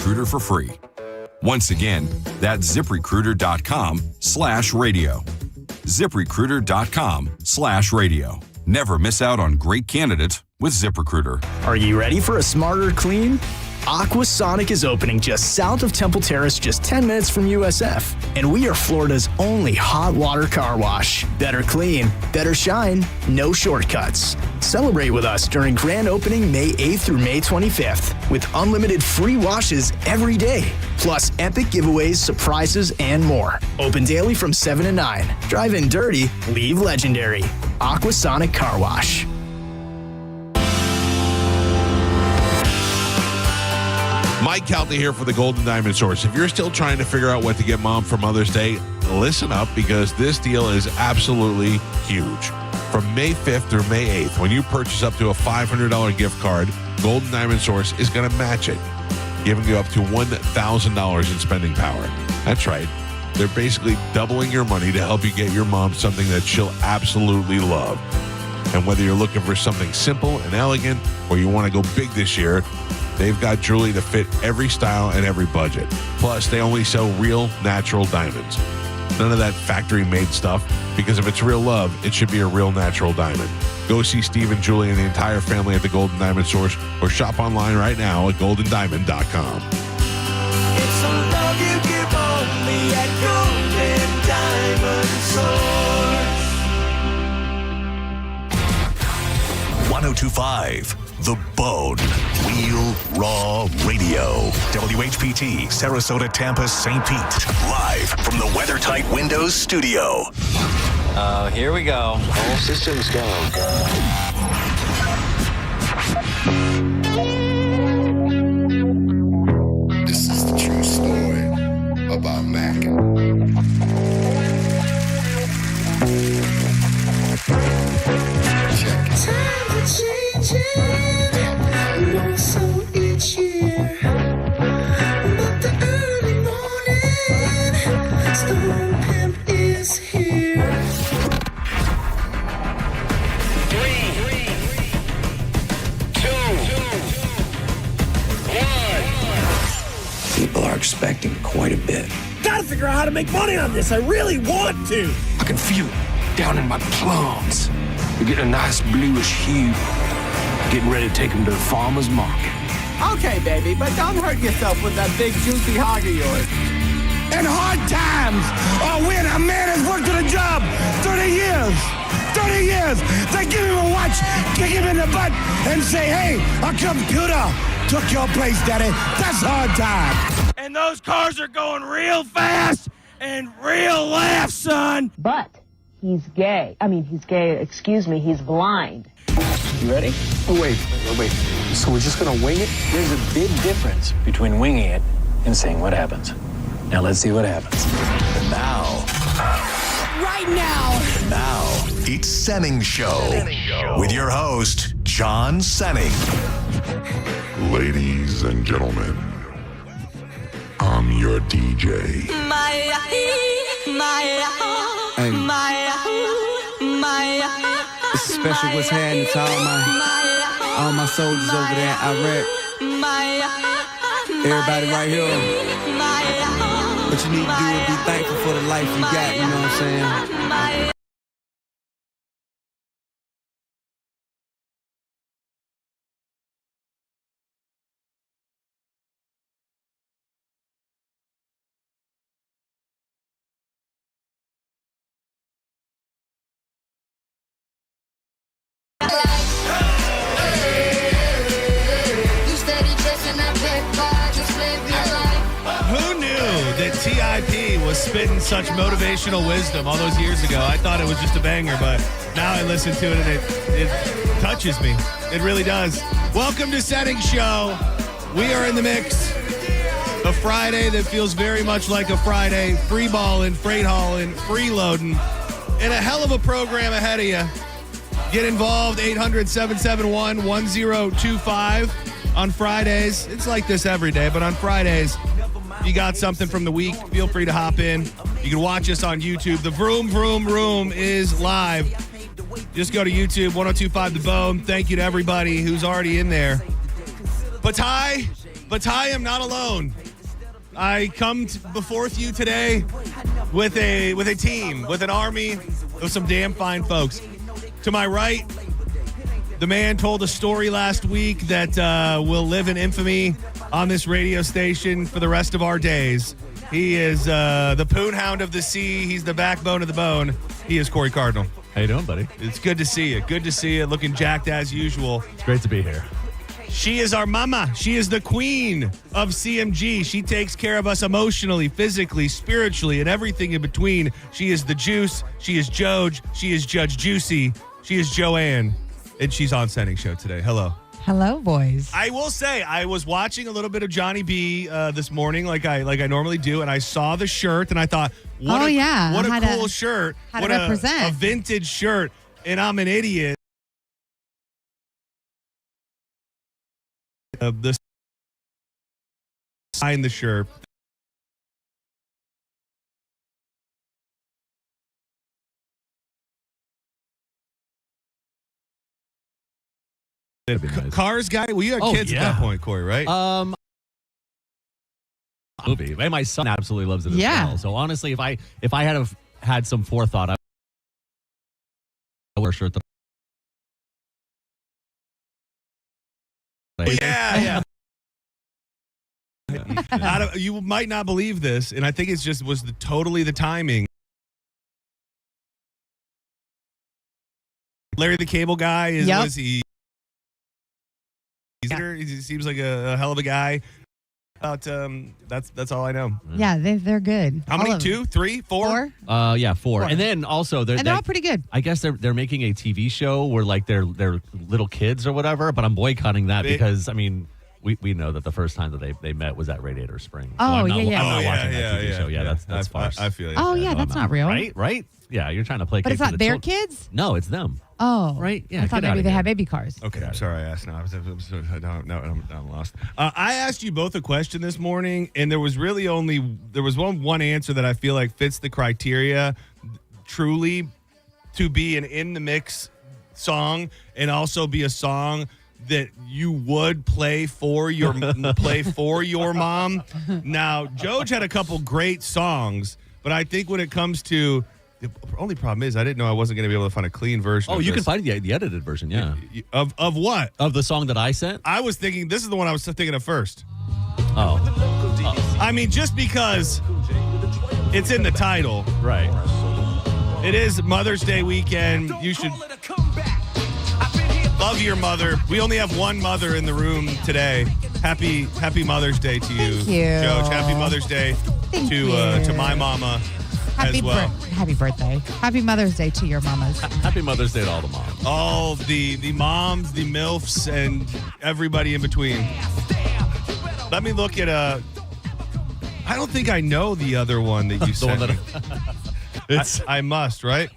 ZipRecruiter for free. Once again, that's ZipRecruiter.com/radio. ZipRecruiter.com/radio. Never miss out on great candidates with ZipRecruiter. Are you ready for a smarter clean? Aquasonic is opening just south of Temple Terrace, just 10 minutes from USF. And we are Florida's only hot water car wash. Better clean, better shine, no shortcuts. Celebrate with us during grand opening May 8th through May 25th with unlimited free washes every day. Plus epic giveaways, surprises, and more. Open daily from 7 to 9. Drive in dirty, leave legendary. Aquasonic Car Wash. Mike Calta here for the Golden Diamond Source. If you're still trying to figure out what to get mom for Mother's Day, listen up because this deal is absolutely huge. From May 5th through May 8th, when you purchase up to a $500 gift card, Golden Diamond Source is going to match it, giving you up to $1,000 in spending power. That's right. They're basically doubling your money to help you get your mom something that she'll absolutely love. And whether you're looking for something simple and elegant or you want to go big this year, they've got jewelry to fit every style and every budget. Plus, they only sell real, natural diamonds. None of that factory-made stuff, because if it's real love, it should be a real natural diamond. Go see Steve and Julie and the entire family at the Golden Diamond Source or shop online right now at goldendiamond.com. It's a love you give only at Golden Diamond Source. 102.5 The Bone. Real Raw Radio. WHPT, Sarasota, Tampa, St. Pete. Live from the WeatherTight Windows studio. Here we go. All systems go. This is the true story about Mac. Check it. Times are changing, more so each year. But the early morning storm pimp is here. 3, 2, 1. People are expecting quite a bit. Gotta figure out how to make money on this. I really want to. I can feel it down in my plums. We're getting a nice bluish hue. Getting ready to take them to the farmer's market. Okay, baby, but don't hurt yourself with that big juicy hog of yours. In hard times, or when a man has worked at a job 30 years, they give him a watch, kick him in the butt, and say, hey, our computer took your place, daddy. That's hard time. And those cars are going real fast and real laugh, son. But he's gay. He's he's blind. You ready? Oh, wait. So we're just gonna wing it? There's a big difference between winging it and seeing what happens. Now let's see what happens. Now. Right now. Now, it's Senning Show. With your host, John Senning. Ladies and gentlemen, I'm your DJ. It's a special what's happening to all my soldiers over there in Iraq. Everybody right here. What you need to do is be thankful for the life you got, you know what I'm saying? TIP was spitting such motivational wisdom all those years ago. I thought it was just a banger, but now I listen to it and it touches me. It really does. Welcome to Senning Show. We are in the mix. A Friday that feels very much like a Friday. Free balling, freight hauling, freeloading, and a hell of a program ahead of you. Get involved, 800-771-1025 on Fridays. It's like this every day, but on Fridays, you got something from the week, feel free to hop in. You can watch us on YouTube. The Vroom Vroom Room is live. Just go to YouTube, 1025 The Bone. Thank you to everybody who's already in there. But Ty, But Ty, I'm not alone. I come before you today with a team, with an army of some damn fine folks. To my right, the man told a story last week that will live in infamy on this radio station for the rest of our days. He is the poon hound of the sea. He's the backbone of the bone. He is Corey Cardinal. How you doing, buddy? It's good to see you. Good to see you. Looking jacked as usual. It's great to be here. She is our mama. She is the queen of CMG. She takes care of us emotionally, physically, spiritually, and everything in between. She is the juice. She is Joj. She is Judge Juicy. She is Joanne. And she's on Senning Show today. Hello. Hello, boys. I will say, I was watching a little bit of Johnny B this morning, like I normally do, and I saw the shirt, and I thought, what a cool shirt. How what to represent. A vintage shirt, and I'm an idiot. The sign the shirt. Nice. Cars guy? Well, you had kids at that point, Corey, right? Movie. And my son absolutely loves it as well. So honestly, if I had some forethought, I would wear a shirt that. Yeah. You might not believe this, and I think it's just was totally the timing. Larry the Cable Guy was he? He seems like a hell of a guy. That's all I know. Yeah, they're good. How many? 2, 3, 4? 4. 4. And then also they're all pretty good. I guess they're making a TV show where like they're little kids or whatever. But I'm boycotting that because I mean we know that the first time that they met was at Radiator Springs. So I'm not watching that TV show. Yeah, that's farce. I feel you. Oh yeah, that's not real. Right? Yeah, you're trying to play. But it's not their kids? No, it's them. Oh, right. Yeah, I thought maybe they had baby cars. Okay, I'm sorry I asked. No, I'm lost. I asked you both a question this morning, and there was really one answer that I feel like fits the criteria truly to be an in the mix song and also be a song that you would play for your mom. Now, Joj had a couple great songs, but I think when it comes to the only problem is I didn't know I wasn't going to be able to find a clean version. Oh, you can find the edited version, yeah. Of what? Of the song that I sent? I was thinking this is the one I was thinking of first. Oh. I mean, just because it's in the title. Right. It is Mother's Day weekend. You should love your mother. We only have one mother in the room today. Happy Mother's Day to you. Thank you. Joj, happy Mother's Day to my mama. Happy birthday. Happy Mother's Day to your mamas. Happy Mother's Day to all the moms. All the moms, the MILFs, and everybody in between. Let me look at I don't think I know the other one that you sent me. I must, right?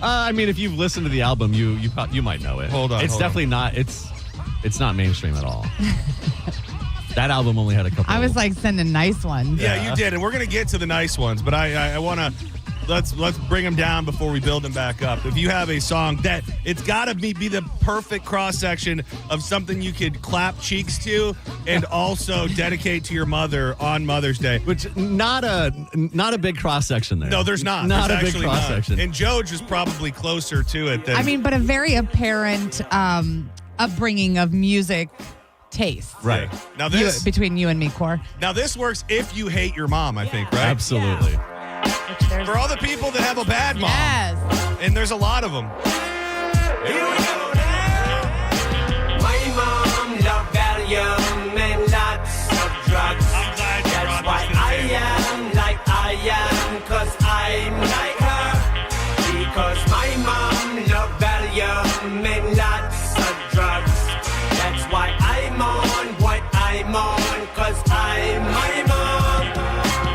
I mean, if you've listened to the album, you might know it. Hold on. It's definitely not. It's not mainstream at all. That album only had a couple. I was like sending nice ones. Yeah, you did, and we're gonna get to the nice ones, but I want to let's bring them down before we build them back up. If you have a song that it's got to be the perfect cross section of something you could clap cheeks to and also dedicate to your mother on Mother's Day, which not a big cross section there. No, there's not. Not there's a big cross section. And Joj is probably closer to it than. But a very apparent upbringing of music. Taste. Right. Now this between you and me, Core. Now this works if you hate your mom, I think, right? Absolutely. Yeah. For all the people that have a bad mom. Yes. And there's a lot of them. Here we go now. My mom loved Valium and lots of drugs. I'm glad you That's brought why this to the I table. am like I am, cause I'm like her. Because my mom loved Valium and lots of drugs. That's why I'm on what I'm on, cause I'm my mom.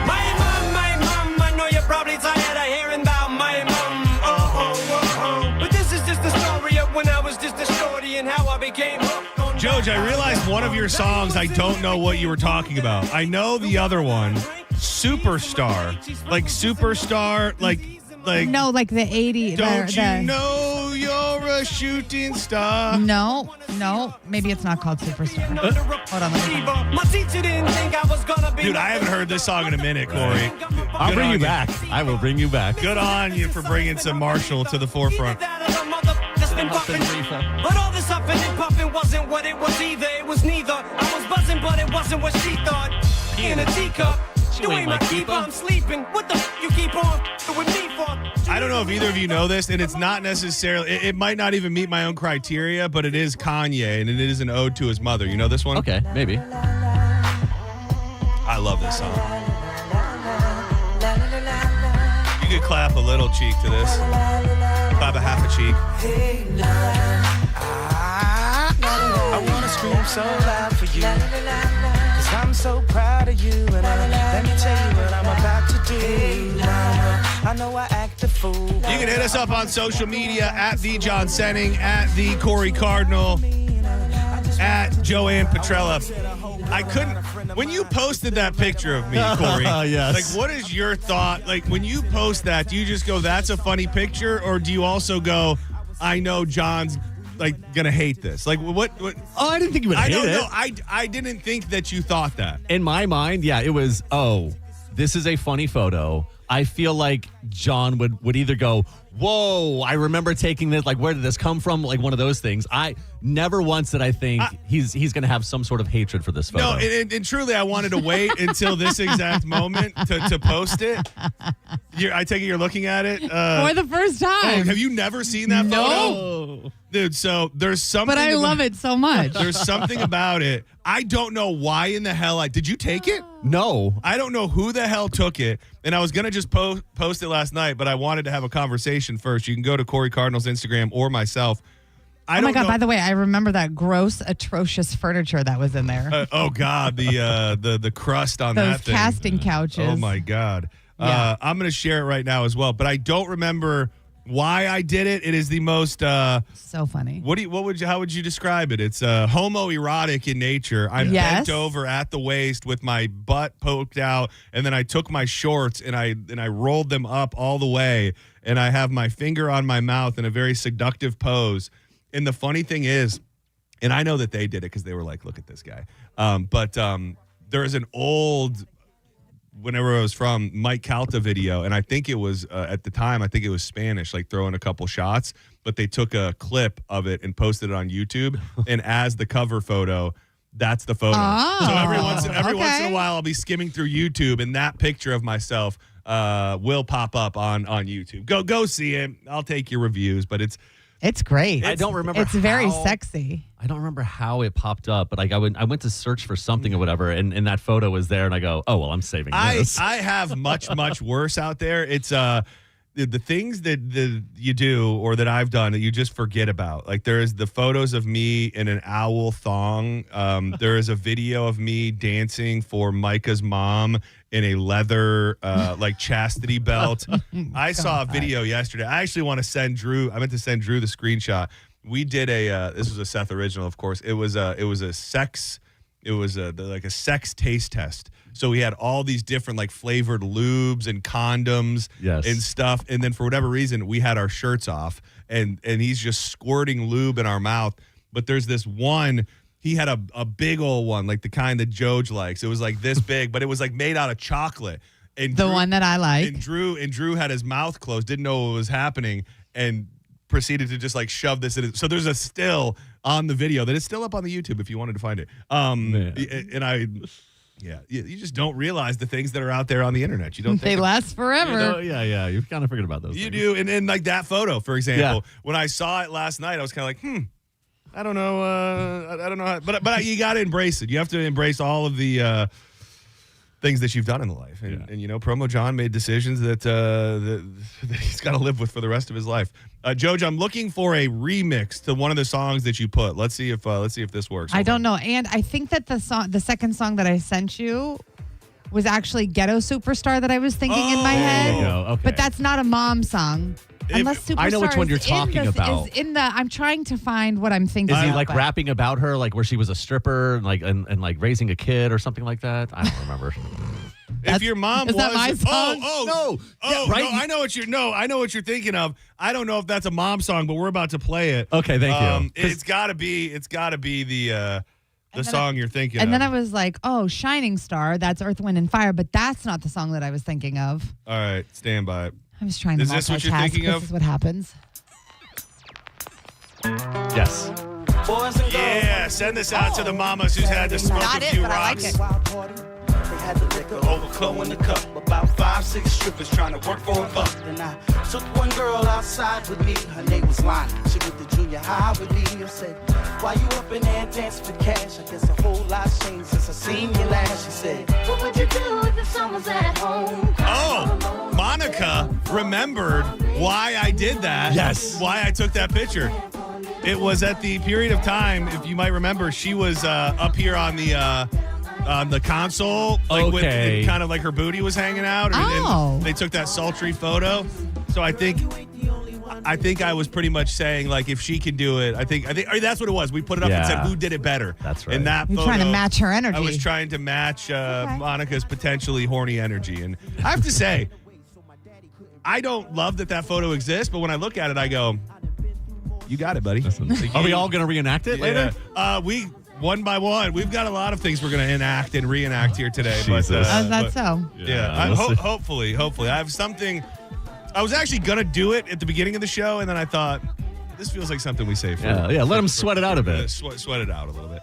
My mom, I know you're probably tired of hearing about my mom. Oh. But this is just the story of when I was just a shorty and how I became hooked on. Joj, I realized one of your songs, I don't know what you were talking about. I know the other one, Superstar. Like Superstar, like no, like the 80s. Don't you know you're you're a shooting star. No, maybe it's not called Superstar. Hold on, let me find it. My teacher didn't think I was gonna be. Dude, I haven't heard this song in a minute, Corey. I'll bring you back. I will bring you back. Good on you for bringing some Marshall to the forefront. But all this huffing and puffing wasn't what it was either. It was neither. I was buzzing, but it wasn't what she thought. In a teacup. You ain't my keeper. I'm sleeping. What the f you keep on with me for? I don't know if either of you know this, and it's not necessarily, it might not even meet my own criteria, but it is Kanye, and it is an ode to his mother. You know this one? Okay, maybe. I love this song. You could clap a little cheek to this. Clap a half a cheek. I want to scream so loud for you. Cause I'm so proud of you. And let me tell you what I'm about to do. I know I act a fool. You can hit us up on social media at the John Senning, at the Corey Cardinal, at Joanne Petrella. I couldn't, when you posted that picture of me, Corey, yes. Like, what is your thought? Like, when you post that, do you just go, that's a funny picture? Or do you also go, I know John's, like, gonna hate this? Like, what? Oh, I didn't think you would hate it. I don't know. I didn't think that you thought that. In my mind, yeah, it was, oh, this is a funny photo. I feel like John would either go, whoa, I remember taking this, like, where did this come from? Like, one of those things. I never once did I think he's going to have some sort of hatred for this photo. No, and truly, I wanted to wait until this exact moment to post it. I take it you're looking at it. For the first time. Oh, have you never seen that photo? Dude, so there's something. But I love it so much. There's something about it. I don't know why in the hell did you take it? No. I don't know who the hell took it. And I was going to just post it last night, but I wanted to have a conversation first. You can go to Corey Cardinal's Instagram or myself. Oh my God, by the way, I remember that gross, atrocious furniture that was in there. Oh God, the crust on that thing. Those casting couches. Oh my God. Yeah. I'm going to share it right now as well, but I don't remember why I did it. It is the most so funny. How would you describe it? It's homoerotic in nature. I'm bent over at the waist with my butt poked out, and then I took my shorts and I rolled them up all the way, and I have my finger on my mouth in a very seductive pose. And the funny thing is, and I know that they did it because they were like, look at this guy. But there is an old, whenever I was from, Mike Calta video, and I think it was, at the time, I think it was Spanish, like throwing a couple shots, but they took a clip of it and posted it on YouTube, and as the cover photo, that's the photo. Oh, so every once in a while, I'll be skimming through YouTube, and that picture of myself will pop up on YouTube. Go see it. I'll take your reviews, but it's great. I don't remember. It's very sexy. I don't remember how it popped up, but like I went to search for something or whatever, and that photo was there, and I go, oh well, I'm saving this. I have much worse out there. It's the things that you do or that I've done that you just forget about. Like there is the photos of me in an owl thong. There is a video of me dancing for Micah's mom in a leather like chastity belt. I saw a video yesterday. I actually want to send Drew. I meant to send Drew the screenshot. We did this was a Seth original, of course. It was a sex taste test. So we had all these different like flavored lubes and condoms and stuff. And then for whatever reason, we had our shirts off and he's just squirting lube in our mouth. But there's this one. He had a big old one, like the kind that Joj likes. It was like this big, but it was like made out of chocolate. And the one that I like. And Drew had his mouth closed, didn't know what was happening, and proceeded to just like shove this in it. So there's a still on the video that is still up on the YouTube if you wanted to find it. You just don't realize the things that are out there on the internet. You don't think they last forever. You've kind of forget about those. You things. do, and like that photo, for example, when I saw it last night, I was kind of like, I don't know. I don't know how, but you got to embrace it. You have to embrace all of the things that you've done in the life. And you know, Promo John made decisions that he's got to live with for the rest of his life. Joj, I'm looking for a remix to one of the songs that you put. Let's see if this works. I don't know. And I think that the second song that I sent you was actually Ghetto Superstar that I was thinking in my head. There you go. Okay. But that's not a mom song. Unless Superstar I know which one you're talking about. I'm trying to find what I'm thinking. Is he like rapping about her, like where she was a stripper and like raising a kid or something like that? I don't remember. If your mom is that my song? No, I know what you're thinking of. I don't know if that's a mom song, but we're about to play it. Okay, thank you. It's got to be the song you're thinking of. And then I was like, oh, Shining Star, that's Earth, Wind, and Fire, but that's not the song that I was thinking of. All right, stand by it. I was trying to multitask. Is this what you're thinking of? This is what happens. Yes. Yeah, send this out to the mamas who's had to smoke Not a it, few but I rocks. like it. Overflow in the cup. About 5-6 strippers trying to work for a buck. And I took one girl outside with me. Her name was Lonnie. She went to junior high with me. I said, why you up in there dancing for cash? I guess a whole lot's changed since I seen you last. She said, what would you do if the sun was at home? Oh, Monica remembered why I did that. Yes. Why I took that picture. It was at the period of time, if you might remember, she was up here on the console, like with kind of like her booty was hanging out, and they took that sultry photo. So I think I was pretty much saying, like, if she can do it, I think that's what it was. We put it up and said who did it better. That's right. In that You're photo, trying to match her energy. I was trying to match Monica's potentially horny energy, and I have to say, I don't love that photo exists, but when I look at it, I go, you got it, buddy. Are we all going to reenact it later? We one by one. We've got a lot of things we're going to enact and reenact here today. Jesus. That's so. Yeah, hopefully. I have something. I was actually going to do it at the beginning of the show, and then I thought, this feels like something we say for. Yeah, let them sweat it out a bit. Sweat it out a little bit.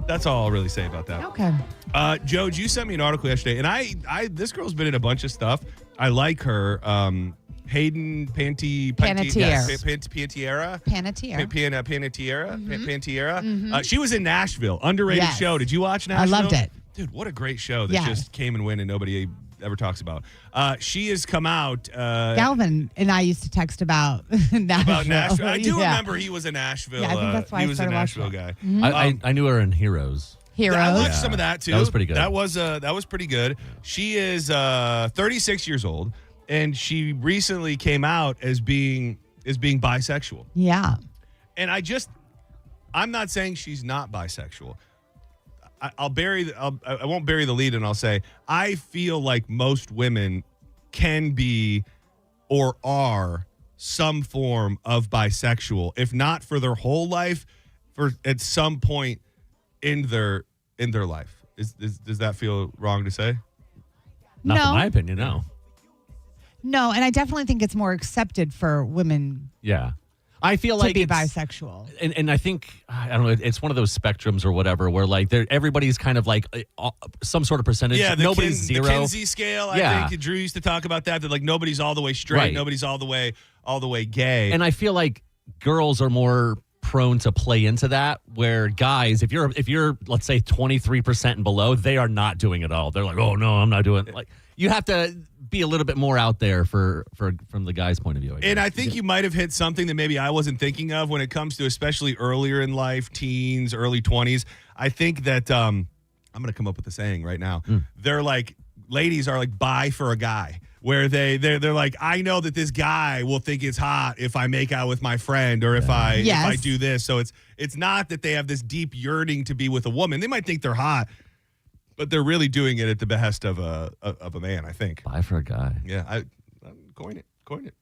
That's all I'll really say about that. Okay. Joe, you sent me an article yesterday, and I this girl's been in a bunch of stuff. I like her. Hayden Panettiere. She was in Nashville. Underrated show. Did you watch Nashville? I loved it. Dude, what a great show that just came and went and nobody ever talks about. She has come out. Galvin and I used to text about Nashville. About Nashville. I do remember he was a Nashville. Yeah, I think that's why he was a Nashville guy. Mm-hmm. I knew her in Heroes. I watched some of that too. That was pretty good. That was pretty good. She is 36 years old. And she recently came out as being bisexual. Yeah. And I'm not saying she's not bisexual. I won't bury the lead, and I'll say I feel like most women can be or are some form of bisexual, if not for their whole life, for at some point in their life. Does that feel wrong to say? Not in my opinion, no. No, and I definitely think it's more accepted for women. Yeah. I feel like to be bisexual. And I think, I don't know, it's one of those spectrums or whatever where like everybody's kind of like some sort of percentage. Yeah, nobody's zero. The Kinsey scale, I think Drew used to talk about that like nobody's all the way straight, right. Nobody's all the way gay. And I feel like girls are more prone to play into that, where guys, if you're let's say 23% and below, they are not doing it all. They're like, oh no, I'm not doing it. Like you have to be a little bit more out there from the guy's point of view. And I think you might have hit something that maybe I wasn't thinking of when it comes to especially earlier in life, teens, early 20s. I think that I'm going to come up with a saying right now. They're like, ladies are like bi for a guy, where they're like, I know that this guy will think it's hot if I make out with my friend or if I do this. So it's not that they have this deep yearning to be with a woman. They might think they're hot, but they're really doing it at the behest of a man, I think. Buy for a guy. Yeah, I coin it.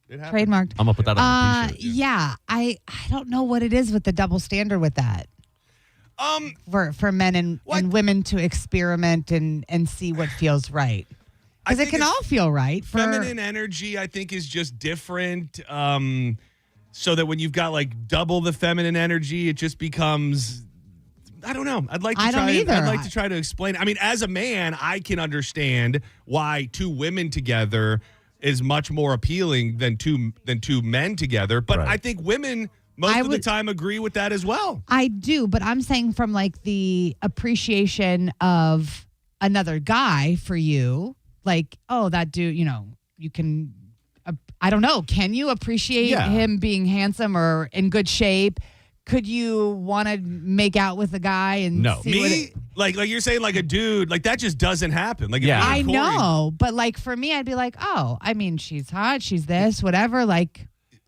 It happened. Trademarked. I'm gonna put that on a t-shirt. Yeah, I don't know what it is with the double standard with that. For men and women to experiment and see what feels right. Because it can all feel right. Feminine energy, I think, is just different. So that when you've got like double the feminine energy, it just becomes. I don't know. I'd like to try to explain. I mean, as a man, I can understand why two women together is much more appealing than two men together. But I think women most of the time agree with that as well. I do, but I'm saying from like the appreciation of another guy for you, like, oh, that dude, you can. I don't know. Can you appreciate him being handsome or in good shape? Could you want to make out with a guy and see like you're saying, like a dude, like that just doesn't happen. Like I know, but like for me, I'd be like, oh, I mean, she's hot, she's this, whatever. Like,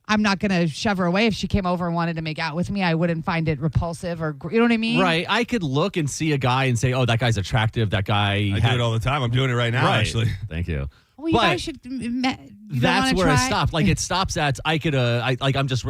I'm not going to shove her away. If she came over and wanted to make out with me, I wouldn't find it repulsive or, you know what I mean? Right. I could look and see a guy and say, oh, that guy's attractive. That guy. I do it all the time. I'm doing it right now, actually. Thank you. Well, you guys should. That's where it stopped. Like it stops at I'm just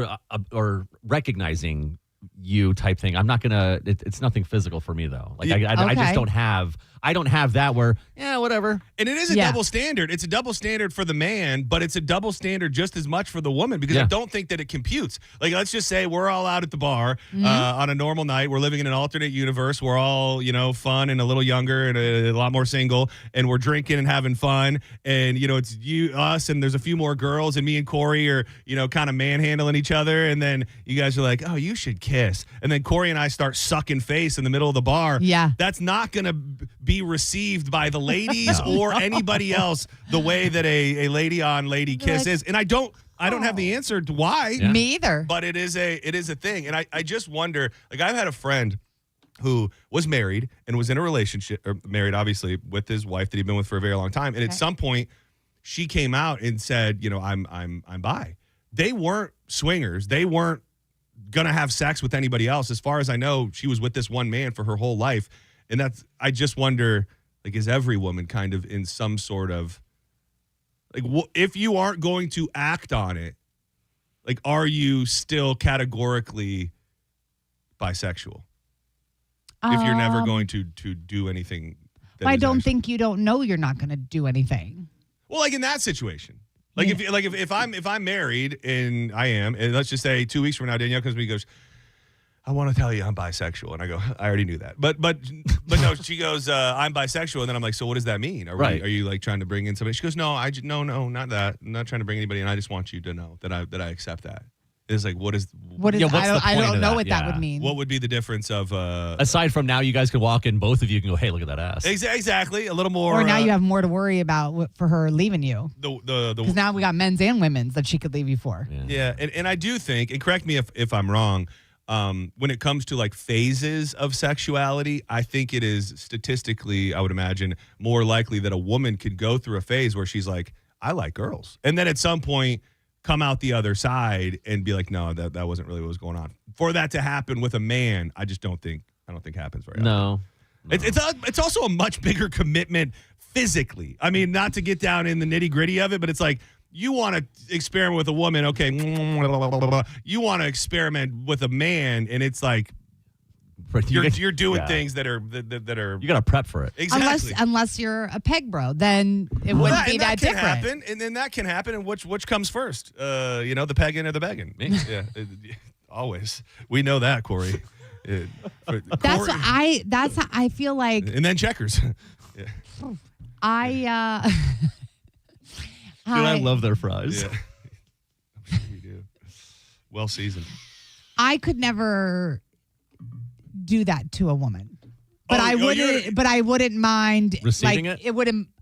or recognizing you type thing. I'm not gonna. It's nothing physical for me though. Like I just don't have. I don't have that where whatever. And it is a double standard. It's a double standard for the man, but it's a double standard just as much for the woman because I don't think that it computes. Like let's just say we're all out at the bar on a normal night. We're living in an alternate universe. We're all fun and a little younger and a lot more single, and we're drinking and having fun. And it's us, and there's a few more girls, and me and Corey are kind of manhandling each other. And then you guys are like, oh, you should kiss. And then Corey and I start sucking face in the middle of the bar. Yeah, that's not gonna be received by the ladies or anybody else the way that a lady on lady kiss is. And I don't have the answer to why. Yeah. Me either. But it is a thing. And I just wonder, like I've had a friend who was married and was in a relationship, or married obviously with his wife that he'd been with for a very long time. And at some point she came out and said, I'm bi. They weren't swingers. They weren't gonna have sex with anybody else. As far as I know, she was with this one man for her whole life. And I just wonder, like, is every woman kind of in some sort of, like, if you aren't going to act on it, like, are you still categorically bisexual? If you're never going to do anything. I don't think you don't know you're not going to do anything. Well, like in that situation. Like, if I'm married, and I am, and let's just say 2 weeks from now, Danielle comes to me and goes, I want to tell you I'm bisexual. And I go, I already knew that. But no, she goes, I'm bisexual. And then I'm like, so what does that mean? Are you like trying to bring in somebody? She goes, no, no, not that. I'm not trying to bring anybody in. I just want you to know that I accept that. It's like, what is I don't know what that would mean. What would be the difference of aside from now you guys can walk in, both of you can go, hey, look at that ass. Exactly. A little more. Or now you have more to worry about for her leaving you. Because now we got men's and women's that she could leave you for. Yeah. And I do think, and correct me if I'm wrong, when it comes to like phases of sexuality, I think it is statistically, I would imagine, more likely that a woman could go through a phase where she's like, I like girls. And then at some point come out the other side and be like, no, that wasn't really what was going on. For that to happen with a man, I don't think happens very often. No. It's also a much bigger commitment physically. I mean, not to get down in the nitty gritty of it, but it's like, you want to experiment with a woman, okay. You want to experiment with a man, and it's like you're doing things that are you got to prep for it. Exactly. Unless you're a peg bro, then it wouldn't be that different. Happen, and then that can happen. And which comes first? The pegging or the begging? Yeah, always. We know that, Corey. That's how I feel like. And then checkers. I love their fries. Yeah. I'm sure we do. Well seasoned. I could never do that to a woman. But I wouldn't mind receiving it.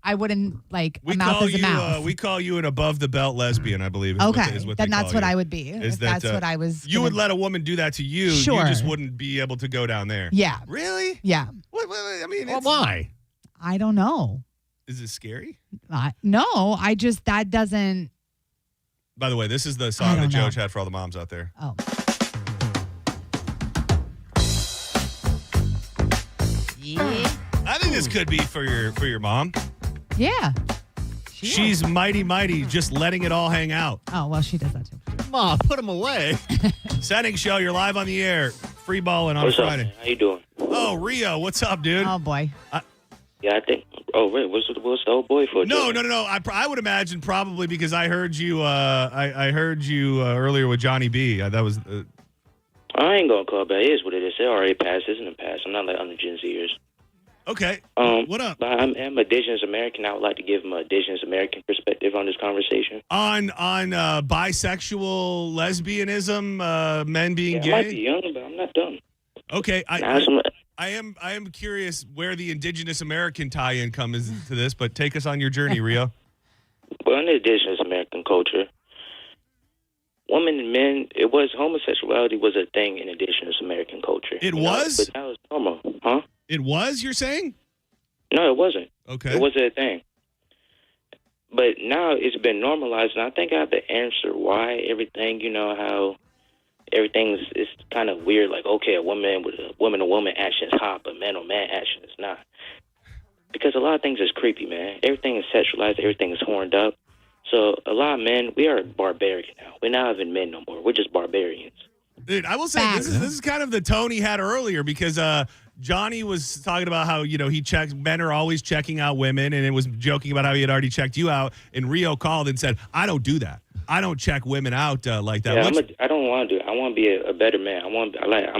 I wouldn't like a mouth is a mouth. We call you an above the belt lesbian, I believe. Then that's what I would be. That's what I was. You would let a woman do that to you. Sure. You just wouldn't be able to go down there. Yeah. Really? Yeah. What I mean, why? I don't know. Is it scary? No, that doesn't. By the way, this is the song that Joe had for all the moms out there. Oh. Yeah. I think this could be for your mom. Yeah. She's mighty, just letting it all hang out. Oh, well, she does that too. Mom, put them away. Setting show, you're live on the air. Free balling on Friday. Up, man? How you doing? Oh, Rio, what's up, dude? Oh, boy. Yeah, I think. Oh, wait, what's the old boy for? No. I would imagine probably because I heard you. I heard you earlier with Johnny B. That was. I ain't gonna call back. It is what it is. It already passed. It's in the past. I'm not like under Gen Zers. Okay. What up? But I'm Indigenous American. I would like to give him an Indigenous American perspective on this conversation. On bisexual lesbianism, men being gay. I might be young, but I'm not dumb. Okay. I am curious where the Indigenous American tie-in comes into this, but take us on your journey, Rio. Well, in the Indigenous American culture, women and men, homosexuality was a thing in Indigenous American culture. It was? But that was normal, huh? It was, you're saying? No, it wasn't. Okay. It wasn't a thing. But now it's been normalized, and I think I have to answer why everything, how everything's is kind of weird. Like, okay, a woman to woman action is hot, but man on man action is not. Because a lot of things is creepy, man. Everything is sexualized. Everything is horned up. So a lot of men, we are barbaric now. We're not even men no more. We're just barbarians. Dude, I will say this is kind of the tone he had earlier because Johnny was talking about how, he checks, men are always checking out women, and it was joking about how he had already checked you out. And Rio called and said, I don't do that. I don't check women out like that. Yeah, I don't want to do it. I want to be a better man. I'm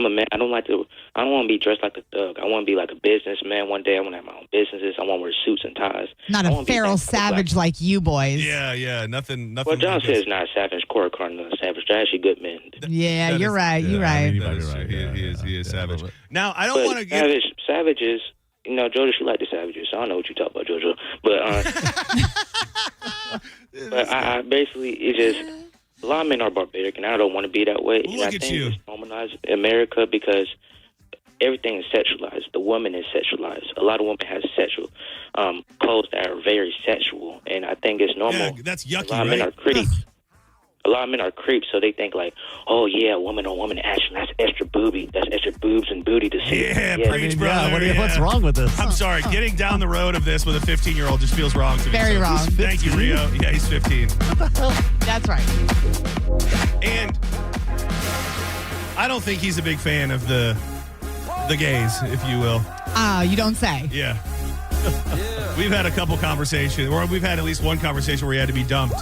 a man. I don't want to be dressed like a thug. I want to be like a businessman one day. I want to have my own businesses. I want to wear suits and ties. Not a feral savage like you boys. Yeah, nothing. Well, John says it's not savage. Corey Cardinal is savage. They're actually good men. Yeah, you're right. You're right. He is savage. Now, I don't want to get... Savages, JoJo, she like the savages, so I don't know what you talk about, JoJo. But I basically, it's just, a lot of men are barbaric, and I don't want to be that way. Look at you. It's normalized in America because everything is sexualized. The woman is sexualized. A lot of women have sexual clothes that are very sexual, and I think it's normal. Yeah, that's yucky, A lot of men are creeps. A lot of men are creeps, so they think like, oh yeah, woman on woman action, that's extra booby, that's extra boobs and booty to see. Yeah, preach, brother. What's wrong with this? I'm sorry, getting down the road of this with a 15-year-old just feels wrong to me. Very wrong. Thank you, Rio. Yeah, he's 15. That's right. And I don't think he's a big fan of the gays, if you will. You don't say. Yeah. We've had a couple conversations, or we've had at least one conversation where he had to be dumped.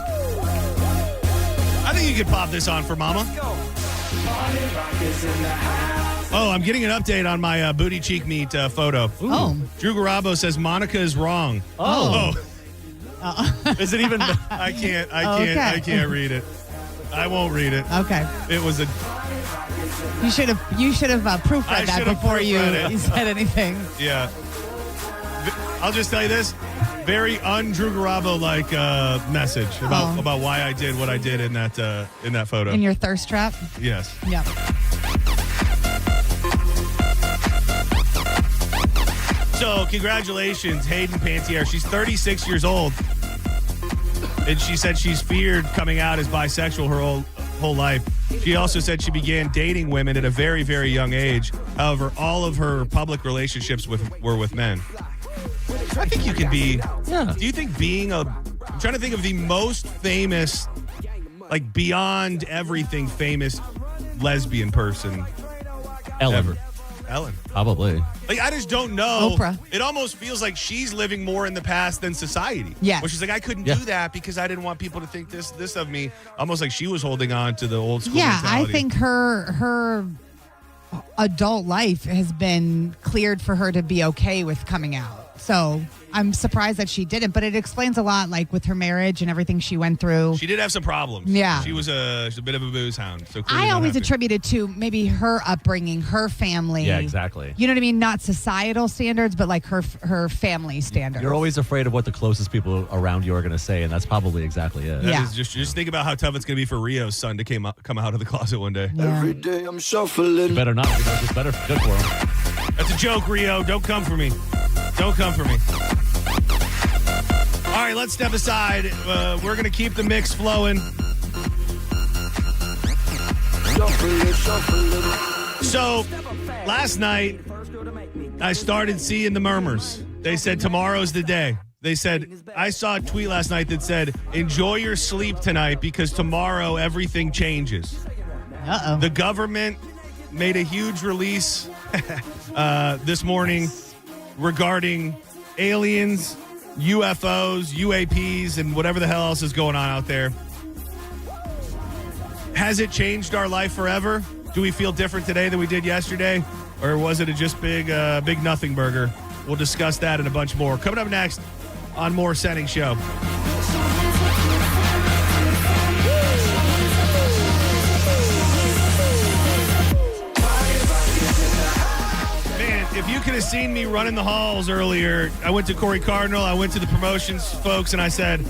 I think you could pop this on for Mama. Oh, I'm getting an update on my booty cheek meat photo. Oh. Drew Garabo says Monica is wrong. Oh. Is it even? I can't read it. I won't read it. Okay. It was a. You should have proofread that before you said anything. Yeah. I'll just tell you this. Very un-Drew Garabo-like message about why I did what I did in that photo. In your thirst trap? Yes. Yep. So, congratulations, Hayden Pantier. She's 36 years old. And she said she's feared coming out as bisexual her whole life. She also said she began dating women at a very, very young age. However, all of her public relationships were with men. I think you can be... Yeah. Do you think I'm trying to think of the most famous, like beyond everything famous lesbian person Ellen. ever. Ellen. Probably. Like, I just don't know. Oprah. It almost feels like she's living more in the past than society. Yeah. Where she's like, I couldn't do that because I didn't want people to think this of me. Almost like she was holding on to the old school mentality. I think her adult life has been cleared for her to be okay with coming out. So I'm surprised that she didn't, but it explains a lot, like with her marriage and everything she went through. She did have some problems. Yeah. She's a bit of a booze hound. So I always attributed to maybe her upbringing, her family. Yeah, exactly. You know what I mean? Not societal standards, but like her family standards. You're always afraid of what the closest people around you are going to say, and that's probably exactly it. Yeah. Just think about how tough it's going to be for Rio's son to come out of the closet one day. Yeah. Every day I'm shuffling. You better not. Because it's better good for him. That's a joke, Rio. Don't come for me. Don't come for me. All right, let's step aside. We're going to keep the mix flowing. So, last night, I started seeing the murmurs. They said tomorrow's the day. They said, I saw a tweet last night that said, enjoy your sleep tonight because tomorrow everything changes. Uh-oh. The government made a huge release this morning regarding aliens, UFOs, UAPs, and whatever the hell else is going on out there. Has it changed our life forever? Do we feel different today than we did yesterday? Or was it a just big nothing burger? We'll discuss that and a bunch more. Coming up next on more Senning Show. If you could have seen me running the halls earlier, I went to Corey Cardinal, I went to the promotions folks, and I said,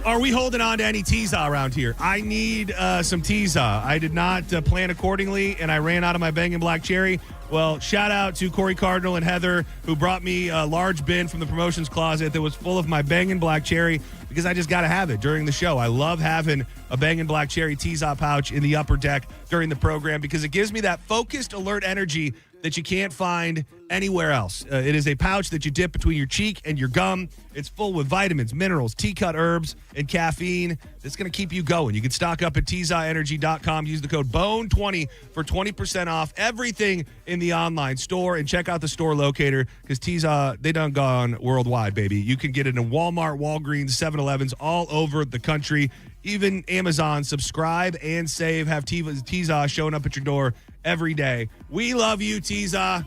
are we holding on to any Tiza around here? I need some Tiza. I did not plan accordingly, and I ran out of my Bangin' Black Cherry. Well, shout out to Corey Cardinal and Heather, who brought me a large bin from the promotions closet that was full of my Bangin' Black Cherry, because I just got to have it during the show. I love having a Bangin' Black Cherry tease-off pouch in the upper deck during the program because it gives me that focused, alert energy that you can't find anywhere else. It is a pouch that you dip between your cheek and your gum. It's full with vitamins, minerals, tea-cut herbs, and caffeine. It's going to keep you going. You can stock up at TZAEnergy.com. Use the code BONE20 for 20% off everything in the online store. And check out the store locator because TZA, they done gone worldwide, baby. You can get it in Walmart, Walgreens, 7-Elevens, all over the country. Even Amazon. Subscribe and save. Have TZA showing up at your door every day. We love you, TZA.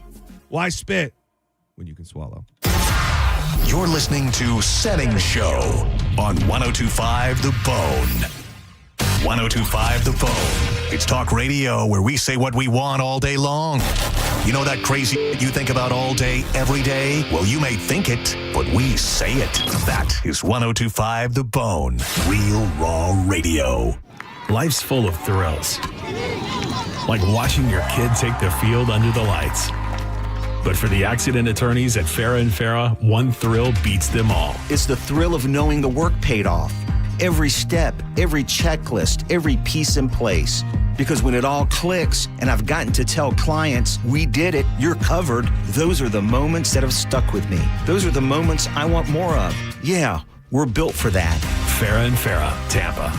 Why spit when you can swallow? You're listening to Senning Show on 102.5 The Bone. 102.5 The Bone. It's talk radio where we say what we want all day long. You know that crazy you think about all day, every day? Well, you may think it, but we say it. That is 102.5 The Bone. Real Raw Radio. Life's full of thrills. Like watching your kid take the field under the lights. But for the accident attorneys at Farah & Farah, one thrill beats them all. It's the thrill of knowing the work paid off. Every step, every checklist, every piece in place. Because when it all clicks and I've gotten to tell clients, we did it, you're covered, those are the moments that have stuck with me. Those are the moments I want more of. Yeah, we're built for that. Farah & Farah, Tampa.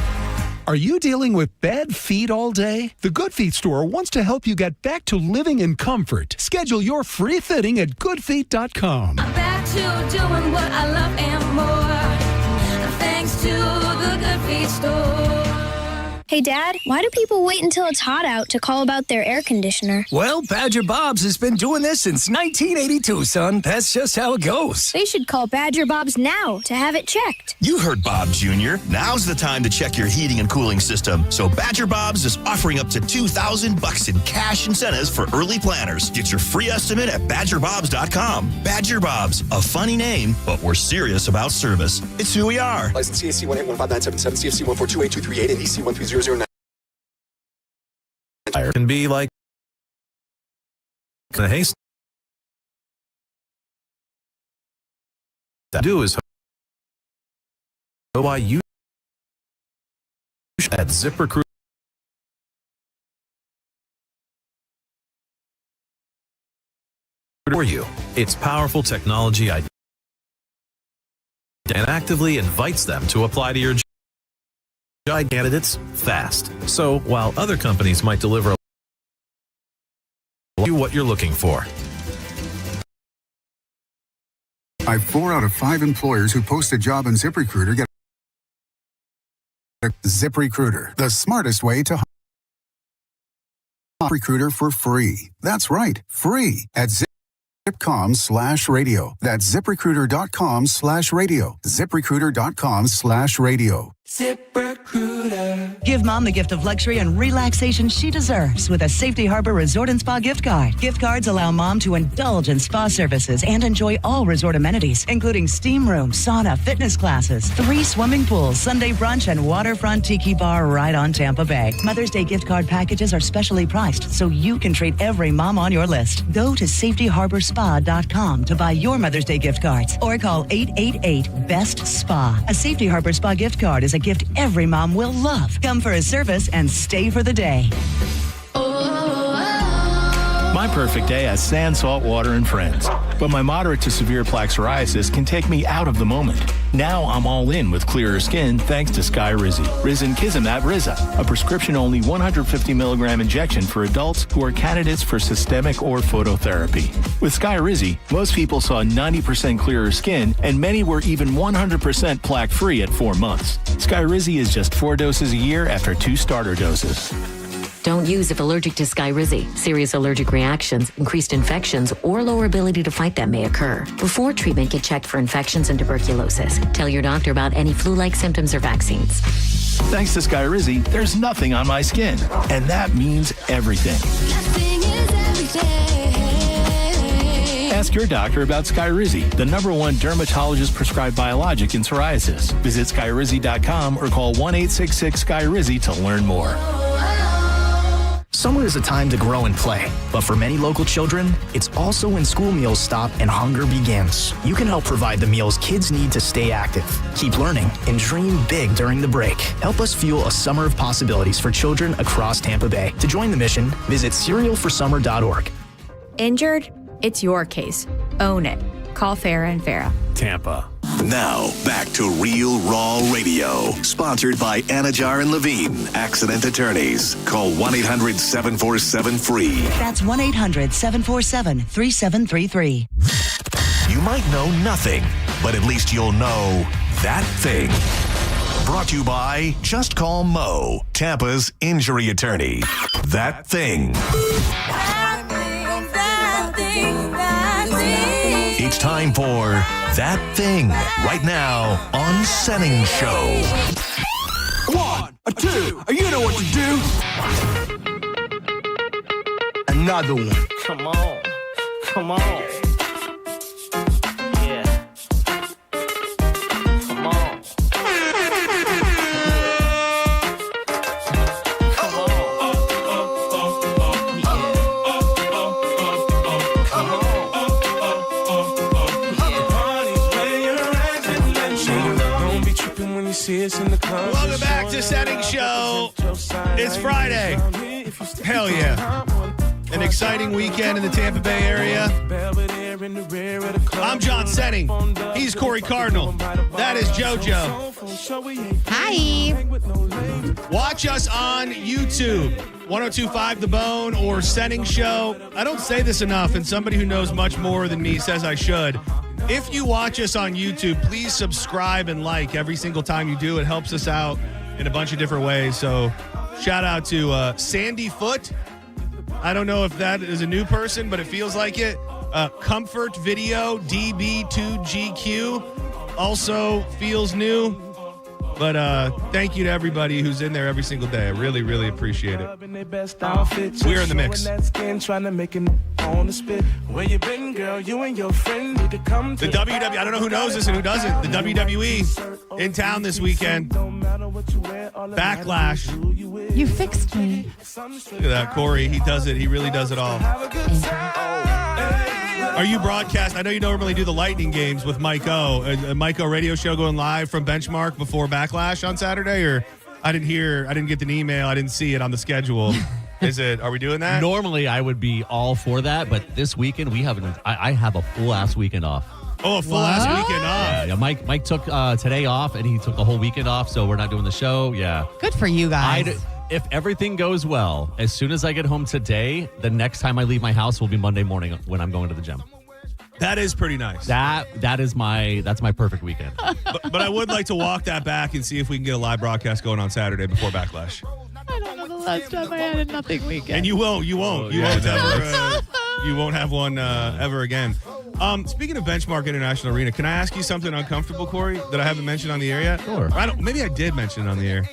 Are you dealing with bad feet all day? The Good Feet store wants to help you get back to living in comfort. Schedule your free fitting at goodfeet.com. I'm back to doing what I love and more. Thanks to the Good Feet store. Hey, Dad, why do people wait until it's hot out to call about their air conditioner? Well, Badger Bob's has been doing this since 1982, son. That's just how it goes. They should call Badger Bob's now to have it checked. You heard Bob Jr. Now's the time to check your heating and cooling system. So Badger Bob's is offering up to $2,000 in cash incentives for early planners. Get your free estimate at badgerbobs.com. Badger Bob's, a funny name, but we're serious about service. It's who we are. License CAC 1815977, CFC 1428238, and EC 13009. Can be like the haste. That do is why you at ZipRecruiter. For you, its powerful technology and actively invites them to apply to your job candidates fast. So while other companies might deliver you what you're looking for. 4 out of 5 employers who post a job on ZipRecruiter get ZipRecruiter, the smartest way to hire recruiter for free. That's right, free at zip.com/radio. That's ZipRecruiter.com/radio. ZipRecruiter.com/radio. ZipRecruiter. Give mom the gift of luxury and relaxation she deserves with a Safety Harbor Resort and Spa gift card. Gift cards allow mom to indulge in spa services and enjoy all resort amenities, including steam room, sauna, fitness classes, 3 swimming pools, Sunday brunch, and waterfront tiki bar right on Tampa Bay. Mother's Day gift card packages are specially priced, so you can treat every mom on your list. Go to safetyharborspa.com to buy your Mother's Day gift cards or call 888-BEST-SPA. A Safety Harbor Spa gift card is a gift every mom will love. Come for a service and stay for the day. My perfect day has sand, salt water, and friends. But my moderate to severe plaque psoriasis can take me out of the moment. Now I'm all in with clearer skin thanks to Skyrizi. Risankizumab Riza, a prescription-only 150 milligram injection for adults who are candidates for systemic or phototherapy. With Skyrizi, most people saw 90% clearer skin, and many were even 100% plaque-free at 4 months. Skyrizi is just 4 doses a year after 2 starter doses. Don't use if allergic to Skyrizi. Serious allergic reactions, increased infections, or lower ability to fight them may occur. Before treatment, get checked for infections and tuberculosis. Tell your doctor about any flu-like symptoms or vaccines. Thanks to Skyrizi, there's nothing on my skin. And that means everything. Ask your doctor about Skyrizi, the #1 dermatologist-prescribed biologic in psoriasis. Visit Skyrizi.com or call 1-866-SKYRIZI to learn more. Summer is a time to grow and play, but for many local children, it's also when school meals stop and hunger begins. You can help provide the meals kids need to stay active, keep learning, and dream big during the break. Help us fuel a summer of possibilities for children across Tampa Bay. To join the mission, visit cerealforsummer.org. Injured? It's your case. Own it. Call Farah & Farah. Tampa. Now, back to Real Raw Radio. Sponsored by Anajar and Levine, Accident Attorneys. Call 1-800-747-FREE. That's 1-800-747-3733. You might know nothing, but at least you'll know that thing. Brought to you by Just Call Mo, Tampa's injury attorney. That thing. It's time for That Thing, right now on Senning Show. 1, 2, you know what to do. Another one. Come on. Come on. Yeah. Come on. Welcome back to Senning Show. It's Friday. Hell yeah. An exciting weekend in the Tampa Bay area. I'm John Senning. He's Corey Cardinal. That is JoJo. Hi. Watch us on YouTube. 1025 The Bone or Senning Show. I don't say this enough, and somebody who knows much more than me says I should. If you watch us on YouTube, please subscribe and like every single time you do. It helps us out in a bunch of different ways. So shout out to Sandy Foot. I don't know if that is a new person, but it feels like it. Comfort Video, DB2GQ, also feels new. But thank you to everybody who's in there every single day. I really, really appreciate it. We're in the mix. Where you been, girl? You and your friend need to come to the WWE. I don't know who knows this and who doesn't. The WWE in town this weekend. Backlash. You fixed me. Look at that, Corey. He does it. He really does it all. Are you broadcast? I know you normally do the Lightning games with Mike O. A Mike O radio show going live from Benchmark before Backlash on Saturday, or I didn't get an email. I didn't see it on the schedule. Are we doing that? Normally I would be all for that, but this weekend I have a full ass weekend off. Oh, a full ass weekend off. Yeah, Mike took today off, and he took the whole weekend off, so we're not doing the show. Yeah. Good for you guys. If everything goes well, as soon as I get home today, the next time I leave my house will be Monday morning when I'm going to the gym. That is pretty nice. That's my perfect weekend. But I would like to walk that back and see if we can get a live broadcast going on Saturday before Backlash. I don't know the last time I had a nothing weekend. And you won't. You won't have one ever again. Speaking of Benchmark International Arena, can I ask you something uncomfortable, Corey, that I haven't mentioned on the air yet? Sure. Maybe I did mention it on the air.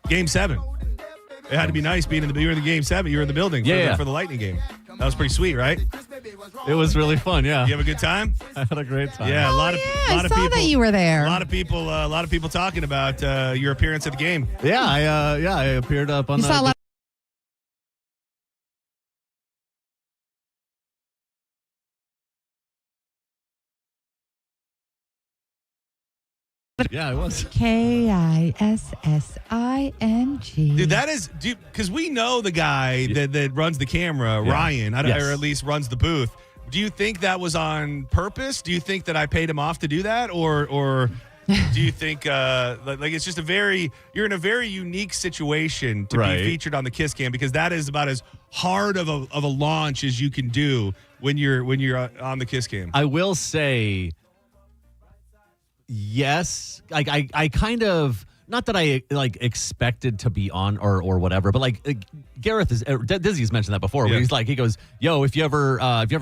Game 7. It had to be nice being you were in the Game 7. You were in the building for the Lightning game. That was pretty sweet, right? It was really fun, yeah. You have a good time? I had a great time. Yeah, a lot of I saw people that you were there. A lot of people talking about your appearance at the game. Yeah, I appeared up on saw a lot. Yeah, it was. KISSING. Dude, that is, because we know the guy that runs the camera, Ryan, or at least runs the booth. Do you think that was on purpose? Do you think that I paid him off to do that, or do you think like it's just you're in a very unique situation to be featured on the Kiss Cam, because that is about as hard of a launch as you can do when you're on the Kiss Cam. I will say, yes, I kind of, not that I expected to be on or whatever, but Gareth Dizzy's mentioned that before. Where he goes, yo, if you ever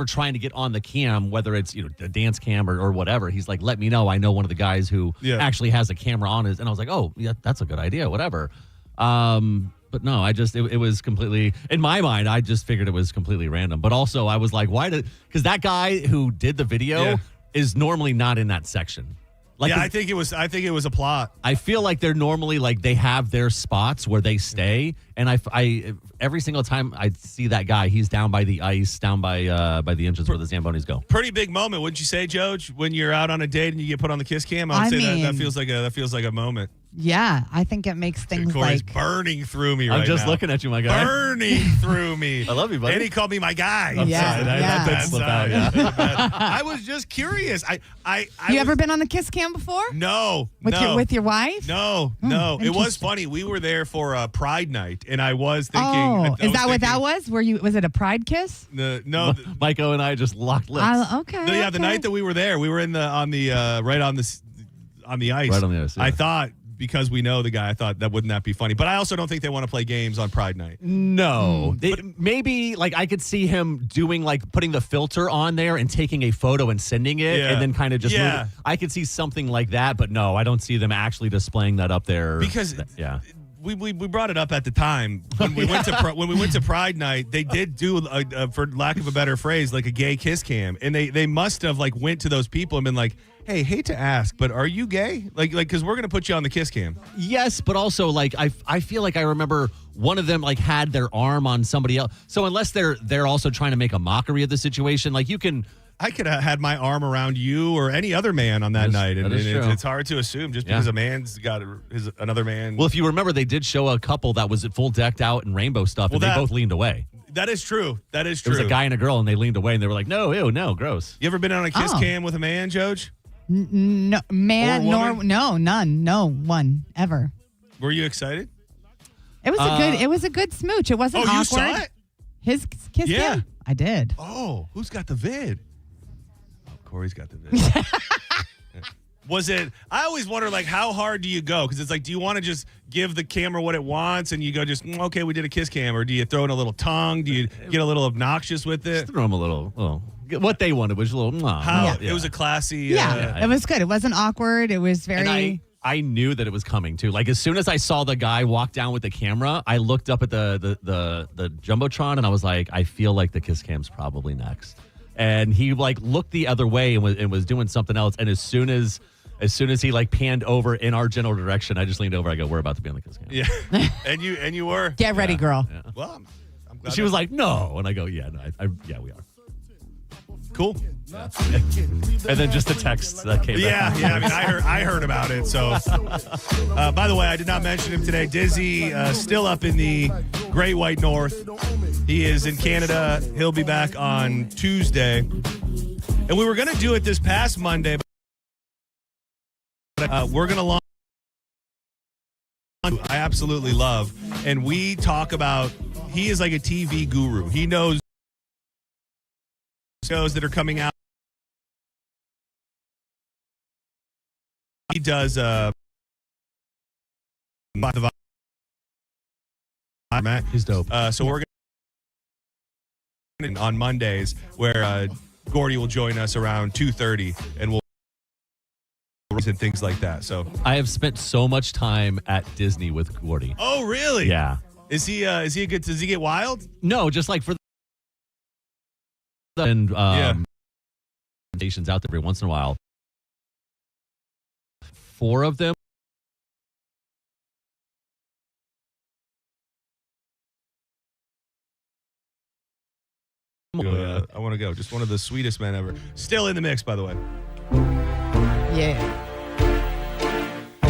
trying to get on the cam, whether it's the dance cam or whatever, he's like, let me know. I know one of the guys who actually has a camera on his, and I was like, oh yeah, that's a good idea, whatever. But no, it was completely, in my mind, I just figured it was completely random. But also I was like, because that guy who did the video is normally not in that section. Like, I think it was a plot. I feel like they're normally like they have their spots where they stay, and I every single time I see that guy, he's down by the ice, down by the entrance where the Zambonis go. Pretty big moment, wouldn't you say, Joe? When you're out on a date and you get put on the kiss cam, I would say that feels like a moment. Yeah, I think it makes things Corey's like burning through me right now. I'm just looking at you, my guy. Burning through me. I love you, buddy. And he called me my guy. I was just curious. You ever been on the kiss cam before? No. With your wife? No. It was funny. We were there for a Pride night, and I was thinking. Oh, is that what that was? Was it a Pride kiss? No. Michael and I just locked lips. Okay. The night that we were there, we were on the ice. Right on the ice. Yeah. I thought, because we know the guy, I thought wouldn't that be funny? But I also don't think they want to play games on Pride night. No. Maybe like I could see him doing like putting the filter on there and taking a photo and sending it and then kind of just move it. I could see something like that, but no, I don't see them actually displaying that up there. Because we brought it up at the time when we went to Pride night. They did do for lack of a better phrase, like a gay kiss cam, and they must have like went to those people and been like, hey, hate to ask, but are you gay? Like, because we're going to put you on the kiss cam. Yes, but also, like, I feel like I remember one of them, like, had their arm on somebody else. So unless they're also trying to make a mockery of the situation, like, you can... I could have had my arm around you or any other man on that night. And it's hard to assume just because a man's got another man. Well, if you remember, they did show a couple that was full decked out in rainbow stuff, and they both leaned away. That is true. That is true. It was a guy and a girl, and they leaned away, and they were like, no, ew, no, gross. You ever been on a kiss cam with a man, Joj? No, man, none, no one ever. Were you excited? It was a good smooch. It wasn't awkward. You saw it? His kiss cam? I did. Oh, who's got the vid? Oh, Corey's got the vid. Was it? I always wonder, like, how hard do you go? Because it's like, do you want to just give the camera what it wants and you go just, okay, we did a kiss cam, or do you throw in a little tongue? Do you get a little obnoxious with it? Just throw them a little. What they wanted was a little. It was a classy. It was good. It wasn't awkward. It was very. And I knew that it was coming too. Like as soon as I saw the guy walk down with the camera, I looked up at the jumbotron and I was like, I feel like the kiss cam's probably next. And he like looked the other way and was doing something else. And as soon as he like panned over in our general direction, I just leaned over. I go, we're about to be on the kiss cam. Yeah, and you were. Get ready, girl. Yeah. Well, I'm glad she was like, no, and I go, yeah, no, we are. Cool. Yeah. And then just the text that came. Yeah. I mean, I heard about it. So, by the way, I did not mention him today. Dizzy still up in the Great White North. He is in Canada. He'll be back on Tuesday. And we were going to do it this past Monday, but we're going to launch. I absolutely love, and we talk about. He is like a TV guru. He knows shows that are coming out. He does he's dope. So we're going on Mondays where Gordy will join us around 2:30 and we'll and things like that. So I have spent so much time at Disney with Gordy. Oh, really? Yeah. Is he a good? Does he get wild? No, just like for stations out there every once in a while. 4 of them. I want to go. Just one of the sweetest men ever. Still in the mix, by the way. Yeah.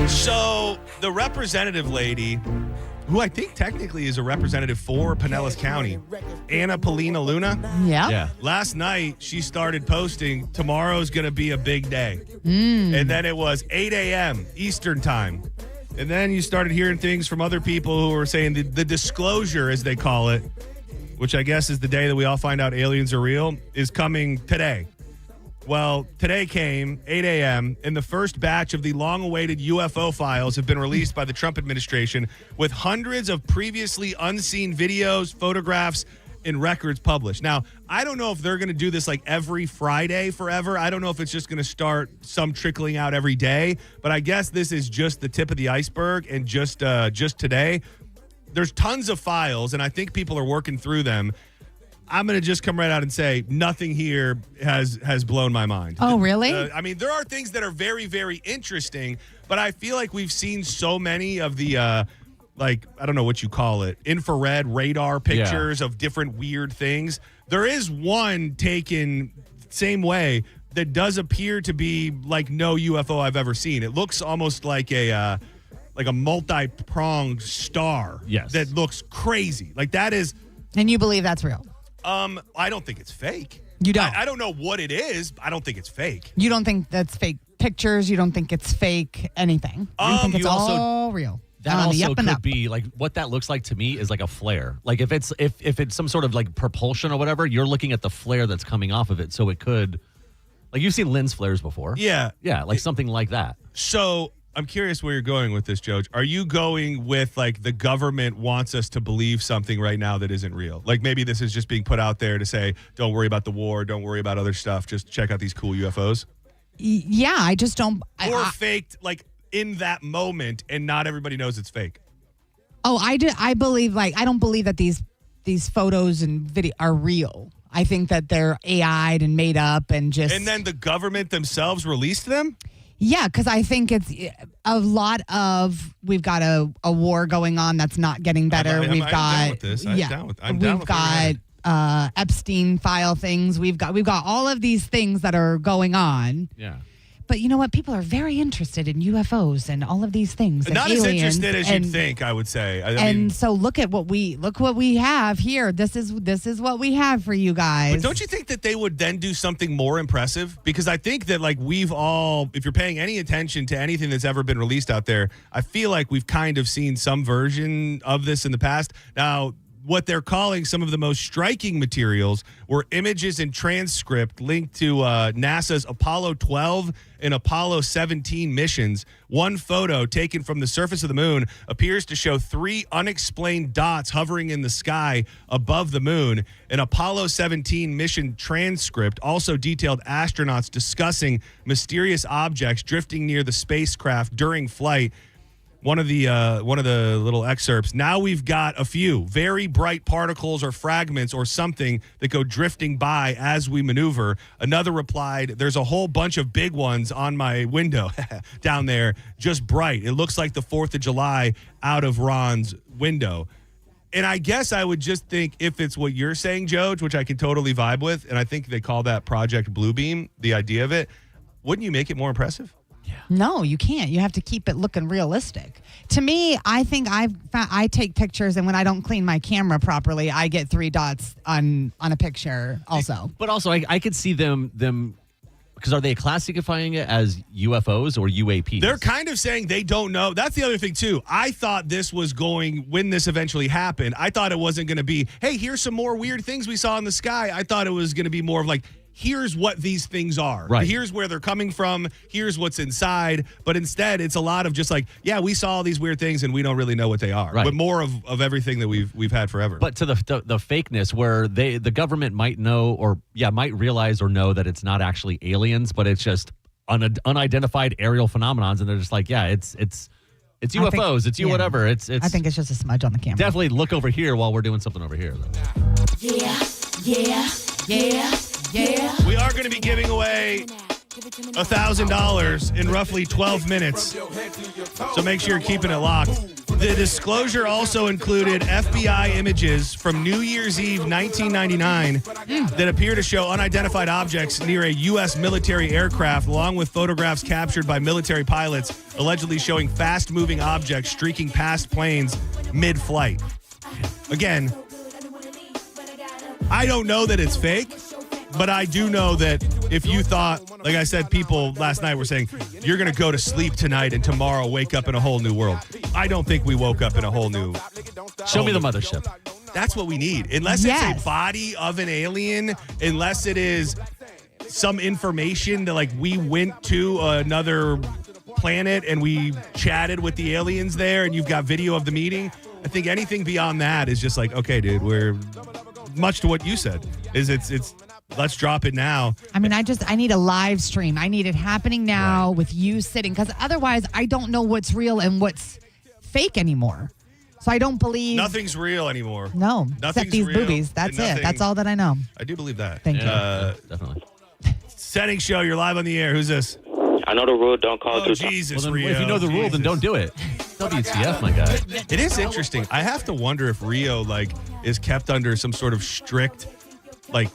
So the representative lady, who I think technically is a representative for Pinellas County, Anna Polina Luna. Yeah. Last night, she started posting, tomorrow's going to be a big day. And then it was 8 a.m. Eastern time. And then you started hearing things from other people who were saying the disclosure, as they call it, which I guess is the day that we all find out aliens are real, is coming today. Well, today came 8 a.m., and the first batch of the long-awaited UFO files have been released by the Trump administration with hundreds of previously unseen videos, photographs, and records published. Now, I don't know if they're going to do this like every Friday forever. I don't know if it's just going to start some trickling out every day, but I guess this is just the tip of the iceberg, and just today. There's tons of files, and I think people are working through them. I'm going to just come right out and say nothing here has blown my mind. Oh, really? I mean, there are things that are very, very interesting, but I feel like we've seen so many of the, I don't know what you call it, infrared radar pictures of different weird things. There is one taken same way that does appear to be like no UFO I've ever seen. It looks almost like a multi-pronged star. Yes. That looks crazy. Like that is. And you believe that's real? I don't think it's fake. You don't? I don't know what it is. I don't think it's fake. You don't think that's fake pictures? You don't think it's fake anything? You think it's all real? That also could be like what that looks like to me is like a flare. Like if it's some sort of like propulsion or whatever, you're looking at the flare that's coming off of it. So it could, like you've seen lens flares before. Yeah. Yeah, like something like that. So I'm curious where you're going with this, Joe. Are you going with like the government wants us to believe something right now that isn't real? Like maybe this is just being put out there to say, don't worry about the war, don't worry about other stuff, just check out these cool UFOs? Yeah, I just don't. Or faked like in that moment and not everybody knows it's fake. Oh, I believe I don't believe that these photos and video are real. I think that they're AI'd and made up and just. And then the government themselves released them? Yeah, because I think it's a lot of we've got a war going on that's not getting better. I'm down with this. I'm down with Epstein file things. We've got all of these things that are going on. Yeah. But you know what? People are very interested in UFOs and all of these things. And not aliens, as interested as you'd think, I would say. I mean, so look what we have here. This is what we have for you guys. But don't you think that they would then do something more impressive? Because I think that like we've all, if you're paying any attention to anything that's ever been released out there, I feel like we've kind of seen some version of this in the past. Now, what they're calling some of the most striking materials were images and transcript linked to NASA's Apollo 12 and Apollo 17 missions. One photo taken from the surface of the moon appears to show 3 unexplained dots hovering in the sky above the moon. An Apollo 17 mission transcript also detailed astronauts discussing mysterious objects drifting near the spacecraft during flight. One of the little excerpts. Now we've got a few very bright particles or fragments or something that go drifting by as we maneuver. Another replied, there's a whole bunch of big ones on my window down there, just bright. It looks like the 4th of July out of Ron's window. And I guess I would just think if it's what you're saying, Joe, which I can totally vibe with, and I think they call that Project Bluebeam, the idea of it, wouldn't you make it more impressive? No, you can't. You have to keep it looking realistic. To me, I think I take pictures, and when I don't clean my camera properly, I get 3 dots on a picture also. But also, I could see them because are they classifying it as UFOs or UAPs? They're kind of saying they don't know. That's the other thing, too. I thought this was going, when this eventually happened, I thought it wasn't going to be, hey, here's some more weird things we saw in the sky. I thought it was going to be more of like, here's what these things are. Right. Here's where they're coming from. Here's what's inside. But instead, it's a lot of just like, yeah, we saw all these weird things and we don't really know what they are. Right. But more of everything that we've had forever. But to the fakeness where the government might know or might realize or know that it's not actually aliens, but it's just unidentified aerial phenomenons, and they're just like, yeah, it's UFOs, it's whatever. It's. I think it's just a smudge on the camera. Definitely look over here while we're doing something over here, though. Yeah. We are going to be giving away $1,000 in roughly 12 minutes. So make sure you're keeping it locked. The disclosure also included FBI images from New Year's Eve 1999 that appear to show unidentified objects near a U.S. military aircraft, along with photographs captured by military pilots allegedly showing fast-moving objects streaking past planes mid-flight. Again, I don't know that it's fake, but I do know that if you thought, like I said, people last night were saying, you're going to go to sleep tonight and tomorrow wake up in a whole new world. I don't think we woke up in a whole new... Show me the mothership. That's what we need. Unless it's a body of an alien, unless it is some information that like we went to another planet and we chatted with the aliens there and you've got video of the meeting. I think anything beyond that is just like, okay, dude, we're... Much to what you said is it's let's drop it now. I mean, I need a live stream. I need it happening now with you sitting, because otherwise I don't know what's real and what's fake anymore. So I don't believe nothing's real anymore. No, Nothing's except these real, boobies. That's and it. That's all that I know. I do believe that. Thank you. Definitely. Senning Show, you're live on the air. Who's this? I know the rule. Don't call it 2 times. Jesus, Well, then, Rio. if you know the rule, then don't do it. WTF, my guy. It is interesting. I have to wonder if Rio is kept under some sort of strict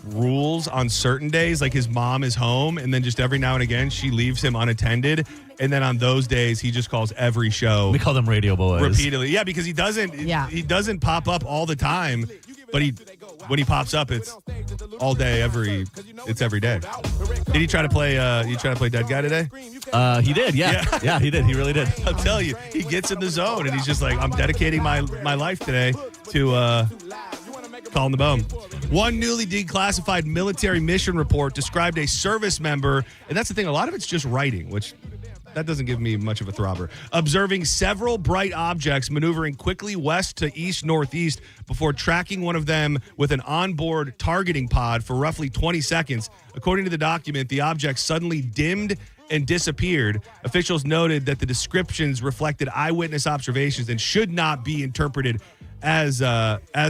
rules on certain days. Like his mom is home, and then just every now and again she leaves him unattended, and then on those days he just calls every show. We call them radio boys repeatedly. Yeah, because he doesn't pop up all the time, but when he pops up, it's all day, every day. Did he try to play? Dead Guy today? He did. Yeah, he did. He really did. I'll tell you, he gets in the zone and he's just like, I'm dedicating my life today to calling the bone. One newly declassified military mission report described a service member, and that's the thing. A lot of it's just writing, which. That doesn't give me much of a throbber. Observing several bright objects maneuvering quickly west to east-northeast before tracking one of them with an onboard targeting pod for roughly 20 seconds. According to the document, the object suddenly dimmed and disappeared. Officials noted that the descriptions reflected eyewitness observations and should not be interpreted as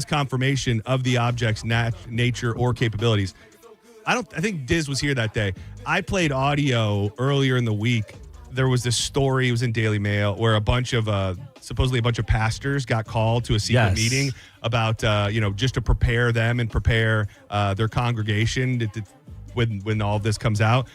confirmation of the object's nature or capabilities. I think Diz was here that day. I played audio earlier in the week. There was this story, it was in Daily Mail, where supposedly a bunch of pastors got called to a secret meeting about, just to prepare them and prepare their congregation when all of this comes out.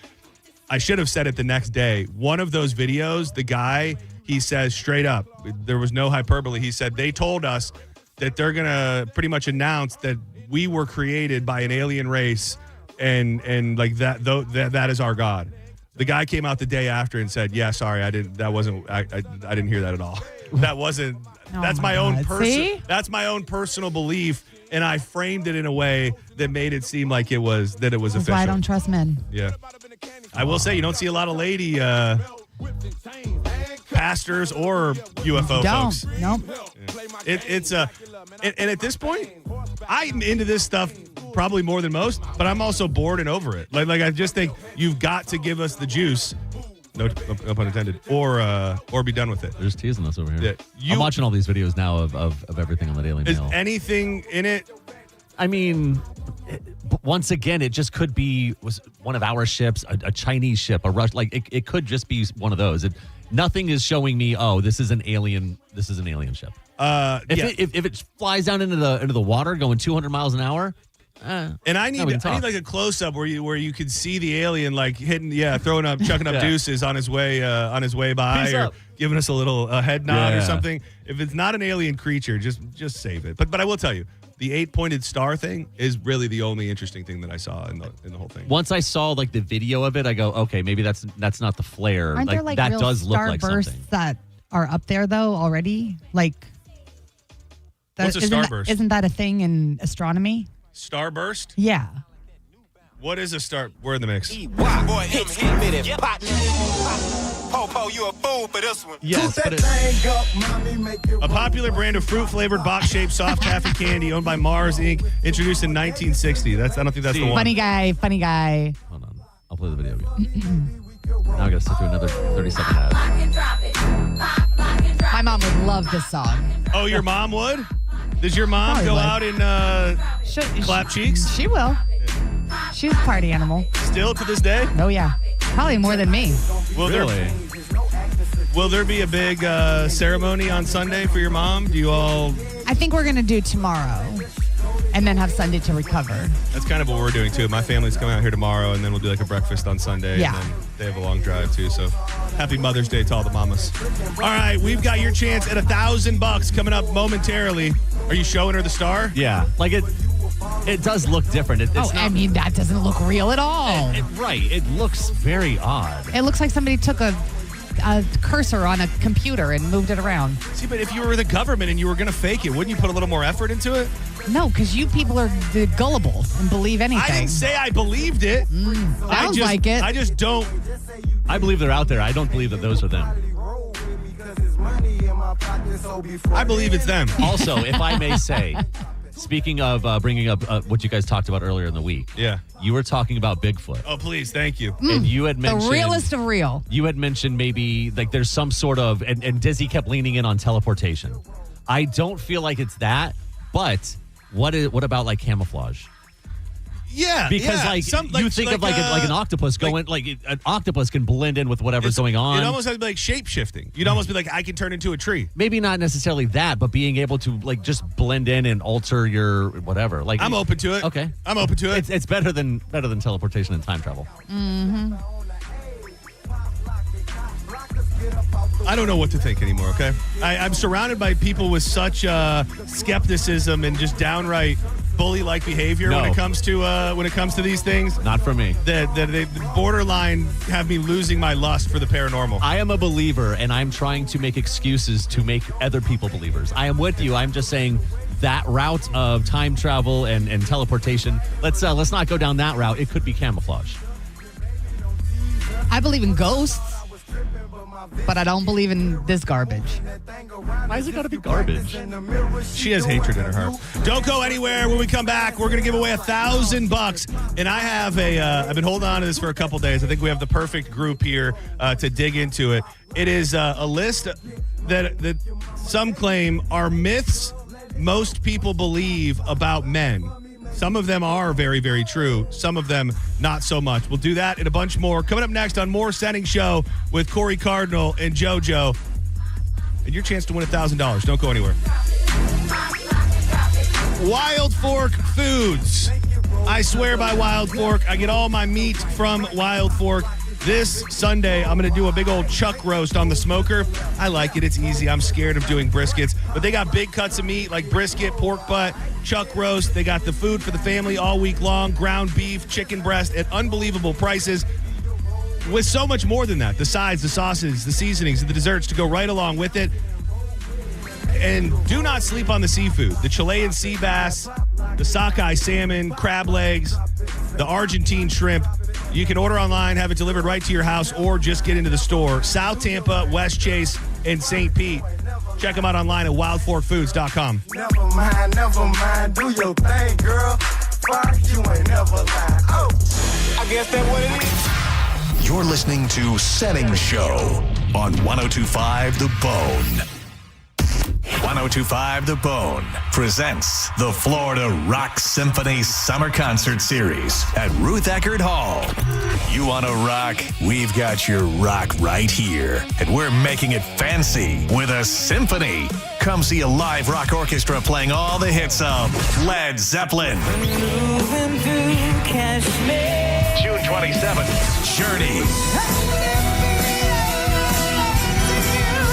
I should have said it the next day. One of those videos, the guy, he says straight up, there was no hyperbole. He said, they told us that they're going to pretty much announce that we were created by an alien race and like that is our God. The guy came out the day after and said, "Yeah, sorry, I didn't hear that at all. That wasn't. That's my own personal. That's my own personal belief, and I framed it in a way that made it seem like it was official." That's why I don't trust men. Yeah, I will say you don't see a lot of lady pastors or UFO folks. Nope. Yeah. And at this point, I'm into this stuff probably more than most, but I'm also bored and over it. Like I just think you've got to give us the juice. No pun intended. Or be done with it. They're just teasing us over here. Yeah, I'm watching all these videos now of everything on the Daily Mail. Is anything in it? I mean, once again, it just could be was one of our ships, a Chinese ship, a Russian. Like it could just be one of those. Nothing is showing me. Oh, this is an alien. This is an alien ship. If it flies down into the water going 200 miles an hour. And I need like a close up where you could see the alien like hitting, chucking up deuces on his way by, or giving us a little head nod or something. If it's not an alien creature, just save it. But I will tell you, the 8-pointed star thing is really the only interesting thing that I saw in the whole thing. Once I saw like the video of it, I go, okay, maybe that's not the flare. Aren't there like that real does look like starbursts something that are up there though already? Like, what's a starburst? Isn't that a thing in astronomy? Starburst? Yeah. What is a star? We're in the mix. Popo, you a fool for this one. Yes, but a popular brand of fruit-flavored box-shaped soft taffy candy owned by Mars Inc. introduced in 1960. I don't think that's the one. Funny guy. Hold on. I'll play the video again. Now I got to sit through another 30-second ad. My mom would love this song. Oh, your mom would? Does your mom Probably go would. out and clap cheeks? She will. She's a party animal. Still to this day? Oh, yeah. Probably more than me. Will there be a big ceremony on Sunday for your mom? Do you all... I think we're going to do tomorrow and then have Sunday to recover. That's kind of what we're doing, too. My family's coming out here tomorrow, and then we'll do like a breakfast on Sunday. Yeah. And then they have a long drive, too. So happy Mother's Day to all the mamas. All right, we've got your chance at $1,000 coming up momentarily. Are you showing her the star? Yeah. Like it does look different. I mean, that doesn't look real at all. Right. It looks very odd. It looks like somebody took a cursor on a computer and moved it around. See, but if you were the government and you were going to fake it, wouldn't you put a little more effort into it? No, because you people are gullible and believe anything. I didn't say I believed it. Sounds like it. I just don't. I believe they're out there. I don't believe that those are them. I believe it's them. Also, if I may say, speaking of bringing up what you guys talked about earlier in the week. Yeah. You were talking about Bigfoot. Oh, please. Thank you. And you had mentioned... The realest of real. You had mentioned maybe like there's some sort of... And Dizzy kept leaning in on teleportation. I don't feel like it's that, but what about like camouflage? Yeah, because you think of an octopus going an octopus can blend in with whatever's going on. It almost has to be like shape shifting. You'd almost be like, I can turn into a tree. Maybe not necessarily that, but being able to like just blend in and alter your whatever. Like I'm open to it. Okay, I'm open to it. It's better than teleportation and time travel. Mm-hmm. I don't know what to think anymore. Okay, I'm surrounded by people with such skepticism and just downright bully-like behavior when it comes to these things. Not for me. That they borderline have me losing my lust for the paranormal. I am a believer, and I'm trying to make excuses to make other people believers. I am with you. I'm just saying that route of time travel and teleportation. Let's not go down that route. It could be camouflage. I believe in ghosts, but I don't believe in this garbage. Why is it got to be garbage? She has hatred in her heart. Don't go anywhere. When we come back, we're going to give away $1,000. And I have I've been holding on to this for a couple days. I think we have the perfect group here to dig into it. It is a list that some claim are myths most people believe about men. Some of them are very, very true. Some of them not so much. We'll do that and a bunch more. Coming up next on more Senning Show with Corey Cardinal and JoJo. And your chance to win $1,000. Don't go anywhere. Wild Fork Foods. I swear by Wild Fork. I get all my meat from Wild Fork. This Sunday, I'm going to do a big old chuck roast on the smoker. I like it. It's easy. I'm scared of doing briskets. But they got big cuts of meat like brisket, pork butt, chuck roast. They got the food for the family all week long, ground beef, chicken breast at unbelievable prices. With so much more than that. The sides, the sauces, the seasonings, and the desserts to go right along with it. And do not sleep on the seafood. The Chilean sea bass, the sockeye salmon, crab legs, the Argentine shrimp. You can order online, have it delivered right to your house, or just get into the store. South Tampa, West Chase, and St. Pete. Check them out online at wildforkfoods.com. Never mind, do your thing, girl. Fuck, you ain't never lied. Oh, I guess that's what it is. You're listening to Senning Show on 102.5 The Bone. 102.5 The Bone presents the Florida Rock Symphony Summer Concert Series at Ruth Eckerd Hall. You want to rock? We've got your rock right here. And we're making it fancy with a symphony. Come see a live rock orchestra playing all the hits of Led Zeppelin. June 27th, Journey.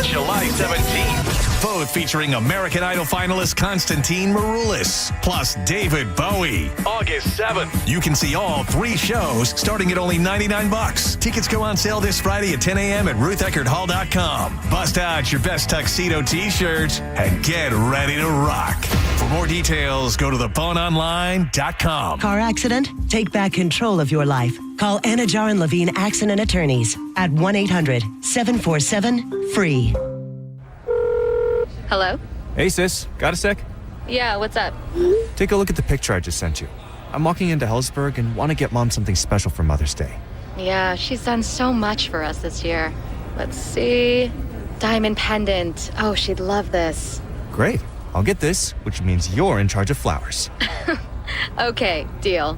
July 17th. Both featuring American Idol finalist Constantine Maroulis, plus David Bowie. August 7th. You can see all 3 shows starting at only $99. Tickets go on sale this Friday at 10 a.m. at rutheckerdhall.com. Bust out your best tuxedo t-shirts and get ready to rock. For more details, go to theboneonline.com. Car accident? Take back control of your life. Call Anna Jar and Levine Accident Attorneys at 1-800-747-FREE. Hello? Hey, sis. Got a sec? Yeah, what's up? Take a look at the picture I just sent you. I'm walking into Hellsberg and want to get Mom something special for Mother's Day. Yeah, she's done so much for us this year. Let's see. Diamond pendant. Oh, she'd love this. Great. I'll get this, which means you're in charge of flowers. Okay, deal.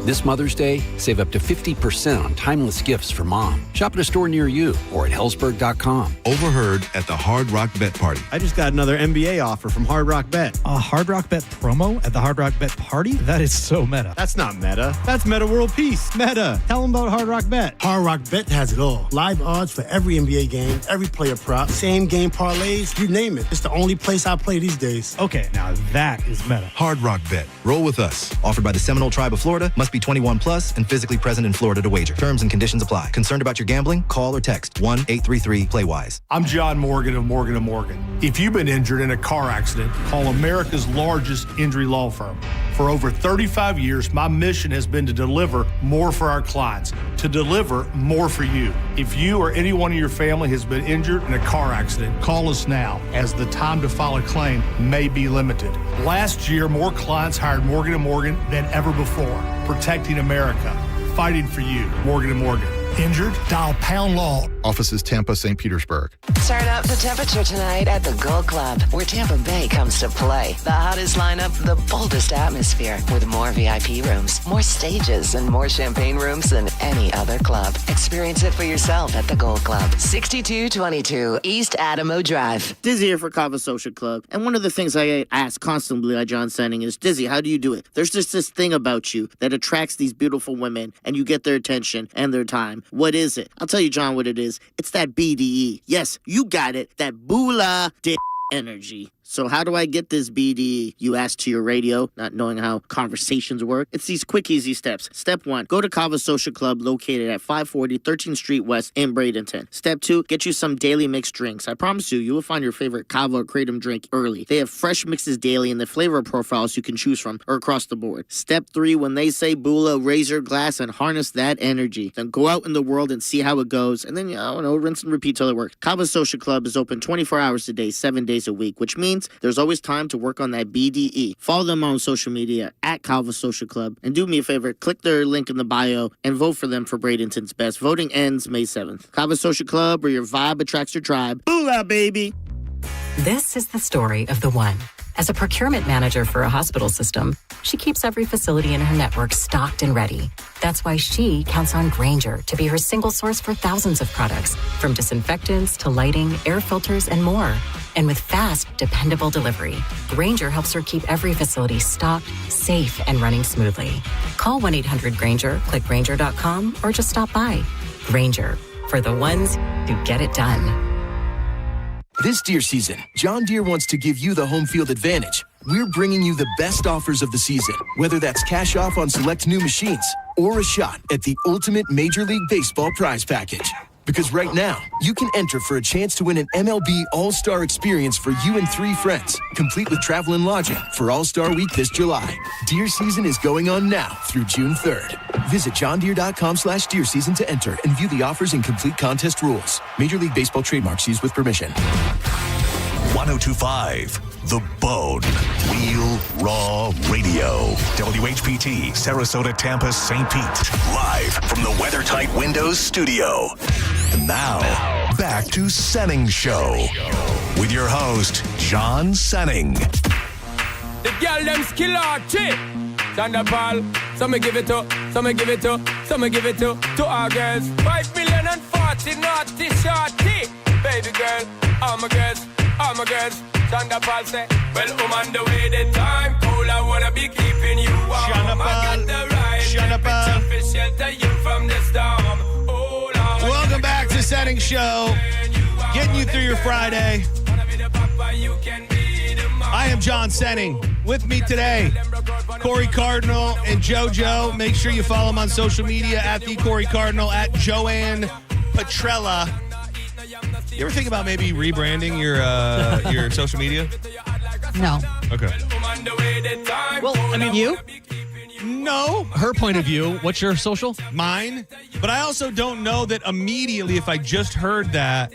This Mother's Day, save up to 50% on timeless gifts for Mom. Shop at a store near you or at Hellsberg.com. Overheard at the Hard Rock Bet Party. I just got another NBA offer from Hard Rock Bet. A Hard Rock Bet promo at the Hard Rock Bet Party? That is so meta. That's not meta. That's Meta World Peace. Meta. Tell them about Hard Rock Bet. Hard Rock Bet has it all. Live odds for every NBA game, every player prop, same game parlays, you name it. It's the only place I play these days. Okay, now that is meta. Hard Rock Bet. Roll with us. Offered by the Seminole Tribe of Florida. Must be 21 plus and physically present in Florida to wager. Terms and conditions apply. Concerned about your gambling? Call or text 1-833-PLAY-WISE. I'm John Morgan of Morgan & Morgan. If you've been injured in a car accident, call America's largest injury law firm. For over 35 years, my mission has been to deliver more for our clients, to deliver more for you. If you or anyone in your family has been injured in a car accident, call us now, as the time to file a claim may be limited. Last year, more clients hired Morgan & Morgan than ever before. Protecting America. Fighting for you. Morgan & Morgan. Injured? Dial Pound Law. Offices Tampa, St. Petersburg. Turn up the temperature tonight at the Gold Club, where Tampa Bay comes to play. The hottest lineup, the boldest atmosphere, with more VIP rooms, more stages, and more champagne rooms than any other club. Experience it for yourself at the Gold Club, 6222 East Adamo Drive. Dizzy here for Kava Social Club. And one of the things I ask constantly by John Senning is, Dizzy, how do you do it? There's just this thing about you that attracts these beautiful women and you get their attention and their time. What is it? I'll tell you, John, what it is. It's that BDE. Yes, you got it. That Bula Dick energy. So how do I get this BDE? You ask to your radio, not knowing how conversations work. It's these quick, easy steps. Step 1, go to Kava Social Club located at 540 13th Street West in Bradenton. Step 2, get you some daily mixed drinks. I promise you will find your favorite Kava or Kratom drink early. They have fresh mixes daily and the flavor profiles you can choose from are across the board. Step 3, when they say Bula, raise your glass and harness that energy. Then go out in the world and see how it goes. And then, rinse and repeat till it works. Kava Social Club is open 24 hours a day, 7 days a week, which means there's always time to work on that BDE. Follow them on social media at Kava Social Club. And do me a favor, click their link in the bio and vote for them for Bradenton's best. Voting ends May 7th. Kava Social Club, where your vibe attracts your tribe. Booyah, baby! This is the story of the one. As a procurement manager for a hospital system, she keeps every facility in her network stocked and ready. That's why she counts on Grainger to be her single source for thousands of products, from disinfectants to lighting, air filters, and more. And with fast, dependable delivery, Grainger helps her keep every facility stocked, safe, and running smoothly. Call 1-800-GRAINGER, click Grainger.com, or just stop by. Grainger, for the ones who get it done. This deer season, John Deere wants to give you the home field advantage. We're bringing you the best offers of the season, whether that's cash off on select new machines or a shot at the ultimate Major League Baseball prize package. Because right now, you can enter for a chance to win an MLB All-Star experience for you and 3 friends, complete with travel and lodging for All-Star Week this July. Deer season is going on now through June 3rd. Visit johndeere.com/deer season to enter and view the offers and complete contest rules. Major League Baseball trademarks used with permission. 1025 The Bone. Real Raw Radio. WHPT, Sarasota, Tampa, St. Pete. Live from the WeatherTight Windows studio. And now, back to Senning Show. With your host, John Senning. The girl them skill out chick. Thunderball. Some give it to, some give it to, some give it to our girls. 5,040,000 naughty shorty. Baby girl, all my girls. All my girls, Thunderball say, well, I'm on the way, the time cold, I wanna be keeping you warm. I got the right temperature for shelter you from the storm. Welcome back to Senning Show, getting you through your Friday. I am John Senning. With me today, Corey Cardinal and JoJo. Make sure you follow them on social media at the Corey Cardinal, at Joanne Petrella. You ever think about maybe rebranding your social media? No. Okay. Well, I mean, you? No. Her point of view, what's your social? Mine. But I also don't know that immediately, if I just heard that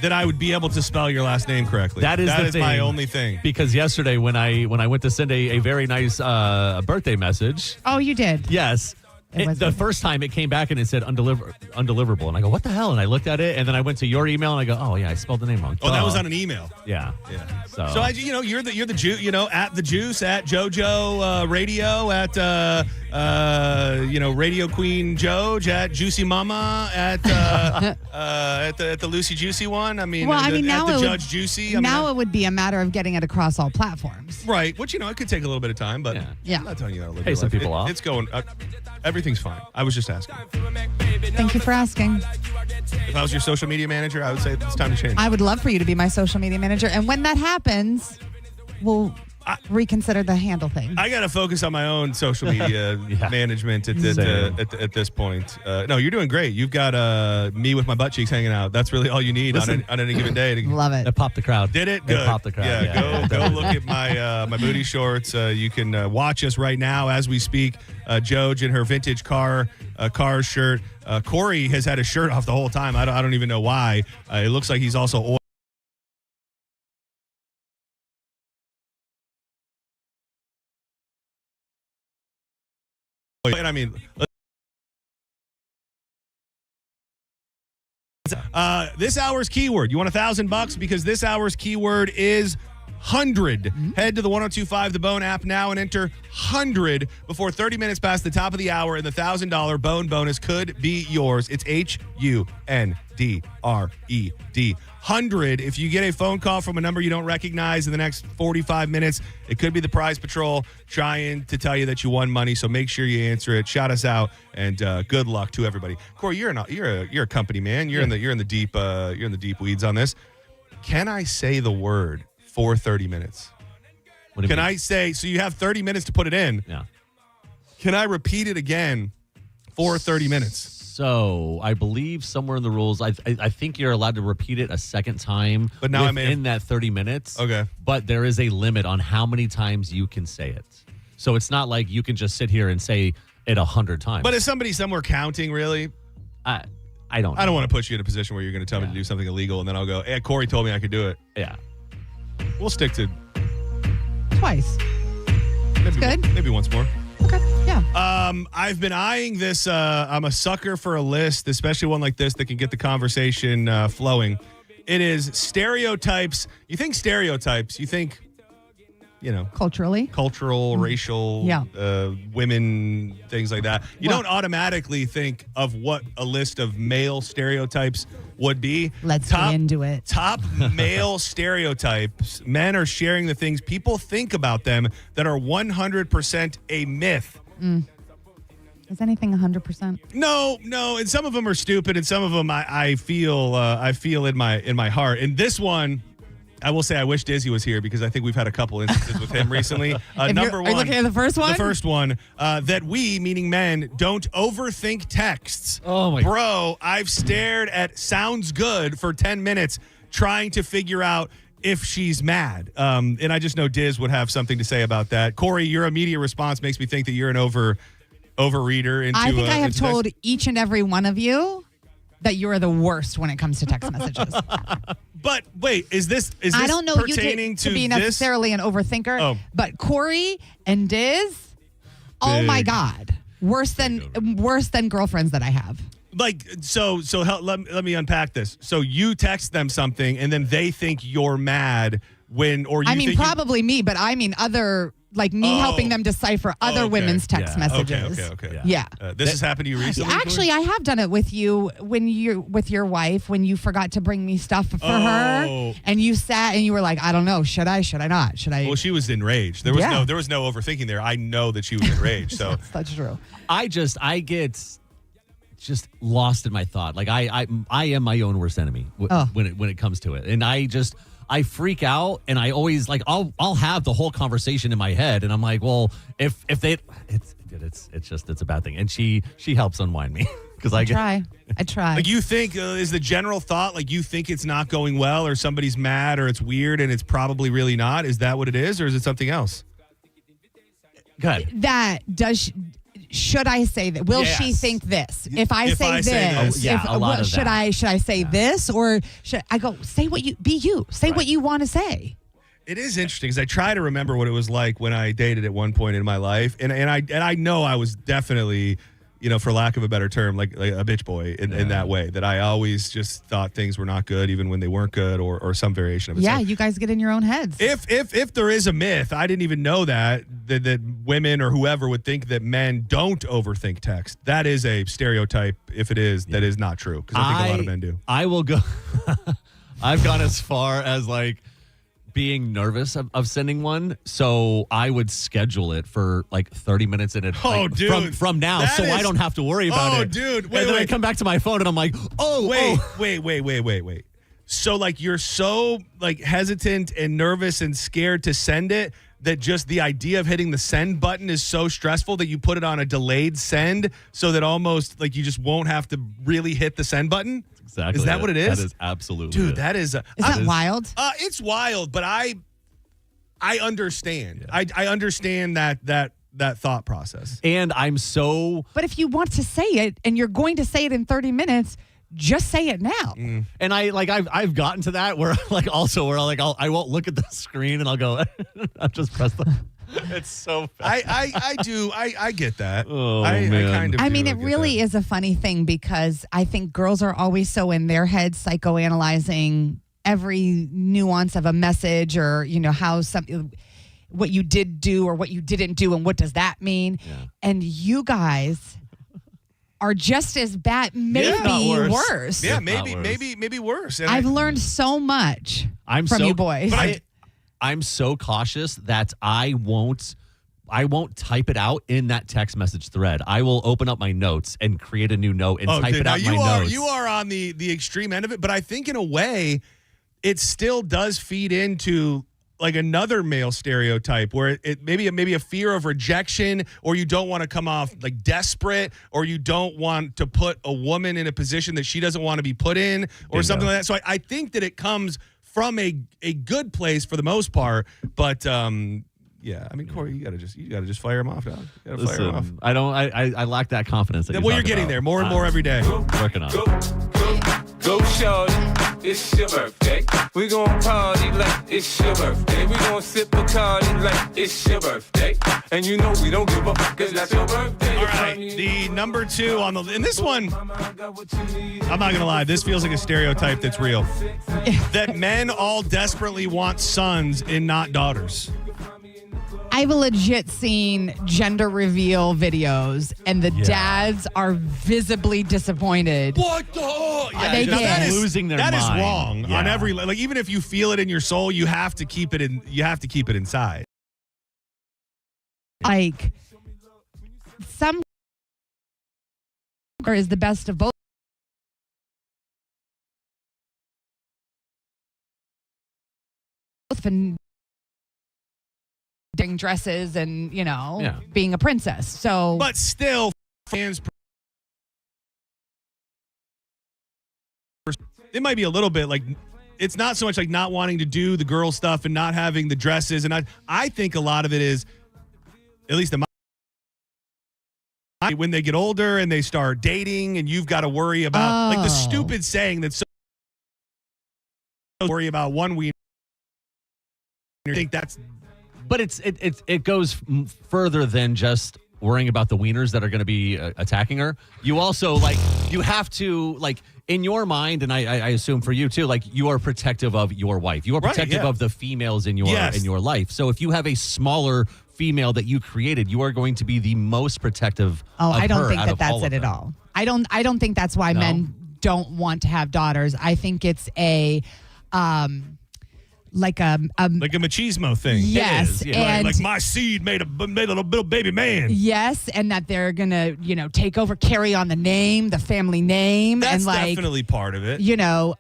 I would be able to spell your last name correctly. That is my only thing. Because yesterday when I went to send a very nice birthday message. Oh, you did? Yes. The first time it came back and it said undeliverable. And I go, what the hell? And I looked at it and then I went to your email and I go, oh, yeah, I spelled the name wrong. Oh, that was on an email. Yeah. So you're the Jew, at the Juice, at JoJo Radio, at Radio Queen Joj, at Juicy Mama, at the Lucy Juicy one. I mean, now at the Judge Juicy. It would be a matter of getting it across all platforms. Right. Which, it could take a little bit of time, but yeah. I'm not telling you how to live Hey, your some life. people off. It's going. Everything's fine. I was just asking. Thank you for asking. If I was your social media manager, I would say it's time to change. I would love for you to be my social media manager. And when that happens, we'll reconsider the handle thing. I got to focus on my own social media management at this point. No, you're doing great. You've got me with my butt cheeks hanging out. That's really all you need on any given day. Love it. That popped the crowd. Did it? It Good. popped the crowd. Yeah, go look at my booty shorts. You can watch us right now as we speak. Joj in her vintage car shirt. Corey has had his shirt off the whole time. I don't even know why. It looks like he's also oil. And I mean, This hour's keyword. You want $1,000 because this hour's keyword is 100. Head to the 1025 The Bone app now and enter 100 before 30 minutes past the top of the hour, and the $1,000 Bone bonus could be yours. It's HUNDRED. 100. If you get a phone call from a number you don't recognize in the next 45 minutes, it could be the Prize Patrol trying to tell you that you won money. So make sure you answer it. Shout us out, and good luck to everybody. Corey, you're a company man. You're in the deep weeds on this. Can I say the word for 30 minutes? Can I say, so you have 30 minutes to put it in? Yeah. Can I repeat it again for 30 minutes? So I believe somewhere in the rules, I think you're allowed to repeat it a second time. But now within that 30 minutes. Okay. But there is a limit on how many times you can say it. So it's not like you can just sit here and say it 100 times. But is somebody somewhere counting, really? I don't know. I don't want to put you in a position where you're going to tell me to do something illegal, and then I'll go, hey, Corey told me I could do it. Yeah. We'll stick to twice. Maybe, good. Maybe once more. Okay, yeah. I've been eyeing this. I'm a sucker for a list, especially one like this that can get the conversation flowing. It is stereotypes. You think stereotypes, you think, cultural, racial, women, things like that. You don't automatically think of what a list of male stereotypes would be. Let's get into it. Top male stereotypes. Men are sharing the things people think about them that are 100% a myth. Is anything 100%? No, and some of them are stupid, and some of them I feel in my heart. And this one, I will say I wish Dizzy was here because I think we've had a couple instances with him recently. Number one. Are you looking at the first one? The first one, that we, meaning men, don't overthink texts. Oh, my Bro, I've stared at sounds good for 10 minutes trying to figure out if she's mad. And I just know Diz would have something to say about that. Corey, your immediate response makes me think that you're an overreader. I think I have told each and every one of you that you are the worst when it comes to text messages. But wait, is this I don't know pertaining you to be necessarily an overthinker, but Corey and Diz, oh my God, worse than girlfriends that I have. Like, so let me unpack this. So you text them something and then they think you're mad probably me, but I mean other, like me helping them decipher other women's text messages. Okay. Yeah. This has happened to you recently? Actually, I have done it with you when you're with your wife, when you forgot to bring me stuff for her and you sat and you were like, I don't know, should I not? Should I? Well, she was enraged. There was no overthinking there. I know that she was enraged. So that's true. I get just lost in my thought. Like I am my own worst enemy when it comes to it. And I freak out, and I always I'll have the whole conversation in my head, and I'm like, well, if they, it's a bad thing, and she helps unwind me because I try. Like you think is the general thought like you think it's not going well, or somebody's mad, or it's weird, and it's probably really not. Is that what it is, or is it something else? Good. Should I say that? Will she think this? If I say this, should I say this, or should I go say what you say what you want to say? It is interesting because I try to remember what it was like when I dated at one point in my life, and I know I was definitely, for lack of a better term, like a bitch boy in that way, that I always just thought things were not good even when they weren't good, or some variation of it. Yeah, you guys get in your own heads. If there is a myth, I didn't even know that women or whoever would think that men don't overthink text. That is a stereotype. If it is, that is not true, because I think a lot of men do. I will go. I've gone as far as being nervous of sending one, so I would schedule it for 30 minutes in advance from now, so I don't have to worry about it. Oh, dude. And then I come back to my phone and I'm like, wait. So you're so hesitant and nervous and scared to send it that just the idea of hitting the send button is so stressful that you put it on a delayed send so that almost you just won't have to really hit the send button? Exactly. Is that what it is? That is absolutely Dude, it. that is... Is that wild? It's wild, but I understand. Yeah. I understand that thought process. And I'm so... But if you want to say it and you're going to say it in 30 minutes... just say it now. And I've gotten to that where I won't look at the screen and I'll go, I'll just press the It's so bad. I get that. Oh, I man. kind of I do mean, it get really is a funny thing because I think girls are always so in their heads psychoanalyzing every nuance of a message or, how what you did do or what you didn't do and what does that mean. Yeah. And you guys are just as bad, maybe worse. Yeah, maybe worse. And I've learned so much from you boys. I'm so cautious that I won't type it out in that text message thread. I will open up my notes and create a new note and type it out in my notes. You are on the extreme end of it, but I think in a way it still does feed into like another male stereotype where it maybe a fear of rejection, or you don't want to come off like desperate, or you don't want to put a woman in a position that she doesn't want to be put in, or something like that. So I think that it comes from a good place for the most part, but yeah, I mean, Corey, you gotta just fire him off, dog. You gotta fire him off. I lack that confidence. Well, you're getting there more and more every day. Working on it. Go, shorty, it's your birthday. We gon' party like it's your birthday. We gon' sip Bacardi like it's your birthday. And you know we don't give up, cause that's your birthday. All right, the number 2 on in this one, I'm not gonna lie, this feels like a stereotype that's real. That men all desperately want sons and not daughters. I've legit seen gender reveal videos, and the dads are visibly disappointed. What the? Yeah, they that is losing their mind. That is wrong Yeah. on every like. Even if you feel it in your soul, you have to keep it in. You have to keep it inside. Like some is the best of both. And dresses and being a princess. So, but still, fans. It might be a little bit like it's not so much like not wanting to do the girl stuff and not having the dresses, and I think a lot of it is, at least in my, when they get older and they start dating, and you've got to worry about like the stupid saying that's so worry about one wiener. I think that's. But it goes further than just worrying about the wieners that are going to be attacking her. You also you have to in your mind, and I assume for you too, you are protective of your wife. You are protective of the females in your life. So if you have a smaller female that you created, you are going to be the most protective. I don't think that's it at all. I don't think that's why men don't want to have daughters. I think it's a like a machismo thing. Yes, and like my seed made a little baby man. Yes, and that they're gonna take over, carry on the family name. That's and definitely part of it.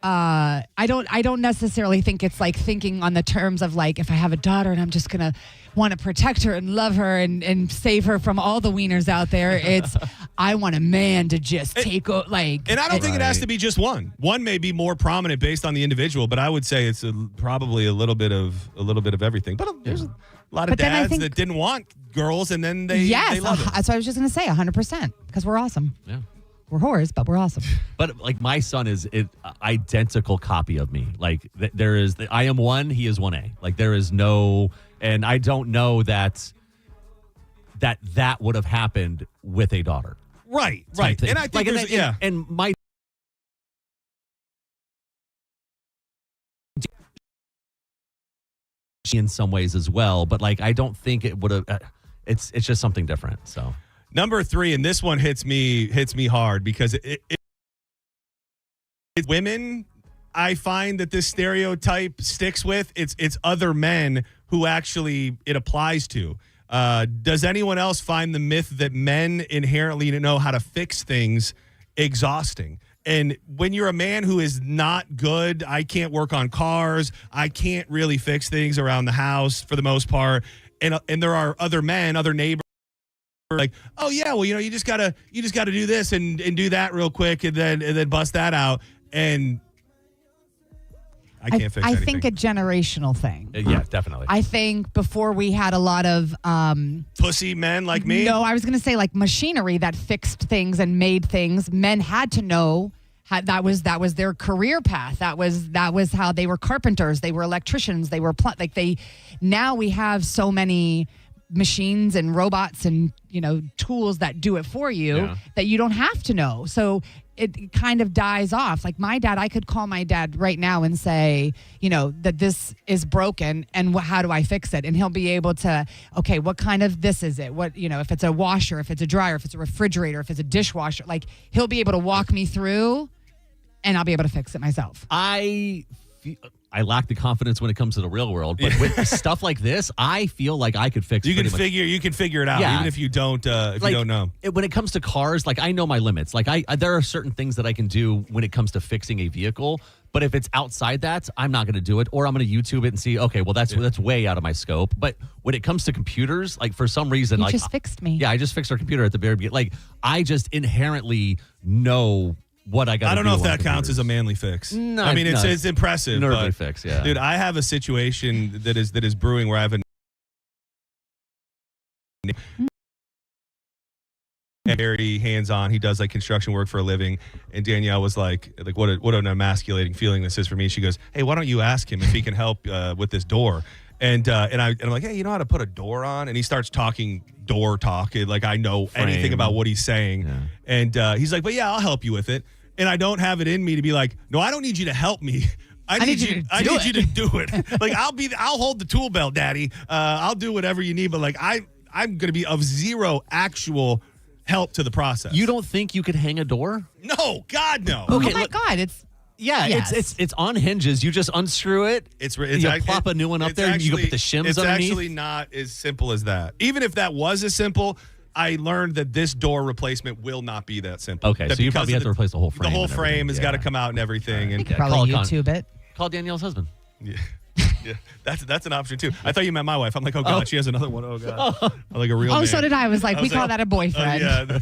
I don't necessarily think it's thinking on the terms of if I have a daughter and I'm just gonna want to protect her and love her and save her from all the wieners out there. It's I want a man to just take over. And I don't think it has to be just one. One may be more prominent based on the individual, but I would say it's probably a little bit of everything. But there's a lot of dads that didn't want girls, and then they love it. That's what I was just going to say. 100%, because we're awesome. Yeah. We're whores, but we're awesome. But my son is an identical copy of me. There is, I am 1, he is 1A. There is no, and I don't know that would have happened with a daughter. Right. Thing. And I think and my in some ways as well, but I don't think it would have. It's just something different. So. Number 3, and this one hits me hard because it's women. I find that this stereotype sticks with. It's other men who actually it applies to. Does anyone else find the myth that men inherently know how to fix things exhausting? And when you're a man who is not good, I can't work on cars. I can't really fix things around the house for the most part. And there are other men, other neighbors. Oh yeah, well you just gotta do this and do that real quick and then bust that out, and I can't fix anything. I think a generational thing. Yeah, definitely. I think before we had a lot of pussy men like me. No, I was gonna say machinery that fixed things and made things. Men had to know that was their career path. That was how they were carpenters. They were electricians. They were now we have so many machines and robots and, tools that do it for you that you don't have to know. So it kind of dies off. Like my dad, I could call my dad right now and say, that this is broken and how do I fix it? And he'll be able to, okay, what kind of this is it? What, if it's a washer, if it's a dryer, if it's a refrigerator, if it's a dishwasher, like he'll be able to walk me through and I'll be able to fix it myself. I lack the confidence when it comes to the real world, but with stuff like this, I feel like I could fix. You can figure it out, even if you don't. If you don't know. When it comes to cars, like I know my limits. Like there are certain things that I can do when it comes to fixing a vehicle. But if it's outside that, I'm not going to do it, or I'm going to YouTube it and see. Okay, well that's way out of my scope. But when it comes to computers, like for some reason, you just fixed me. Yeah, I just fixed our computer at the very beginning. Like I just inherently know what I got. I don't know if that counts as a manly fix. No, I mean it's impressive. Nerdy fix, yeah. Dude, I have a situation that is brewing where I have very hands-on. He does like construction work for a living, and Danielle was like what an emasculating feeling this is for me. She goes, "Hey, why don't you ask him if he can help with this door?" And I'm like, "Hey, you know how to put a door on?" And he starts talking door talk, like I know anything about what he's saying. Yeah. And he's like, "But yeah, I'll help you with it." And I don't have it in me to be like, "No, I don't need you to help me. I need you to do it." Like I'll hold the tool belt, Daddy. I'll do whatever you need, but like I'm going to be of zero actual help to the process. You don't think you could hang a door? No, God, no. Okay, oh my God, it's on hinges. You just unscrew it. You plop a new one up there, and you can put the shims underneath. It's actually not as simple as that. Even if that was as simple, I learned that this door replacement will not be that simple. Okay, so you probably have to replace the whole frame. The whole frame has got to come out and everything. You could probably YouTube it. Call Danielle's husband. Yeah. Yeah, that's an option too. I thought you meant my wife. I'm like, oh God, she has another one. Oh God, I'm like a real. Oh, man. So did I. I was like, we call that a boyfriend. Yeah,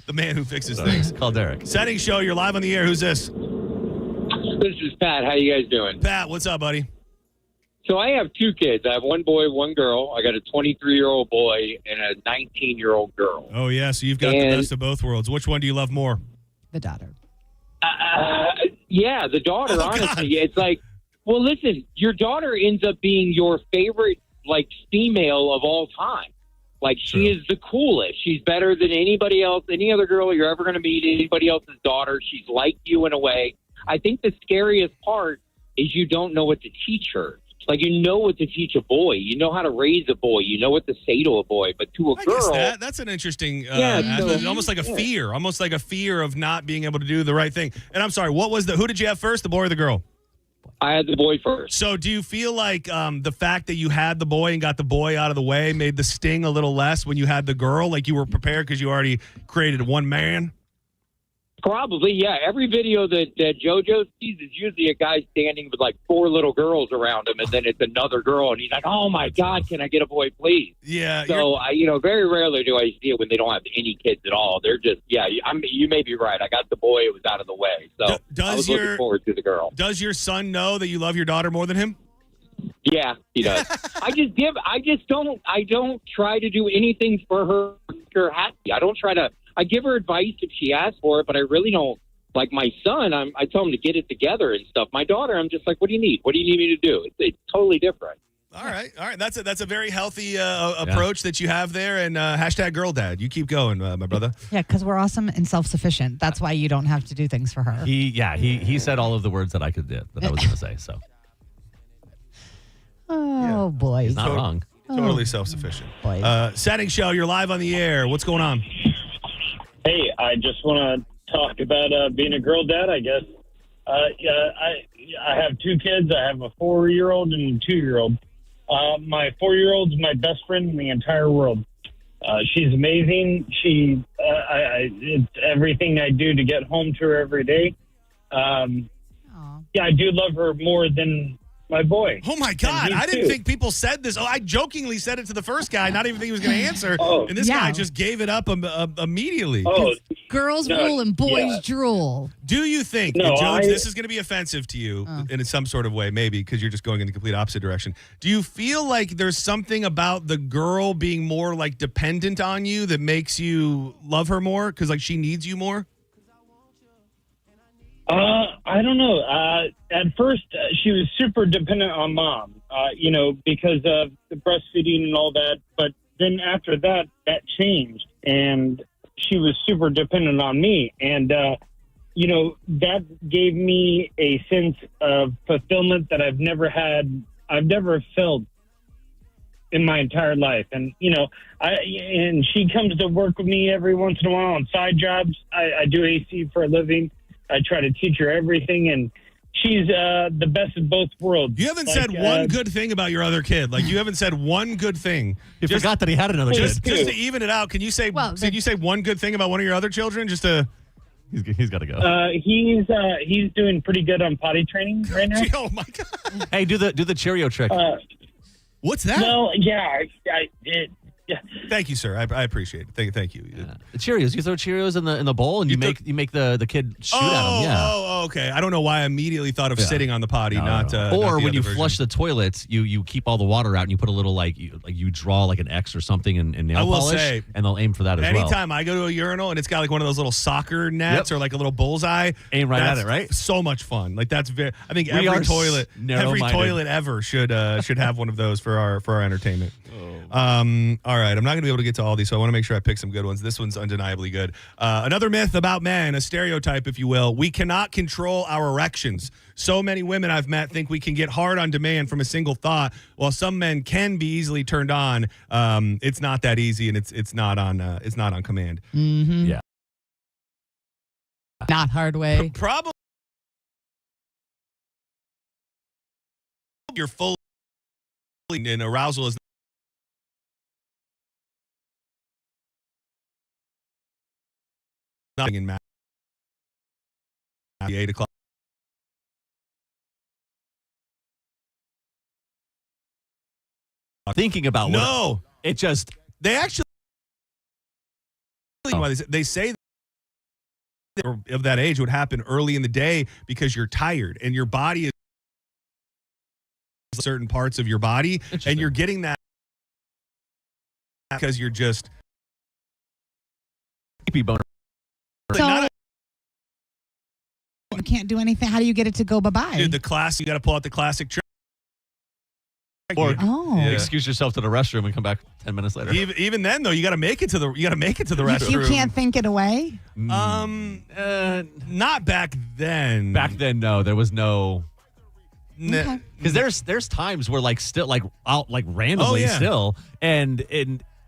the man who fixes things. Call Derek. Senning Show. You're live on the air. Who's this? This is Pat. How you guys doing? Pat, what's up, buddy? So I have two kids. I have one boy, one girl. I got a 23-year-old boy and a 19-year-old girl. Oh yeah, so you've got the best of both worlds. Which one do you love more? The daughter. Yeah, the daughter. Honestly, it's like. Well, listen, your daughter ends up being your favorite, like, female of all time. Like, she is the coolest. She's better than anybody else, any other girl you're ever going to meet, anybody else's daughter. She's like you in a way. I think the scariest part is you don't know what to teach her. Like, you know what to teach a boy. You know how to raise a boy. You know what to say to a boy. But to a girl... That's an interesting... almost like a fear. Almost like a fear of not being able to do the right thing. And I'm sorry, who did you have first, the boy or the girl? I had the boy first. So do you feel like the fact that you had the boy and got the boy out of the way made the sting a little less when you had the girl? Like you were prepared because you already created one man? Probably, yeah. Every video that JoJo sees is usually a guy standing with like 4 little girls around him, and then it's another girl, and he's like, "Oh my God, can I get a boy, please?" Yeah. So very rarely do I see it when they don't have any kids at all. They're just, you may be right. I got the boy; it was out of the way. So I was looking forward to the girl. Does your son know that you love your daughter more than him? Yeah, he does. I don't try to do anything for her to make her happy. I give her advice if she asks for it, but I really don't. Like my son, I tell him to get it together and stuff. My daughter, I'm just like, what do you need? What do you need me to do? It's totally different. All right. That's a very healthy approach that you have there. And hashtag girl dad. You keep going, my brother. Yeah, because we're awesome and self-sufficient. That's why you don't have to do things for her. He said all of the words that I was going to say. So. Oh, boy. He's not wrong. Totally self-sufficient. Senning Show, you're live on the air. What's going on? Hey, I just want to talk about being a girl dad, I guess. I have 2 kids. I have a 4-year-old and a 2-year-old. My 4-year-old's my best friend in the entire world. She's amazing. It's everything I do to get home to her every day. I do love her more than my boy. Oh, my God. I didn't think people said this. Oh, I jokingly said it to the first guy, not even think he was going to answer. And this guy just gave it up immediately. Girls rule and boys drool. Do you think, Jones, this is going to be offensive to you in some sort of way, maybe, because you're just going in the complete opposite direction. Do you feel like there's something about the girl being more, like, dependent on you that makes you love her more? Because, like, she needs you more? I don't know. At first, she was super dependent on mom, because of the breastfeeding and all that. But then after that changed, and she was super dependent on me. And, that gave me a sense of fulfillment that I've never felt in my entire life. And, and she comes to work with me every once in a while on side jobs. I do AC for a living. I try to teach her everything, and she's the best of both worlds. You haven't said one good thing about your other kid. Like, you haven't said one good thing. You forgot that he had another kid. Just to even it out, can you say one good thing about one of your other children? Just to... He's got to go. He's doing pretty good on potty training right now. Oh, my God. Hey, do the Cheerio trick. What's that? Well, yeah, I did. Yeah. Thank you, sir. I appreciate it. Thank you. The Cheerios. You throw Cheerios in the bowl, and you make the kid shoot at them. Yeah. Oh, okay. I don't know why I immediately thought of sitting on the potty, No. not or not when you version. flush the toilets, you keep all the water out, and you put a little you draw like an X or something in nail I will polish, say, and they'll aim for that as well. Anytime I go to a urinal and it's got like one of those little soccer nets or like a little bullseye, aim right at that's it, right? So much fun. Like that's very. I think We are every toilet narrow-minded. ever should have one of those for our entertainment. Oh. All right, I'm not going to be able to get to all these, so I want to make sure I pick some good ones. This one's undeniably good. Another myth about men, a stereotype, if you will. We cannot control our erections. So many women I've met think we can get hard on demand from a single thought, while some men can be easily turned on. It's not that easy, and it's not on command. Mm-hmm. Yeah. Not hard way. Probably you're fully in arousal is nothing in math. 8 o'clock. Thinking about No, it just they actually they say that of that age would happen early in the day because you're tired and your body is certain parts of your body, and you're getting that because you're just boner. So you can't do anything. How do you get it to go bye-bye? Dude, you got to pull out the classic trick. Or Oh. excuse yourself to the restroom and come back 10 minutes later. Even then, though, you got to make it to the restroom. You can't think it away? Not back then. Back then, no, there was no. Okay. Because there's times where still out randomly still, and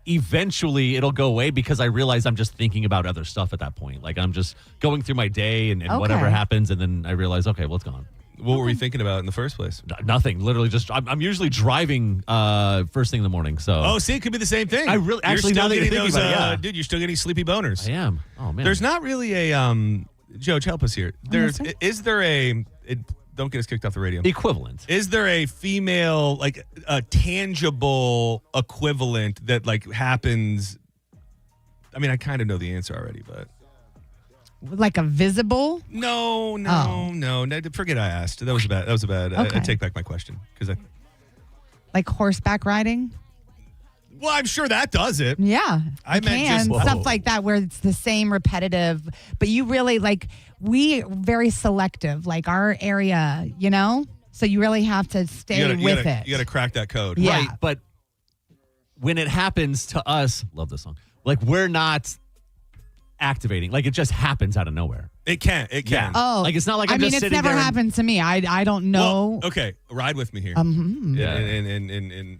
eventually it'll go away because I realize I'm just thinking about other stuff at that point. Like I'm just going through my day and whatever happens, and then I realize, okay, well, it's gone. What were you thinking about in the first place? Nothing. Literally, just I'm usually driving first thing in the morning. So see, it could be the same thing. I really actually now that you're thinking about it, dude, you're still getting sleepy boners. I am. Oh man, there's not really a George, help us here. Is there a don't get us kicked off the radio. Equivalent. Is there a female, like a tangible equivalent that happens? I mean, I kind of know the answer already, but. Like a visible? No. Forget I asked. That was bad. Okay. I take back my question because Like horseback riding? Well, I'm sure that does it. Yeah. I meant just stuff like that where it's the same repetitive, but you really we very selective, like our area, so you really have to stay with it. You got to crack that code. Yeah. Right, but when it happens to us, love this song. We're not activating. It just happens out of nowhere. It can. Yeah. Oh, it's not like I'm I mean, just it's sitting never there happened to me. I don't know. Well, okay, ride with me here. Yeah. And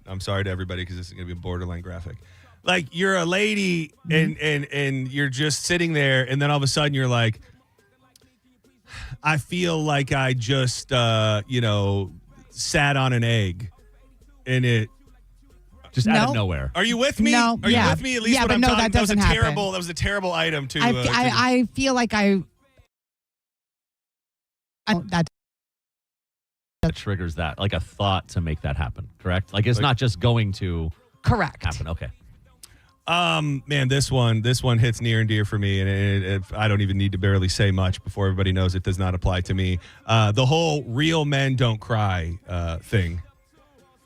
I'm sorry to everybody because this is going to be a borderline graphic. You're a lady and you're just sitting there, and then all of a sudden you're like, I feel like I just sat on an egg, and it just out of nowhere. Are you with me? No. Are you with me? At least yeah, what but I'm no, talking. that doesn't happen. That was a terrible item to. I feel like that triggers that, a thought to make that happen. Correct? It's not just going to correct happen. Okay. Man, this one hits near and dear for me, and I don't even need to barely say much before everybody knows it does not apply to me. The whole real men don't cry thing.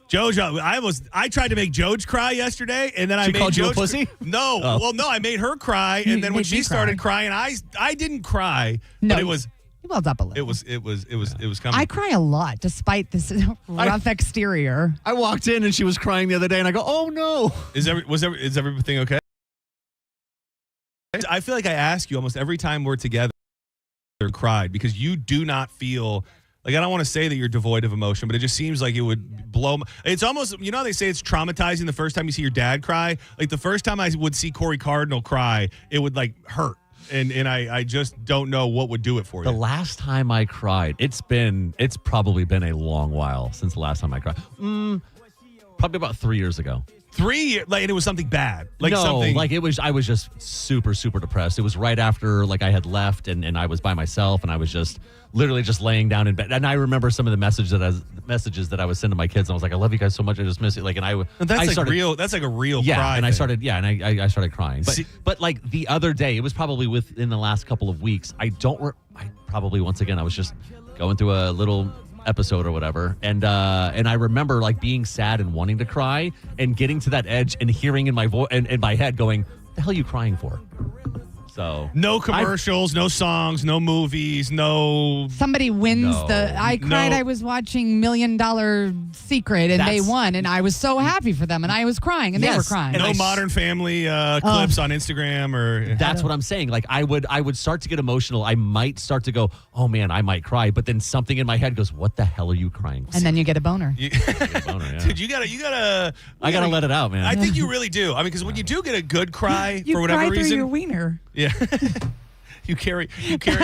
Jojo, I tried to make Joj cry yesterday, and then I made called you a Joj pussy? No, Oh. well, no, I made her cry, and then when she started crying, I didn't cry, but it was You welled up a little. It was coming. I cry a lot despite this rough exterior. I walked in and she was crying the other day, and I go, "Oh no!" Is everything okay? I feel like I ask you almost every time we're together, cried, because you do not feel. Like, I don't want to say that you're devoid of emotion, but it just seems like it would blow. It's almost, they say it's traumatizing the first time you see your dad cry. Like, the first time I would see Corey Cardinal cry, it would, like, hurt. And I just don't know what would do it for you. The last time I cried, it's probably been a long while since the last time I cried. Probably about 3 years ago. 3 years? Like, and it was something bad? Like no, something... like I was just super, super depressed. It was right after, like, I had left and I was by myself, and I was just literally just laying down in bed. And I remember some of the messages that I was sending my kids, and I was like, I love you guys so much, I just miss you. Like, and that's like a real cry. And thing. I started crying. But like the other day, it was probably within the last couple of weeks. I probably, once again, I was just going through a little episode or whatever, and I remember like being sad and wanting to cry and getting to that edge and hearing in my voice and in my head going, "What the hell are you crying for?" So no commercials, no songs, no movies, no. Somebody wins I cried. I was watching $1 Million Secret and they won, and I was so happy for them, and I was crying, and they were crying. No Modern Family clips on Instagram or. That's what I'm saying. Like I would start to get emotional. I might start to go, "Oh man, I might cry," but then something in my head goes, "What the hell are you crying for?" And then you get a boner. Dude, you gotta. I gotta let it out, man. I think you really do. I mean, because when you do get a good cry you for whatever cry reason, through your wiener. Yeah. you carry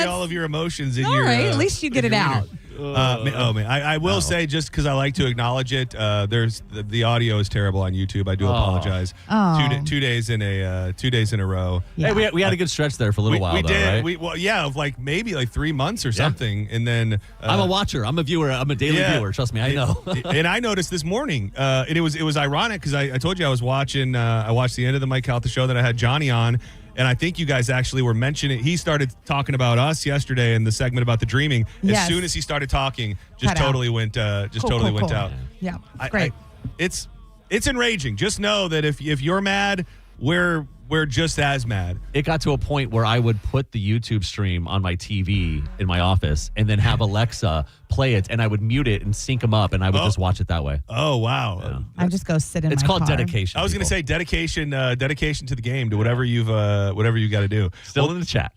all of your emotions in all your. right, at least you get it out. Man, I will say, just because I like to acknowledge it, there's the audio is terrible on YouTube. I do apologize. 2 days in a row. Yeah. Hey, we had a good stretch there for a little while. We though, did. Right? Of like maybe like 3 months or something, and then I'm a watcher. I'm a viewer. I'm a daily viewer. Trust me, I know. And I noticed this morning, and it was ironic because I told you I was watching. I watched the end of the Mike Calta show that I had Johnny on. And I think you guys actually were mentioning. He started talking about us yesterday in the segment about the dreaming. As soon as he started talking, just totally went out. Yeah, great. It's enraging. Just know that if you're mad, we're just as mad. It got to a point where I would put the YouTube stream on my TV in my office and then have Alexa play it, and I would mute it and sync them up, and I would just watch it that way. Oh, wow. Yeah. I just go sit in It's my called car. dedication. I was going to say dedication to the game, to whatever you got to do. Still in the chat.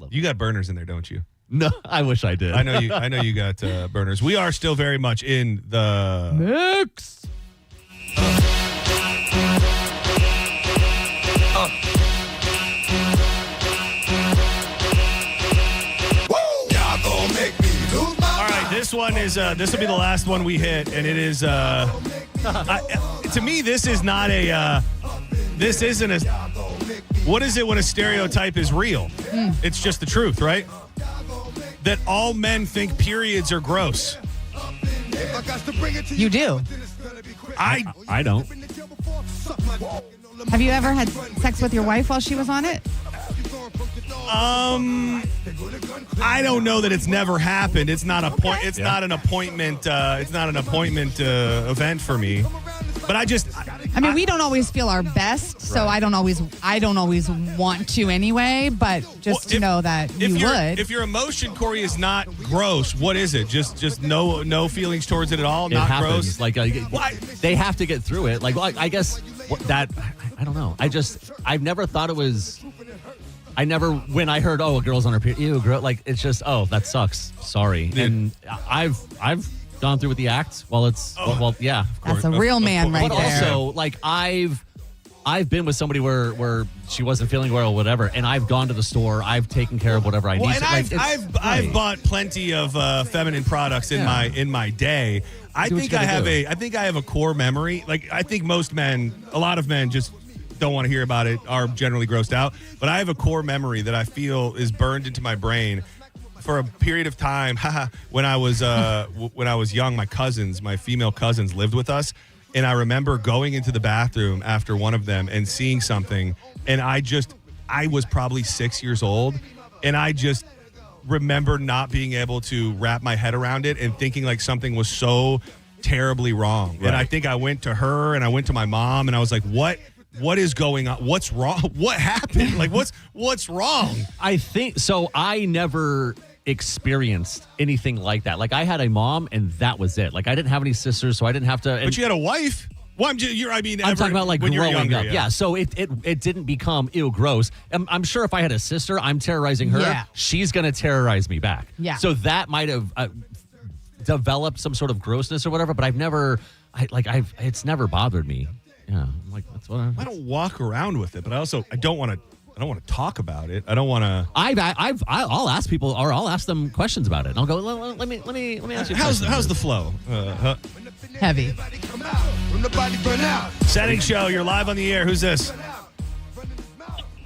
You got burners in there, don't you? No, I wish I did. I know you got burners. We are still very much in the mix. This one is this will be the last one we hit, and it is to me this is not a this isn't a what is it when a stereotype is real? It's just the truth, right? That all men think periods are gross. You do. I don't. Have you ever had sex with your wife while she was on it? I don't know that it's never happened. It's not a point. It's not an appointment. It's not an appointment event for me. But I mean, we don't always feel our best, so I don't always want to anyway. But just to know that you would. If your emotion, Corey, is not gross, what is it? Just no feelings towards it at all. It not happens. gross. Like they have to get through it. Like I guess I don't know. I've never thought it was. When I heard, a girl's on her period, ew, girl, like, it's just, that sucks. Sorry. Yeah. And I've gone through with the act. Well, yeah. That's a real man right there. But also, like, I've been with somebody where she wasn't feeling well or whatever, and I've gone to the store, I've taken care of whatever I need. And I've bought plenty of feminine products in my day. I think I have a core memory. Like, I think a lot of men just don't want to hear about it, are generally grossed out, but I have a core memory that I feel is burned into my brain for a period of time. When I was young, my female cousins lived with us, and I remember going into the bathroom after one of them and seeing something, and I was probably 6 years old, and I just remember not being able to wrap my head around it and thinking like something was so terribly wrong. Right. And I think I went to her and I went to my mom and I was like, what what is going on? What's wrong? What happened? Like, what's wrong? I think so. I never experienced anything like that. Like, I had a mom, and that was it. Like, I didn't have any sisters, so I didn't have to. But you had a wife. Well, I'm talking about like growing up. Yeah. So it didn't become gross. I'm sure if I had a sister, I'm terrorizing her. Yeah. She's going to terrorize me back. Yeah. So that might have developed some sort of grossness or whatever. But it's never bothered me. Yeah. I'm like, that's what I don't walk around with it, but I don't want to talk about it. I don't want to. I'll ask people, or I'll ask them questions about it. And I'll go, let me ask you. How's the flow? Heavy. Senning Show, you're live on the air. Who's this?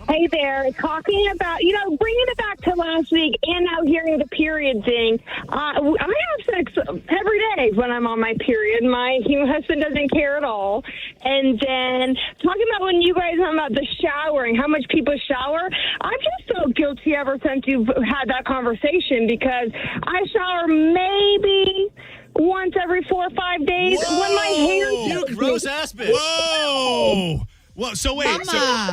Hey there, talking about, bringing it back to last week and now hearing the period thing. I have sex every day when I'm on my period. My husband doesn't care at all. And then talking about when you guys about the showering, how much people shower. I'm just so guilty ever since you've had that conversation because I shower maybe once every 4 or 5 days. Whoa! When my hair You gross ass bitch. Whoa! Well, so wait,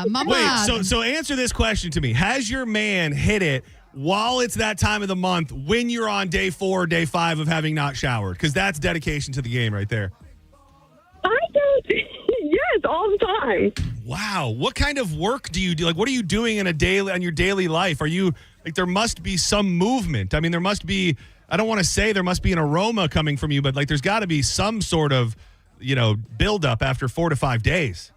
Mama. so answer this question to me. Has your man hit it while it's that time of the month when you're on day 4 or day 5 of having not showered? Because that's dedication to the game right there. I don't. Yes, all the time. Wow. What kind of work do you do? Like, what are you doing on your daily life? Are you like, there must be some movement. I mean, there must be, I don't want to say there must be an aroma coming from you, but like, there's got to be some sort of, buildup after 4 to 5 days.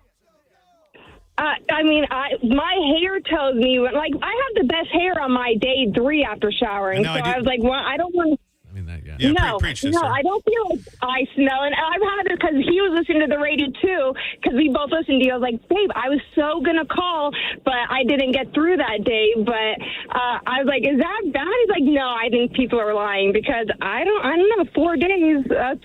My hair tells me, I have the best hair on my day 3 after showering. I was like, well, I don't want to. I mean, that, yeah. Yeah, I don't feel like I smell. And I've had it because he was listening to the radio too, because we both listened to you. I was like, babe, I was so going to call, but I didn't get through that day. But I was like, is that bad? He's like, no, I think people are lying because I don't know, 4 days, that's.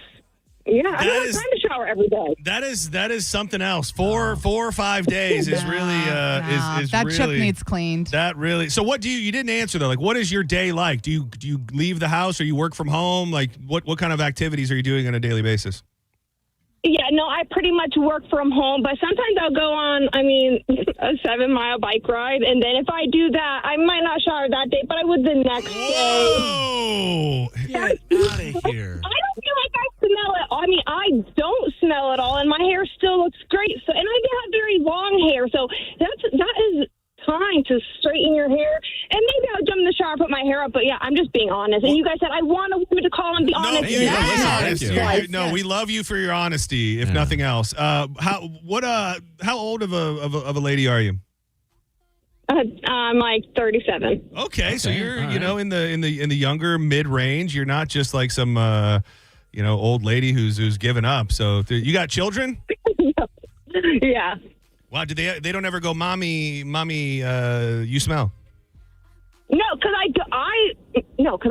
Yeah, I don't have time to shower every day. That is something else. 4 or 5 days is really is that really, chip needs cleaned. That really. So what do you didn't answer though? Like, what is your day like? Do you leave the house or you work from home? Like, what kind of activities are you doing on a daily basis? Yeah, no, I pretty much work from home, but sometimes I'll go on, a 7-mile bike ride, and then if I do that, I might not shower that day, but I would the next day. Whoa! Get out of here. I don't feel like I smell it. I don't smell at all, and my hair still looks great. So, and I do have very long hair, so that is time to straighten your hair. And maybe I'll jump in the shower, put my hair up. But yeah, I'm just being honest. And you guys said I want a woman to call and be honest. No, we love you for your honesty, if nothing else. How old of a lady are you? I'm like 37. Okay, so you're in the younger mid range. You're not just like some old lady who's given up. So you got children? Yeah. Wow, they don't ever go, mommy, you smell? No, because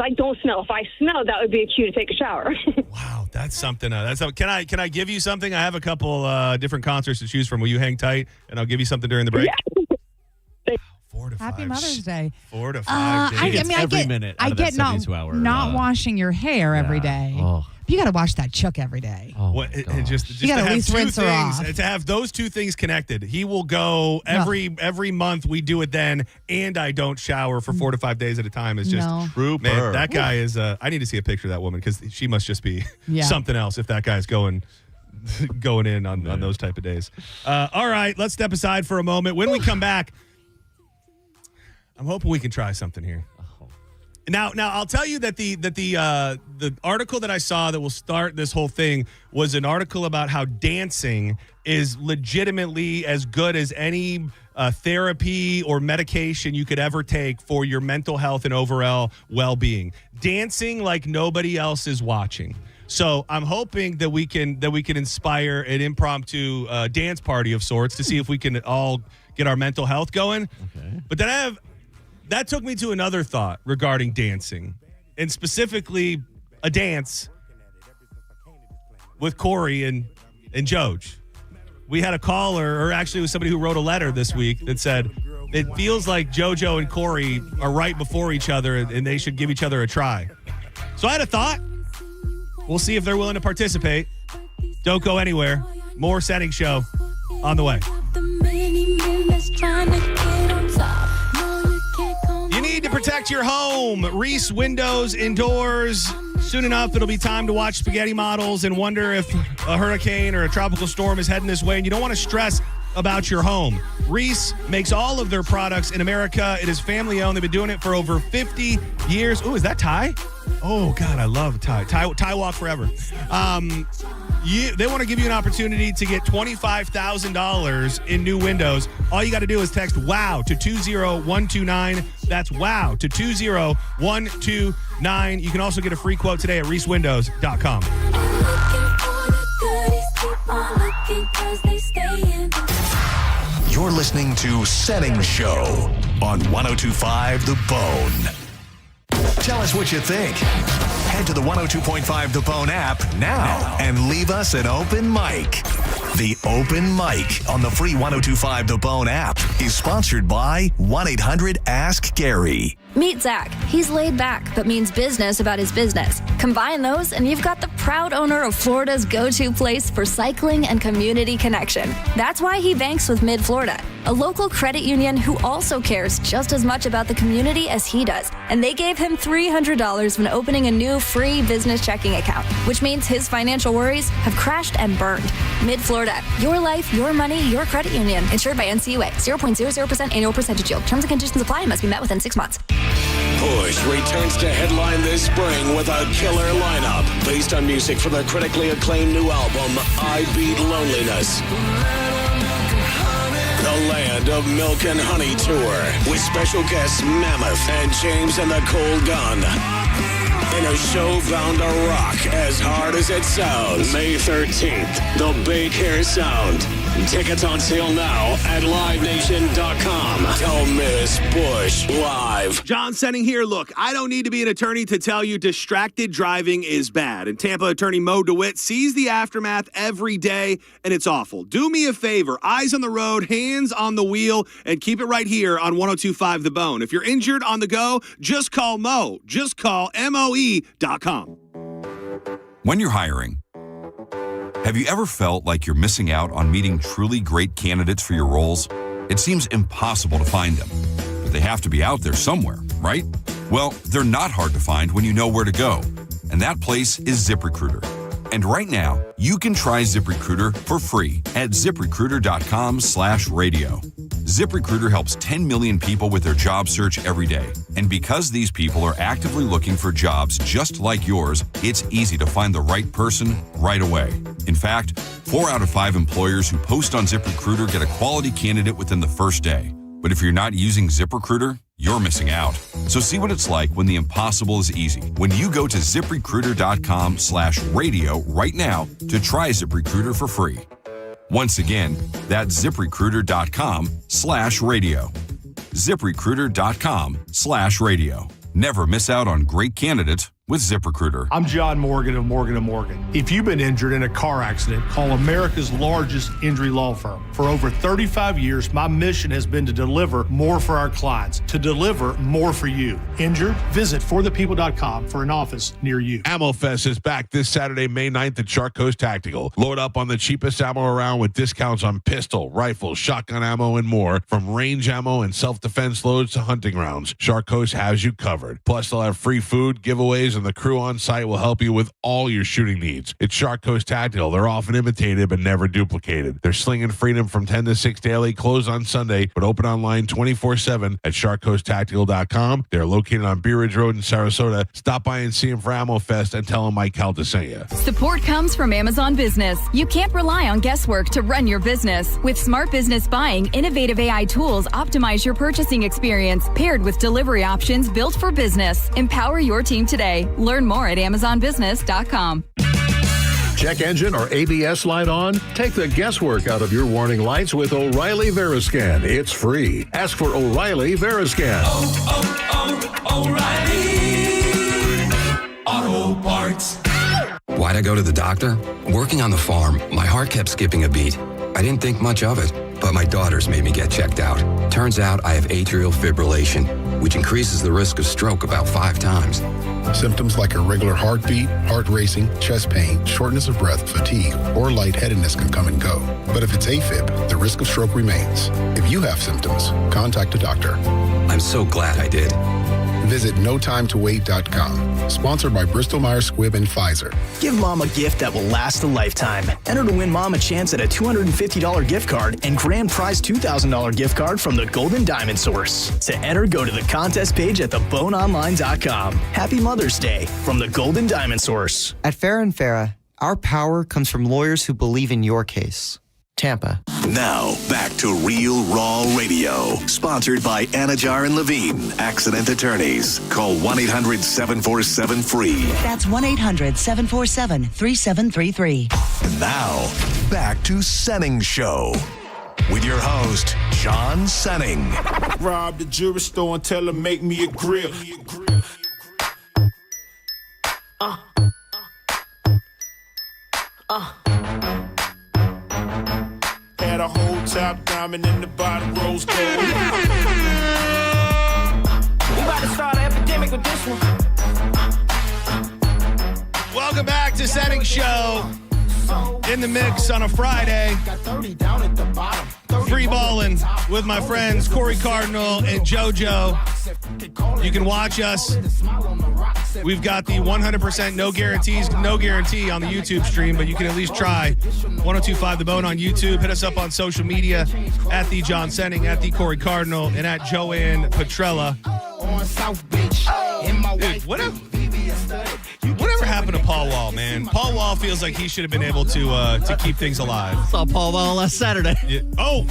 I don't smell. If I smell, that would be a cue to take a shower. Wow, that's something. Can I give you something? I have a couple different concerts to choose from. Will you hang tight, and I'll give you something during the break? Yeah. 4 to 5. Happy Mother's Day. 4 to 5 days. I get not washing your hair every day. Oh. You got to wash that chook every day. Oh, just you got to to at have least rinse her off. to have those two things connected. He will go every month. We do it then, and I don't shower for 4 to 5 days at a time. It's just trooper. Man, that guy is. I need to see a picture of that woman because she must just be something else. If that guy's going in on those type of days. All right, let's step aside for a moment. When we come back, I'm hoping we can try something here. Now I'll tell you that the article that I saw that will start this whole thing was an article about how dancing is legitimately as good as any therapy or medication you could ever take for your mental health and overall well-being. Dancing like nobody else is watching. So I'm hoping that we can inspire an impromptu dance party of sorts to see if we can all get our mental health going. Okay. But then that took me to another thought regarding dancing, and specifically a dance with Corey and Joj. We had a caller, or actually it was somebody who wrote a letter this week that said, it feels like JoJo and Corey are right before each other and they should give each other a try. So I had a thought. We'll see if they're willing to participate. Don't go anywhere. More Senning Show on the way. protect your home. Reese Windows indoors. Soon enough, it'll be time to watch spaghetti models and wonder if a hurricane or a tropical storm is heading this way, and you don't want to stress about your home. Reese makes all of their products in America. It is family-owned. They've been doing it for over 50 years. Ooh, is that Thai? Oh, God, I love Thai. Thai walk forever. They want to give you an opportunity to get $25,000 in new windows. All you got to do is text WOW to 20129. That's WOW to 20129. You can also get a free quote today at reesewindows.com. You're listening to Senning Show on 102.5 The Bone. Tell us what you think. Head to the 102.5 The Bone app now and leave us an open mic. The Open Mic on the free 102.5 The Bone app is sponsored by 1-800-ASK-GARY. Meet Zach. He's laid back, but means business about his business. Combine those, and you've got the proud owner of Florida's go-to place for cycling and community connection. That's why he banks with Mid-Florida, a local credit union who also cares just as much about the community as he does. And they gave him $300 when opening a new free business checking account, which means his financial worries have crashed and burned. Mid-Florida, your life, your money, your credit union. Insured by NCUA. 0.00% annual percentage yield. Terms and conditions apply and must be met within 6 months. Push returns to headline this spring with a killer lineup based on music from their critically acclaimed new album, I Beat Loneliness. The Land of Milk and Honey Tour with special guests Mammoth and James and the Cold Gun. In a show bound to rock as hard as it sounds. May 13th, the Big Hair Sound. Tickets on sale now at LiveNation.com. Don't miss Bush Live. John Senning here. Look, I don't need to be an attorney to tell you distracted driving is bad. And Tampa attorney Mo DeWitt sees the aftermath every day, and it's awful. Do me a favor. Eyes on the road, hands on the wheel, and keep it right here on 102.5 The Bone. If you're injured on the go, just call Mo. Just call MOE.com. When you're hiring, have you ever felt like you're missing out on meeting truly great candidates for your roles? It seems impossible to find them, but they have to be out there somewhere, right? Well, they're not hard to find when you know where to go, and that place is ZipRecruiter. And right now, you can try ZipRecruiter for free at ZipRecruiter.com/radio. ZipRecruiter helps 10 million people with their job search every day. And because these people are actively looking for jobs just like yours, it's easy to find the right person right away. In fact, 4 out of 5 employers who post on ZipRecruiter get a quality candidate within the first day. But if you're not using ZipRecruiter, you're missing out. So see what it's like when the impossible is easy. When you go to ZipRecruiter.com/radio right now to try ZipRecruiter for free. Once again, that's ZipRecruiter.com/radio. ZipRecruiter.com/radio. Never miss out on great candidates with ZipRecruiter. I'm John Morgan of Morgan & Morgan. If you've been injured in a car accident, call America's largest injury law firm. For over 35 years, my mission has been to deliver more for our clients, to deliver more for you. Injured? Visit forthepeople.com for an office near you. Ammo Fest is back this Saturday, May 9th at Shark Coast Tactical. Load up on the cheapest ammo around with discounts on pistol, rifle, shotgun ammo, and more. From range ammo and self-defense loads to hunting rounds, Shark Coast has you covered. Plus, they'll have free food, giveaways, and the crew on site will help you with all your shooting needs. It's Shark Coast Tactical. They're often imitated but never duplicated. They're slinging freedom from 10 to 6 daily, closed on Sunday, but open online 24/7 at sharkcoasttactical.com. They're located on Bee Ridge Road in Sarasota. Stop by and see them for Ammo Fest and tell them Mike Calta sent you. Support comes from Amazon Business. You can't rely on guesswork to run your business. With smart business buying, innovative AI tools optimize your purchasing experience, paired with delivery options built for business. Empower your team today. Learn more at amazonbusiness.com. Check engine or ABS light on? Take the guesswork out of your warning lights with O'Reilly Veriscan. It's free. Ask for O'Reilly Veriscan. O'Reilly Auto Parts. Why'd I go to the doctor? Working on the farm, my heart kept skipping a beat. I didn't think much of it, but my daughters made me get checked out. Turns out I have atrial fibrillation, which increases the risk of stroke about 5 times. Symptoms like irregular heartbeat, heart racing, chest pain, shortness of breath, fatigue, or lightheadedness can come and go. But if it's AFib, the risk of stroke remains. If you have symptoms, contact a doctor. I'm so glad I did. Visit notimetowait.com. Sponsored by Bristol-Myers Squibb and Pfizer. Give Mom a gift that will last a lifetime. Enter to win Mom a chance at a $250 gift card and grand prize $2,000 gift card from the Golden Diamond Source. To enter, go to the contest page at theboneonline.com. Happy Mother's Day from the Golden Diamond Source. At Farrah & Farrah, our power comes from lawyers who believe in your case. Tampa. Now, back to Real Raw Radio. Sponsored by Anajar and Levine, Accident Attorneys. Call 1-800-747-FREE. That's 1-800-747-3733. Now, back to Senning Show. With your host, John Senning. Rob the jewelry store and tell him make me a grill. Had a whole top diamond in the bottom rose gold. We about to start an epidemic with this one. Welcome back to Senning Show. In the mix on a Friday. Free balling with my friends Corey Cardinal and JoJo. You can watch us. We've got the 100% no guarantee on the YouTube stream, but you can at least try 1025 The Bone on YouTube. Hit us up on social media at the John Senning, at the Corey Cardinal, and at Joanne Petrella. Dude, whatever happened to Paul Wall, man? Paul Wall feels like he should have been able to keep things alive. Saw Paul Wall last Saturday. Yeah. Oh,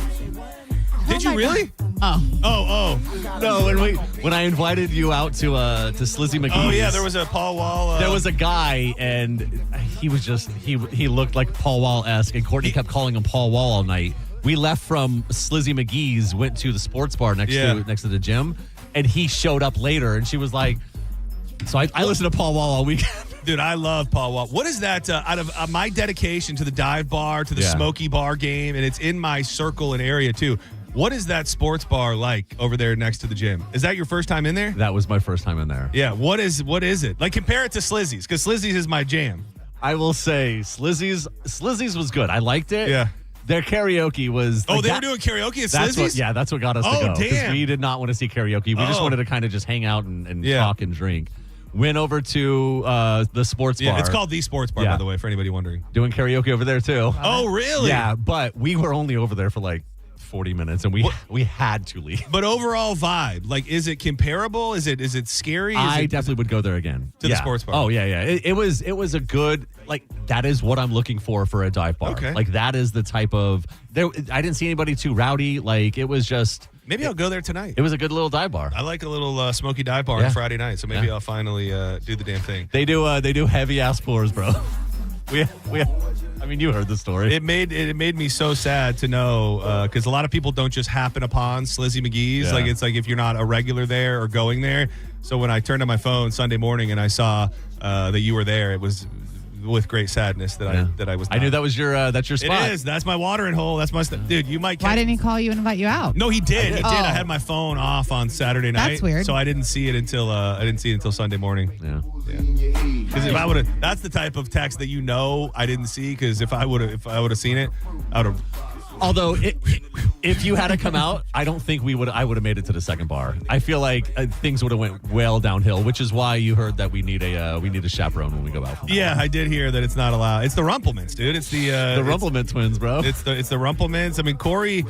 did you really? Oh. No, when I invited you out to Slizzy McGee's. Oh yeah, there was a Paul Wall. There was a guy, and he was just he looked like Paul Wall-esque, and Courtney kept calling him Paul Wall all night. We left from Slizzy McGee's, went to the sports bar next to the gym, and he showed up later, and she was like, so I listened to Paul Wall all weekend. Dude, I love Paul Wall. What is that out of my dedication to the dive bar, to the Smoky Bar game, and it's in my circle and area too. What is that sports bar like over there next to the gym? Is that your first time in there? That was my first time in there. Yeah. What is it? Like, compare it to Slizzy's, because Slizzy's is my jam. I will say Slizzy's was good. I liked it. Yeah. Their karaoke was... Oh, they were doing karaoke at Slizzy's? That's what got us to go. Damn. We did not want to see karaoke. We just wanted to kind of just hang out and talk and drink. Went over to the sports bar. Yeah, it's called the sports bar, by the way, for anybody wondering. Doing karaoke over there, too. Oh, really? Yeah, but we were only over there for like 40 minutes, and we had to leave. But overall vibe, like, is it comparable? Is it scary? I definitely would go there again. To the sports bar. Oh, yeah. It was a good, like, that is what I'm looking for a dive bar. Okay. Like, that is the type of, I didn't see anybody too rowdy. Like, it was just... Maybe I'll go there tonight. It was a good little dive bar. I like a little smoky dive bar on Friday night, so maybe I'll finally do the damn thing. They do heavy ass floors, bro. I mean, you heard the story. It made me so sad to know, because a lot of people don't just happen upon Slizzy McGee's. Yeah. Like, it's like if you're not a regular there or going there. So when I turned on my phone Sunday morning and I saw that you were there, it was with great sadness that I was. I knew that was that's your spot. It is. That's my watering hole. That's my stuff, dude. You might. Why didn't he call you and invite you out? No, he did. He did. I had my phone off on Saturday night. That's weird. So I didn't see it until Sunday morning. Yeah. Because if I would have, that's the type of text that I didn't see. Because if I would have seen it, I would have. Although, if you had to come out, I don't think I would have made it to the second bar. I feel like things would have went well downhill, which is why you heard that we need a chaperone when we go out. Yeah, I did hear that it's not allowed. It's the Rumplemans, dude. It's the Rumpleman twins, bro. It's the Rumplemans. I mean, Corey,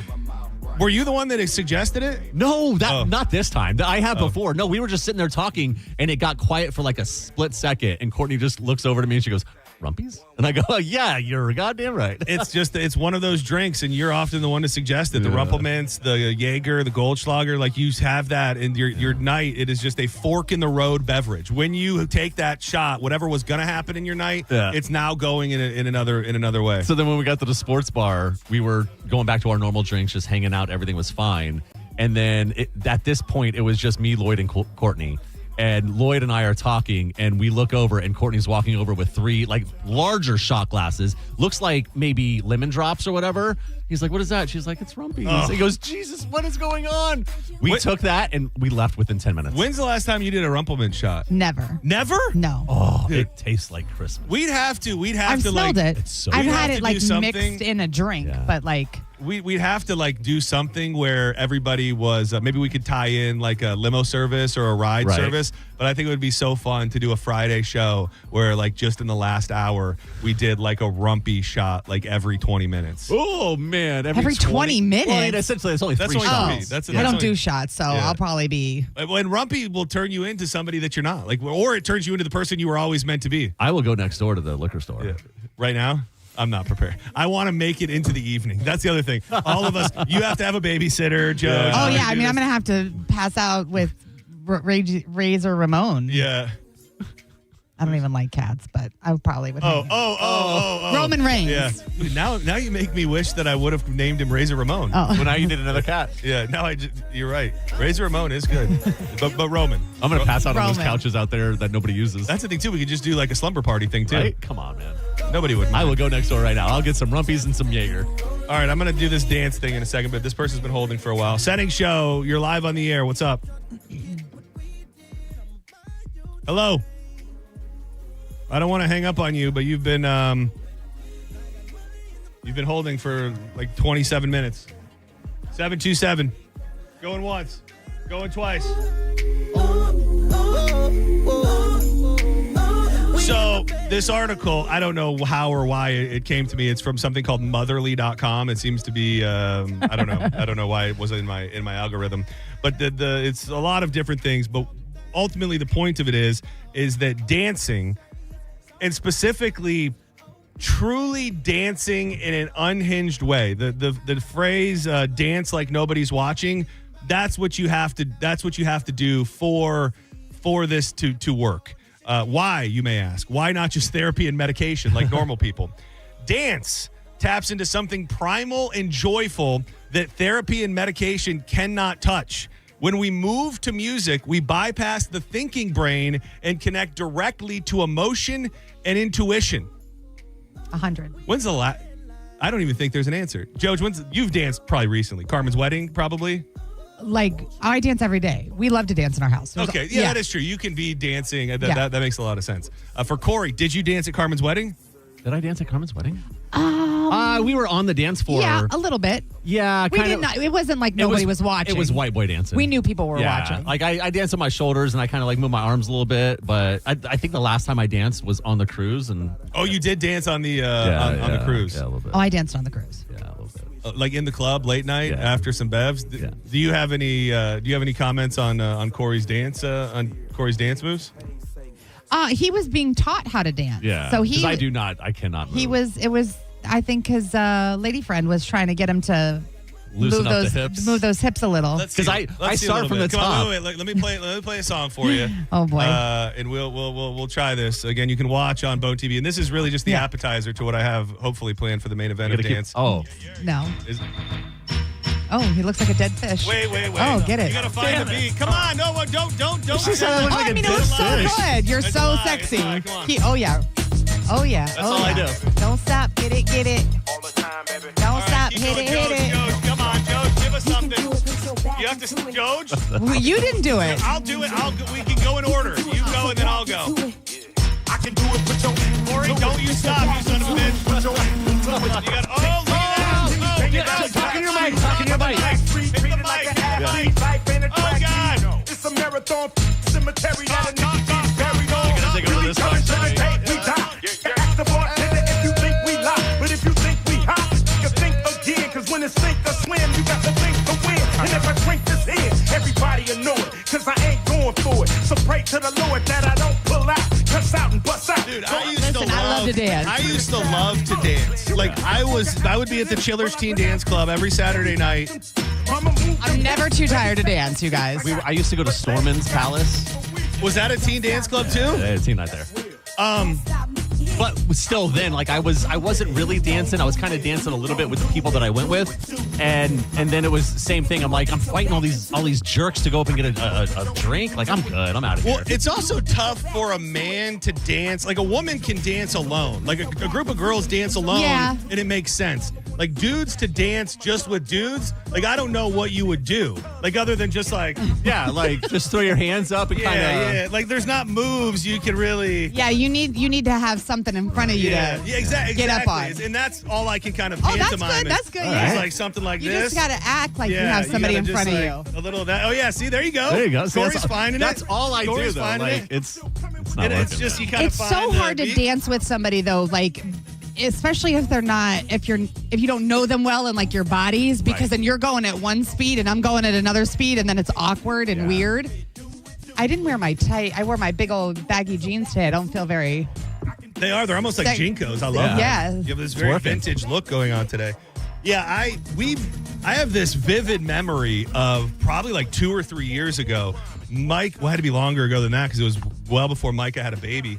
were you the one that suggested it? No, not this time. I have before. No, we were just sitting there talking, and it got quiet for like a split second, and Courtney just looks over to me and she goes, Rumpies? And I go, oh, yeah, you're goddamn right. It's one of those drinks, and you're often the one to suggest it. The Rumplemans, the Jaeger, the Goldschlager, like, you have that in your night. It is just a fork in the road beverage. When you take that shot, whatever was going to happen in your night, it's now going in another way. So then when we got to the sports bar, we were going back to our normal drinks, just hanging out. Everything was fine. And then at this point, it was just me, Lloyd, and Courtney. And Lloyd and I are talking, and we look over, and Courtney's walking over with 3 like larger shot glasses. Looks like maybe lemon drops or whatever. He's like, what is that? She's like, it's Rumpies. He goes, Jesus, what is going on? We took that and we left within 10 minutes. When's the last time you did a Rumpelman shot? Never. Never? No. Oh, it tastes like Christmas. We'd have to I've smelled it. It's so I've good. had it like do mixed in a drink, but like. We'd have to like do something where everybody was maybe we could tie in like a limo service or a ride service, but I think it would be so fun to do a Friday show where like just in the last hour we did like a Rumpy shot like every 20 minutes. Oh man, every 20 minutes. Well, essentially, it's only that's 3 only shots. Three. I don't do shots, so I'll probably be. When Rumpy will turn you into somebody that you're not, like, or it turns you into the person you were always meant to be. I will go next door to the liquor store. Yeah. Right now. I'm not prepared. I want to make it into the evening. That's the other thing. All of us, you have to have a babysitter, Joe. Oh, yeah. I mean, I'm going to have to pass out with Razor Ramon. Yeah. I don't even like cats, but I probably would. Roman Reigns. Yeah. Now you make me wish that I would have named him Razor Ramon. Oh. Well, now you did another cat. Yeah. Now you're right. Razor Ramon is good, but Roman. I'm gonna pass out on those couches out there that nobody uses. That's the thing too. We could just do like a slumber party thing too. Right? Come on, man. Nobody would. I will go next door right now. I'll get some Rumpies and some Jaeger. All right, I'm gonna do this dance thing in a second, but this person's been holding for a while. Senning Show, you're live on the air. What's up? Hello. I don't want to hang up on you, but you've been holding for like 27 minutes. 727. Going once. Going twice. So this article, I don't know how or why it came to me. It's from something called motherly.com. It seems to be I don't know. I don't know why it wasn't in my algorithm. But it's a lot of different things, but ultimately the point of it is that dancing, and specifically truly dancing in an unhinged way. The phrase dance like nobody's watching, that's what you have to do for this to work. Why, you may ask? Why not just therapy and medication like normal people? Dance taps into something primal and joyful that therapy and medication cannot touch. When we move to music, we bypass the thinking brain and connect directly to emotion and intuition. 100. When's the last? I don't even think there's an answer. Joge, you've danced probably recently. Carmen's wedding, probably? Like, I dance every day. We love to dance in our house. Okay, yeah, that is true. You can be dancing. That makes a lot of sense. For Corey, did you dance at Carmen's wedding? Did I dance at Carmen's wedding? We were on the dance floor. Yeah, a little bit. Yeah, we did not. It wasn't like nobody was watching. It was white boy dancing. We knew people were watching. Like I danced on my shoulders and I kind of like moved my arms a little bit. But I think the last time I danced was on the cruise. And you did dance on the on the cruise. Yeah, a little bit. Oh, I danced on the cruise. Yeah, a little bit. Like in the club late night after some bevs. Do you have any comments on Corey's dance moves? He was being taught how to dance. Yeah. So I do not. I cannot move. I think his lady friend was trying to get him to loosen up the hips. Move those hips a little. Because I start from the top. Come on, wait, let me play a song for you. Oh boy. And we'll try this again. You can watch on Bone TV, and this is really just the appetizer to what I have hopefully planned for the main event of dance. No. Oh, he looks like a dead fish. Wait. Oh, get it. You gotta find the beat. Come on, no, don't. She said it was so good. You're so sexy. Oh yeah. That's all I do. Don't stop. Get it. All the time, baby. Don't stop. Hit it. Joge, come on, Joge, give us something. You have to, Joge. Well, you didn't do it. I'll do it. We can go in order. You go and then I'll go. I can do it. Put your Corey, don't you stop, you son of a bitch. You got. Look at that. Talk in your mic. Hit the mic. Oh God. It's a marathon cemetery that needs to be buried on. You're gonna take over this part. Ask the bartender if you think we lie, but if you think we hot, you think again. Cause when it's sink or swim, you got to think to win. And if I drink this in, everybody will know it. Cause I ain't going for it. So pray to the Lord that I don't pull out, cuss out and bust out. Dude, I love to dance. I used to love to dance. Like I would be at the Chillers Teen Dance Club every Saturday night. I'm never too tired to dance, you guys. I used to go to Storman's Palace. Was that a teen dance club too? Yeah, a teen night there. But still then, like I wasn't really dancing. I was kind of dancing a little bit with the people that I went with. And then it was the same thing. I'm like, I'm fighting all these jerks to go up and get a drink. Like, I'm good. I'm out of here. Well, it's also tough for a man to dance. Like a woman can dance alone. Like a group of girls dance alone and it makes sense. Like dudes to dance just with dudes, like I don't know what you would do. Like other than just like like just throw your hands up and kind of Like there's not moves you can really Yeah, you need to have something in front of you to exactly. get up on. And that's all I can kind of Oh, that's pantomime. good. That's good. It's Yeah. like something like You this. just got to act like you have somebody in front of you. A little of that. Oh yeah, see there you go. There you go. See, Corey's finding that's it. all I Corey's do though. finding Like it. it's not And it's working, just man. you kind of It's find so the hard to beat. dance with somebody though, like especially if they're not if you don't know them well and like your bodies, because then you're going at one speed and I'm going at another speed and then it's awkward and weird. I didn't wear my tight. I wore my big old baggy jeans today. I don't feel very. They are. They're almost like Jinkos. I love them. Yeah. You have this very vintage look going on today. Yeah, I have this vivid memory of probably like 2 or 3 years ago. Mike, well, it had to be longer ago than that because it was well before Micah had a baby.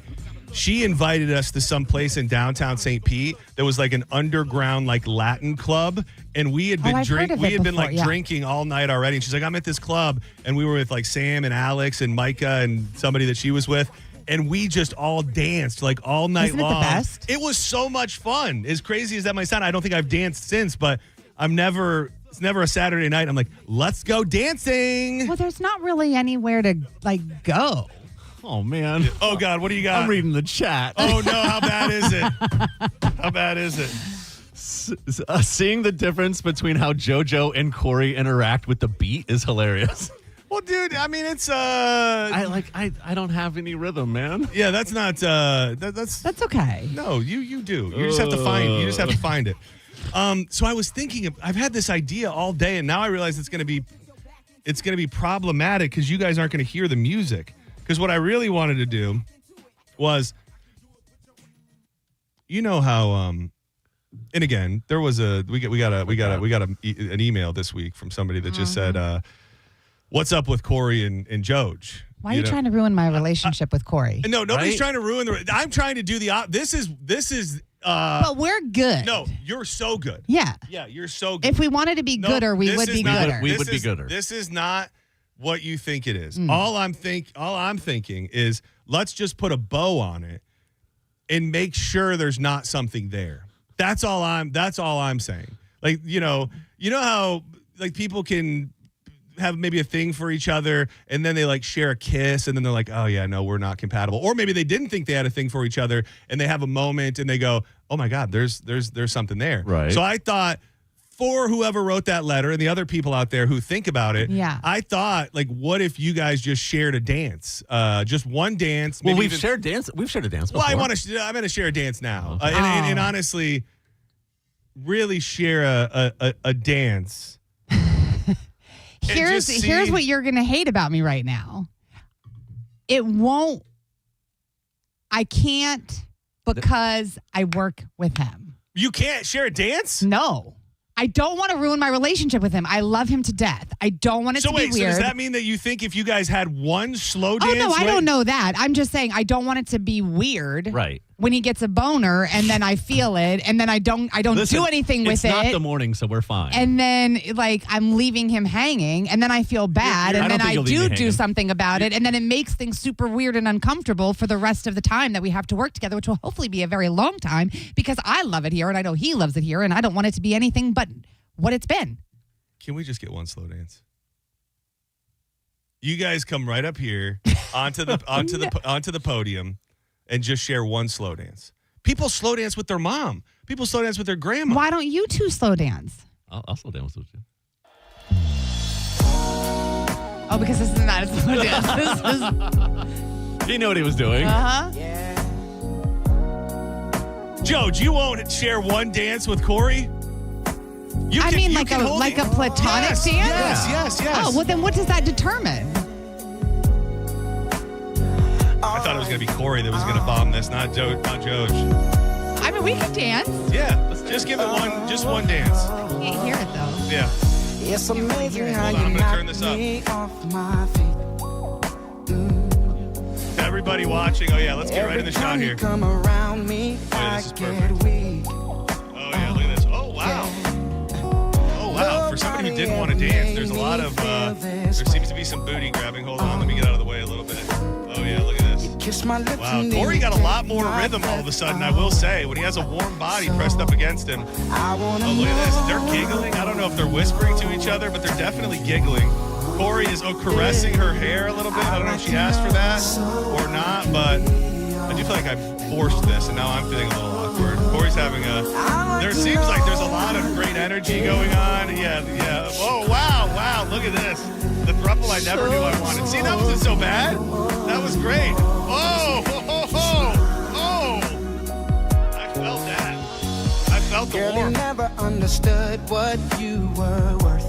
She invited us to some place in downtown St. Pete that was like an underground like Latin club, and we had been drinking all night already. And she's like, "I'm at this club," and we were with like Sam and Alex and Micah and somebody that she was with. And we just all danced like all night Isn't it long. the best? It was so much fun. As crazy as that might sound, I don't think I've danced since, but it's never a Saturday night. I'm like, let's go dancing. Well, there's not really anywhere to like go. Oh man. Oh God, what do you got? I'm reading the chat. Oh no, how bad is it? How bad is it? Seeing the difference between how JoJo and Corey interact with the beat is hilarious. Well, dude, I mean, it's I don't have any rhythm, man. Yeah, that's not that's okay. No, you do. You just have to find it. So I was thinking I've had this idea all day, and now I realize it's gonna be problematic because you guys aren't gonna hear the music. Because what I really wanted to do was, you know how and again, there was an email this week from somebody that just said, "What's up with Corey and Joj?" Why are you trying to ruin my relationship with Corey? No, nobody's trying to ruin I'm trying to do the this is but we're good. No, you're so good. Yeah. Yeah, you're so good. If we wanted to be gooder, we would be gooder. We would be gooder. This is not what you think it is. All I'm thinking is let's just put a bow on it and make sure there's not something there. That's all I'm saying. Like, you know how like people can have maybe a thing for each other and then they like share a kiss and then they're like, oh yeah, no, we're not compatible. Or maybe they didn't think they had a thing for each other and they have a moment and they go, oh my God, there's something there. Right. So I thought, for whoever wrote that letter and the other people out there who think about it, I thought, like, what if you guys just shared a dance? Just one dance. Well, we've shared a dance before. Well, I'm going to share a dance now. And honestly, really share a dance. Here's what you're going to hate about me right now. I can't because I work with him. You can't share a dance? No. I don't want to ruin my relationship with him. I love him to death. I don't want it to be weird. So does that mean that you think if you guys had one slow dance? Oh, no, I don't know that. I'm just saying I don't want it to be weird. Right. When he gets a boner and then I feel it and then I don't do anything with it. It's not the morning, so we're fine. And then like I'm leaving him hanging and then I feel bad and then I do something about it and then it makes things super weird and uncomfortable for the rest of the time that we have to work together, which will hopefully be a very long time because I love it here and I know he loves it here and I don't want it to be anything but what it's been. Can we just get one slow dance? You guys come right up here onto the podium and just share one slow dance. People slow dance with their mom. People slow dance with their grandma. Why don't you two slow dance? I'll slow dance with you. Oh, because this is not a slow dance. He knew what he was doing. Uh-huh. Joj, you won't share one dance with Corey? Like a platonic dance? Yes. Oh, well then what does that determine? I thought it was going to be Corey that was going to bomb this, not Joj. I mean, we can dance. Yeah, just give it one dance. I can't hear it though. Yeah. It's amazing how Hold on, I'm going to turn this up. Everybody watching, oh yeah, let's get right in the shot here. Come around me, this is perfect. Oh yeah, look at this. Oh wow. For somebody who didn't want to dance, there's a lot of, there seems to be some booty grabbing. Hold on, let me get out of the way a little bit. Oh yeah, look at this. Kiss my lips. Wow, Corey got a lot more rhythm all of a sudden, I will say, when he has a warm body pressed up against him. Oh, look at this. They're giggling. I don't know if they're whispering to each other, but they're definitely giggling. Corey is caressing her hair a little bit. I don't know if she asked for that or not, but I do feel like I forced this, and now I'm feeling a little awkward. Corey's having there seems like there's a lot of great energy going on. Yeah. Oh, wow. Look at this. The throuple I never knew I wanted. See, that wasn't so bad. That was great. Oh. I felt that. I felt the Girl, warmth. you never understood what you were worth.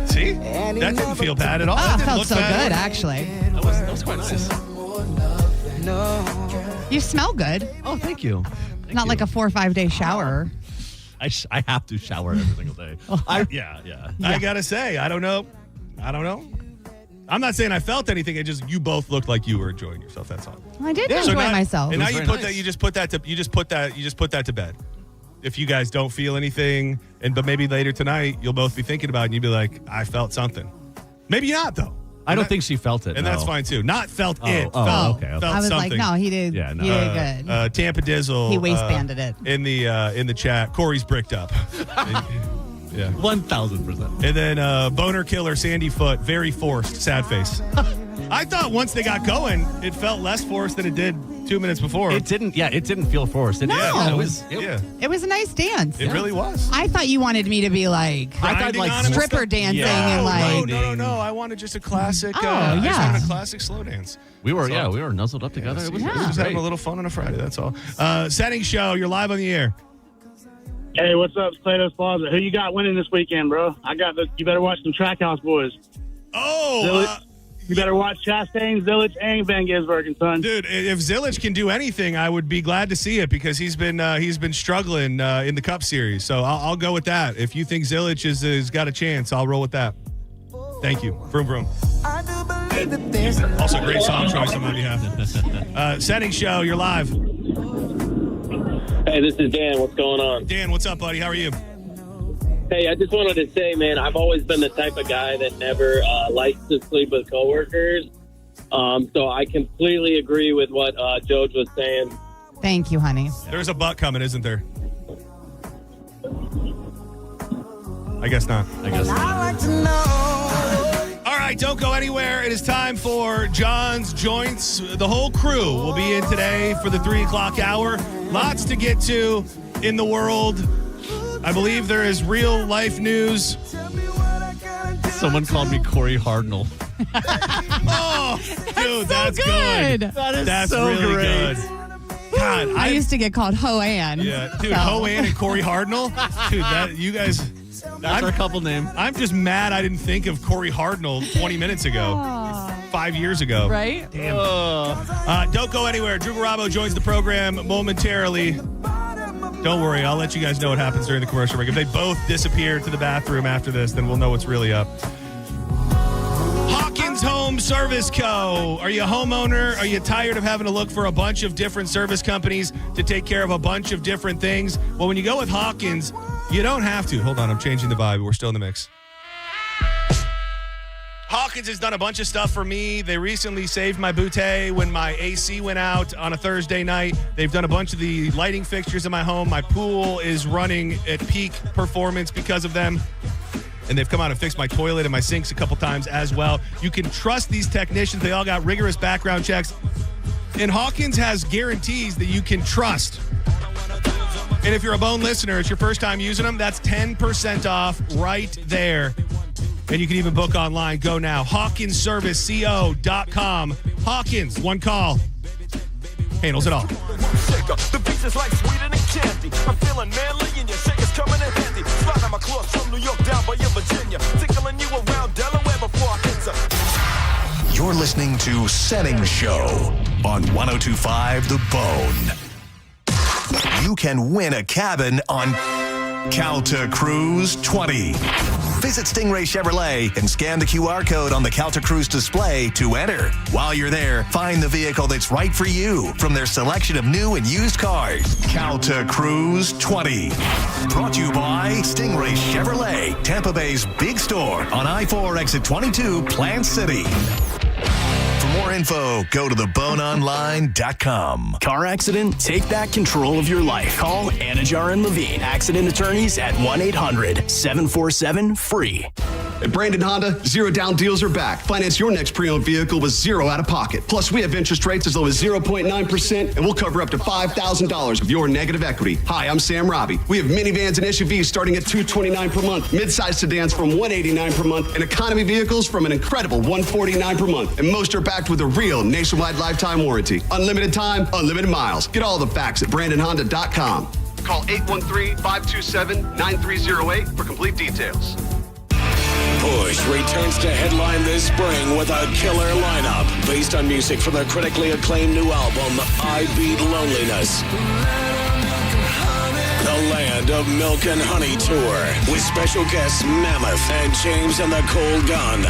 See? That didn't feel bad at all. Oh, That it didn't felt look so bad. good, actually. That was quite nice. You smell good. Oh, thank you. Not like a 4 or 5 day shower. I have to shower every single day. Yeah. I gotta say, I don't know. I'm not saying I felt anything. It just you both looked like you were enjoying yourself. That's all. I did enjoy myself. And now you just put that to bed. If you guys don't feel anything, but maybe later tonight you'll both be thinking about it and you'll be like, I felt something. Maybe not though. I don't think she felt it. And that's fine too. Not felt it. Okay. Felt I was something. like, no, he did. Yeah, no. He did good. Tampa Dizzle. He waistbanded it in the chat. Corey's bricked up. Yeah, 1,000%. And then boner killer Sandy Foot, very forced, sad face. I thought once they got going, it felt less forced than it did 2 minutes before. It didn't feel forced. No. It was It was a nice dance. It really was. I thought you wanted me to be like, stripper dancing and like. No. I wanted just a classic. Oh, I just yeah. wanted a classic slow dance. We were nuzzled up together. It was just great. having a little fun on a Friday. That's all. Senning Show. You're live on the air. Hey, what's up, Plato's Plaza? Who you got winning this weekend, bro? You better watch some Trackhouse boys. Oh, you better watch Chastain, Zilich, and Van Gisbergen, son. Dude, if Zilich can do anything, I would be glad to see it because he's been struggling in the Cup Series. So I'll go with that. If you think Zilich has got a chance, I'll roll with that. Thank you. Vroom, vroom. Also, great song choice on my behalf. Senning Show, you're live. Hey, this is Dan. What's going on? Dan, what's up, buddy? How are you? Hey, I just wanted to say, man, I've always been the type of guy that never likes to sleep with coworkers. So I completely agree with what Joj was saying. Thank you, honey. There's a butt coming, isn't there? I guess not. All right, don't go anywhere. It is time for John's Joints. The whole crew will be in today for the 3 o'clock hour. Lots to get to in the world. I believe there is real life news. Someone called me Corey Hardnell. Oh, dude, that's good. That's so really great. good. God, I used to get called Ho-Ann. Yeah, dude, so. Ho-Ann and Corey Hardnell. Dude, you guys. That's our couple name. I'm just mad I didn't think of Corey Hardnell 20 minutes ago. 5 years ago. Right? Damn. Don't go anywhere. Drew Garabo joins the program momentarily. Don't worry. I'll let you guys know what happens during the commercial break. If they both disappear to the bathroom after this, then we'll know what's really up. Hawkins Home Service Co. Are you a homeowner? Are you tired of having to look for a bunch of different service companies to take care of a bunch of different things? Well, when you go with Hawkins, you don't have to. Hold on. I'm changing the vibe. We're still in the mix. Hawkins has done a bunch of stuff for me. They recently saved my bootay when my AC went out on a Thursday night. They've done a bunch of the lighting fixtures in my home. My pool is running at peak performance because of them. And they've come out and fixed my toilet and my sinks a couple times as well. You can trust these technicians. They all got rigorous background checks. And Hawkins has guarantees that you can trust. And if you're a Bone listener, it's your first time using them, that's 10% off right there. And you can even book online. Go now. HawkinsServiceCO.com. Hawkins, one call. Handles it all. The beach is like sweeter than candy. I'm feeling manly and your shake is coming in handy. Sliding my clothes from New York down by your Virginia. Tickling you around Delaware before I enter. You're listening to Senning Show on 102.5 The Bone. You can win a cabin on Calta Cruise 20. Visit Stingray Chevrolet and scan the QR code on the Calta Cruise display to enter. While you're there, find the vehicle that's right for you from their selection of new and used cars. Calta Cruise 20. Brought to you by Stingray Chevrolet, Tampa Bay's big store on I-4 exit 22, Plant City. For more info, go to theboneonline.com. Car accident? Take back control of your life. Call Anajar and Levine, accident attorneys at 1-800-747-FREE. At Brandon Honda, zero down deals are back. Finance your next pre-owned vehicle with zero out of pocket. Plus, we have interest rates as low as 0.9%, and we'll cover up to $5,000 of your negative equity. Hi, I'm Sam Robbie. We have minivans and SUVs starting at $229 per month, mid-size sedans from $189 per month, and economy vehicles from an incredible $149 per month. And most are backed with a real nationwide lifetime warranty. Unlimited time, unlimited miles. Get all the facts at BrandonHonda.com. Call 813-527-9308 for complete details. Bush returns to headline this spring with a killer lineup based on music from their critically acclaimed new album, I Beat Loneliness. The Land of Milk and Honey Tour with special guests Mammoth and James and the Cold Gun.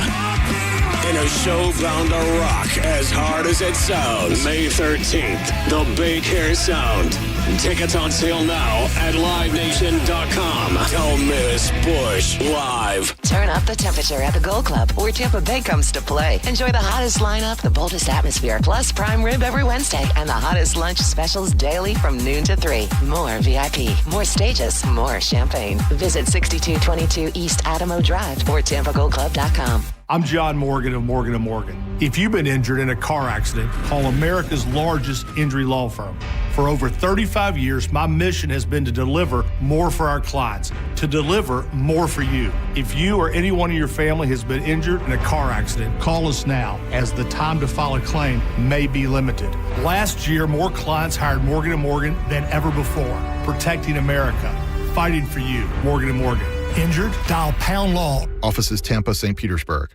In a show bound to rock as hard as it sounds. May 13th, the Big Hair Sound. Tickets on sale now at LiveNation.com. Don't miss Bush Live. Turn up the temperature at the Gold Club, where Tampa Bay comes to play. Enjoy the hottest lineup, the boldest atmosphere, plus prime rib every Wednesday, and the hottest lunch specials daily from noon to 3. More VIP, more stages, more champagne. Visit 6222 East Adamo Drive or TampaGoldClub.com. I'm John Morgan of Morgan & Morgan. If you've been injured in a car accident, call America's largest injury law firm. For over 35 years, my mission has been to deliver more for our clients, to deliver more for you. If you or anyone in your family has been injured in a car accident, call us now, as the time to file a claim may be limited. Last year, more clients hired Morgan & Morgan than ever before, protecting America, fighting for you. Morgan & Morgan. Injured? Dial pound law. Offices Tampa, St. Petersburg.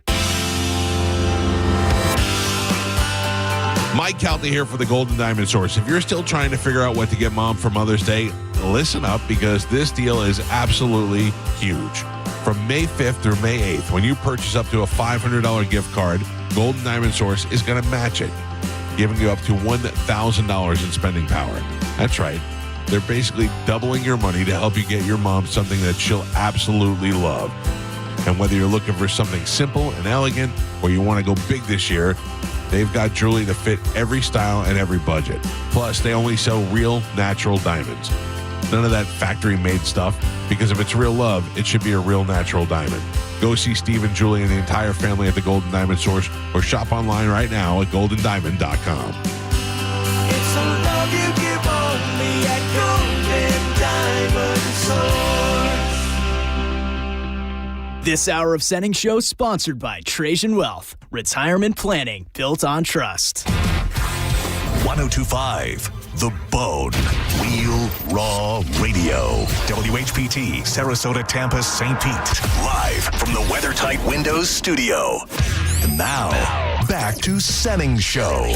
Mike Calta here for the Golden Diamond Source. If you're still trying to figure out what to get mom for Mother's Day, listen up, because this deal is absolutely huge. From May 5th through May 8th, when you purchase up to a $500 gift card, Golden Diamond Source is going to match it, giving you up to $1,000 in spending power. That's right. They're basically doubling your money to help you get your mom something that she'll absolutely love. And whether you're looking for something simple and elegant or you want to go big this year, they've got jewelry to fit every style and every budget. Plus, they only sell real, natural diamonds. None of that factory-made stuff, because if it's real love, it should be a real natural diamond. Go see Steve and Julie and the entire family at the Golden Diamond Source, or shop online right now at goldendiamond.com. It's a love you give only at Golden Diamond Source. This hour of Senning Show sponsored by Trajan Wealth. Retirement planning built on trust. 1025 The Bone. Real Raw Radio. WHPT, Sarasota, Tampa, St. Pete. Live from the WeatherTight Windows studio. And now, back to Senning Show.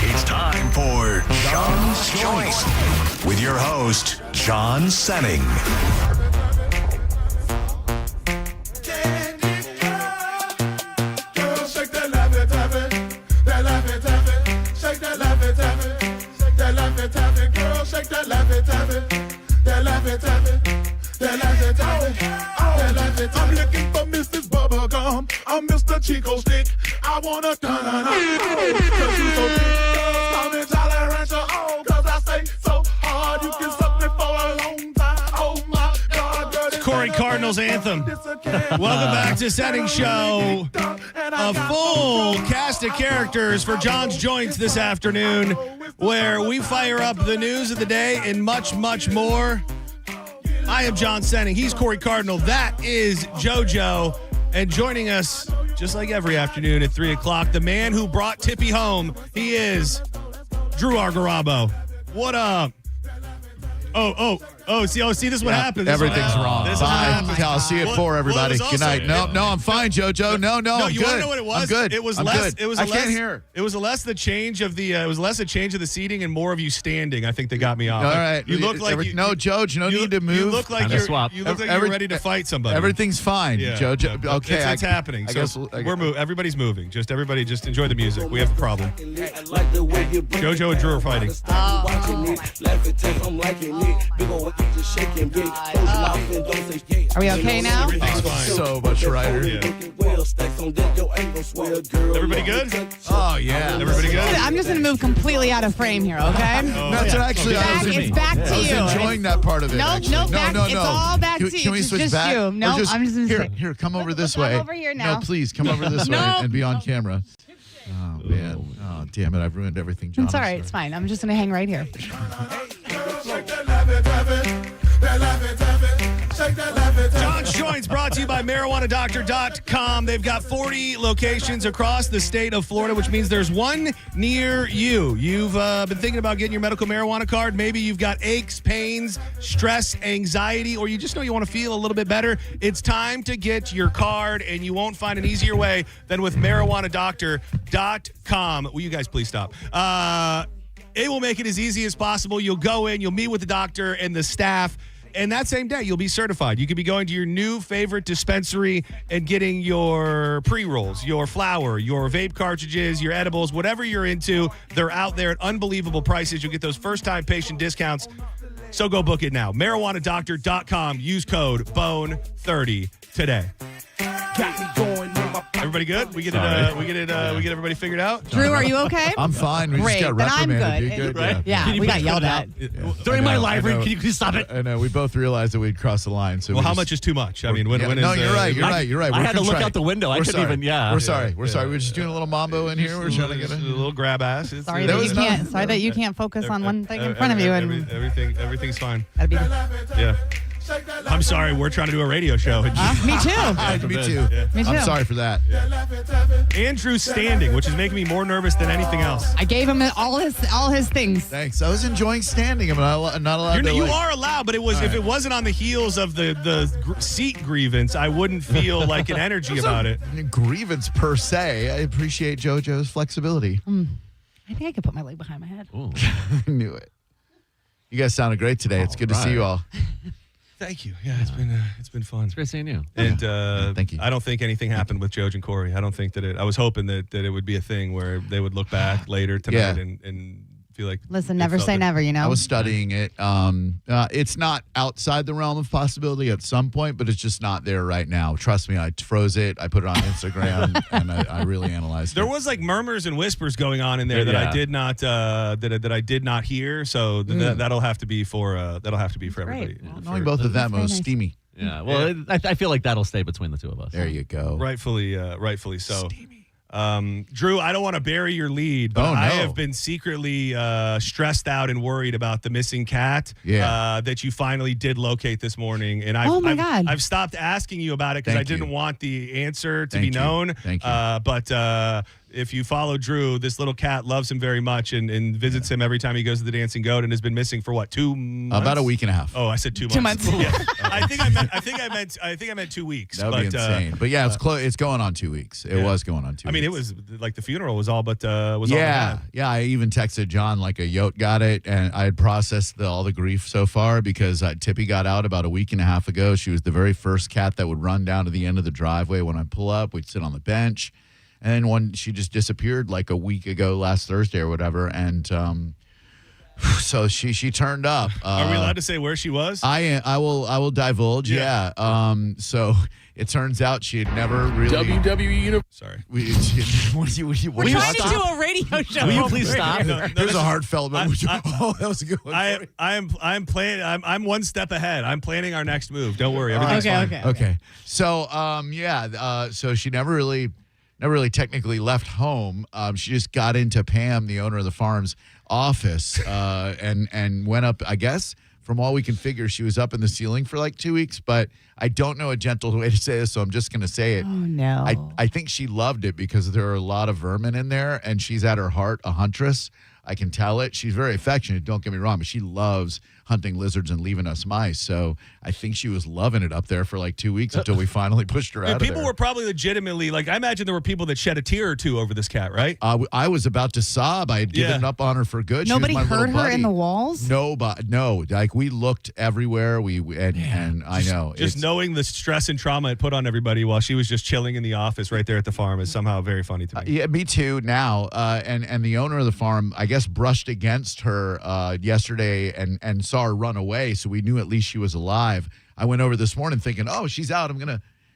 It's time for John's Choice with your host, John Senning. I'm looking for Mrs. Bubblegum. I'm Mr. Chico Stick. I wanna dun-dun-dun. Cause you so big, girls call me Jolly Rancher. Oh, cause I say so hard you can suck me for a long time. Oh my God, girl. Corey Cardinal's anthem. Welcome back to Senning Show. A full cast of characters for John's Joints this afternoon, where we fire up the news of the day and much, much more. I am John Senning. He's Corey Cardinal. That is JoJo. And joining us, just like every afternoon at 3 o'clock, the man who brought Tippy home. He is Drew Argarabo. What up? See, this is what happens. Everything's wrong. Bye. I'll see you at 4, everybody. Good night. No, I'm fine, JoJo. No, I'm you good. Want to know what it was? I'm good. It was I'm less. good. It was. I less, can't hear. It was less the change of the. It was less a change of the seating and more of you standing. I think that got me off. All right. You look like no, Jojo. No need to move. You look like you're ready to fight somebody. Everything's fine, yeah, JoJo. Okay, it's happening. We're moving. Everybody's moving. Everybody just enjoy the music. We have a problem. JoJo and Drew are fighting. Are we okay now? So much righter. Yeah. Everybody good? Oh, yeah. Everybody good? I'm just going to move completely out of frame here, okay? That's actually It's back to you. I was enjoying that part of it. No, actually. no, back. It's all back to you. Can we It's switch just back? you. Or No, I'm just going to here, come over this I'm way. over here now. No, please, come over this way and be on camera. Oh, man. Oh, damn it. I've ruined everything, John. It's all right. It's fine. I'm just going to hang right here. John's Joints brought to you by MarijuanaDoctor.com. They've got 40 locations across the state of Florida, which means there's one near you. You've been thinking about getting your medical marijuana card. Maybe you've got aches, pains, stress, anxiety, or you just know you want to feel a little bit better. It's time to get your card, and you won't find an easier way than with MarijuanaDoctor.com. Will you guys please stop? It will make it as easy as possible. You'll go in, you'll meet with the doctor and the staff, and that same day, you'll be certified. You could be going to your new favorite dispensary and getting your pre-rolls, your flower, your vape cartridges, your edibles, whatever you're into. They're out there at unbelievable prices. You'll get those first-time patient discounts. So go book it now. MarijuanaDoctor.com. Use code BONE30 today. Everybody good? We get everybody figured out? Drew, are you okay? I'm fine. We Great, just got then I'm reprimanded. good. You good? Right? Yeah, we got yelled at. During my live read, can you please stop it? I know. We both realized that we'd crossed the line. So Well, how much is too much? I mean, when is... No, you're right. You're right. I We're had to look contrite. out the window. I We're couldn't sorry. even, yeah. We're sorry. We're sorry. We're just doing a little mambo in here. We're trying to get a little grab ass. Sorry that you can't focus on one thing in front of you. And everything's fine. that'd be Yeah. I'm sorry. We're trying to do a radio show. me too. Me too. Yeah. Me too. I'm sorry for that. Andrew's standing, which is making me more nervous than anything else. I gave him all his things. Thanks. I was enjoying standing. I'm not allowed to. You are allowed, but it was if it wasn't on the heels of the seat grievance, I wouldn't feel like an energy about it. Grievance per se. I appreciate JoJo's flexibility. I think I could put my leg behind my head. I knew it. You guys sounded great today. It's good to see you all. Thank you. Yeah, it's been fun. It's great seeing you. And thank you. I don't think anything happened with Joj and Corey. I don't think that I was hoping that it would be a thing where they would look back later tonight and feel like. Listen, never say never, you know? I was studying it. It's not outside the realm of possibility at some point, but it's just not there right now. Trust me, I froze it. I put it on Instagram, and I really analyzed There it. was like murmurs and whispers going on in there that I did not that I did not hear. So that'll have to be for everybody. Well, knowing both of them, it was steamy. Yeah. Well, I feel like that'll stay between the two of us. There you go. Rightfully so. Drew, I don't want to bury your lead, but I have been secretly stressed out and worried about the missing cat that you finally did locate this morning. And I've stopped asking you about it because I didn't want the answer to be known. Thank you. But if you follow Drew, this little cat loves him very much and visits him every time he goes to the Dancing Goat and has been missing for what, 2 months? About a week and a half. Oh, I said 2 months. 2 months. Yeah. I think I meant 2 weeks. That would be insane. But yeah, it's going on 2 weeks. It was going on 2 weeks. I mean, it was like the funeral was all but all yeah. I even texted John like a yote got it, and I had processed all the grief so far because Tippy got out about a week and a half ago. She was the very first cat that would run down to the end of the driveway when I pull up. We'd sit on the bench. And then she just disappeared like a week ago, last Thursday or whatever. And so she turned up. Are we allowed to say where she was? I will divulge. Yeah. So it turns out she had never really WWE. Sorry. We're trying to do a radio show. Will you please stop? There's a heartfelt moment. That was a good one. I'm one step ahead. I'm planning our next move. Don't worry. Everything's fine. Okay. So so she never really technically left home. She just got into Pam, the owner of the farm's office, and went up, I guess, from all we can figure, she was up in the ceiling for like 2 weeks, but I don't know a gentle way to say this, so I'm just going to say it. Oh, no. I think she loved it because there are a lot of vermin in there, and she's at her heart a huntress. I can tell it. She's very affectionate, don't get me wrong, but she loves hunting lizards and leaving us mice. So I think she was loving it up there for like 2 weeks until we finally pushed her out of there. People were probably legitimately, like, I imagine there were people that shed a tear or two over this cat, right? I was about to sob. I had given up on her for good. Nobody she was my heard little her buddy. in the walls? No. Like, we looked everywhere. I know. Just knowing the stress and trauma it put on everybody while she was just chilling in the office right there at the farm is somehow very funny to me. Yeah, me too now. And the owner of the farm, I guess guess, brushed against her yesterday and saw her run away. So we knew at least she was alive. I went over this morning thinking, oh, she's out.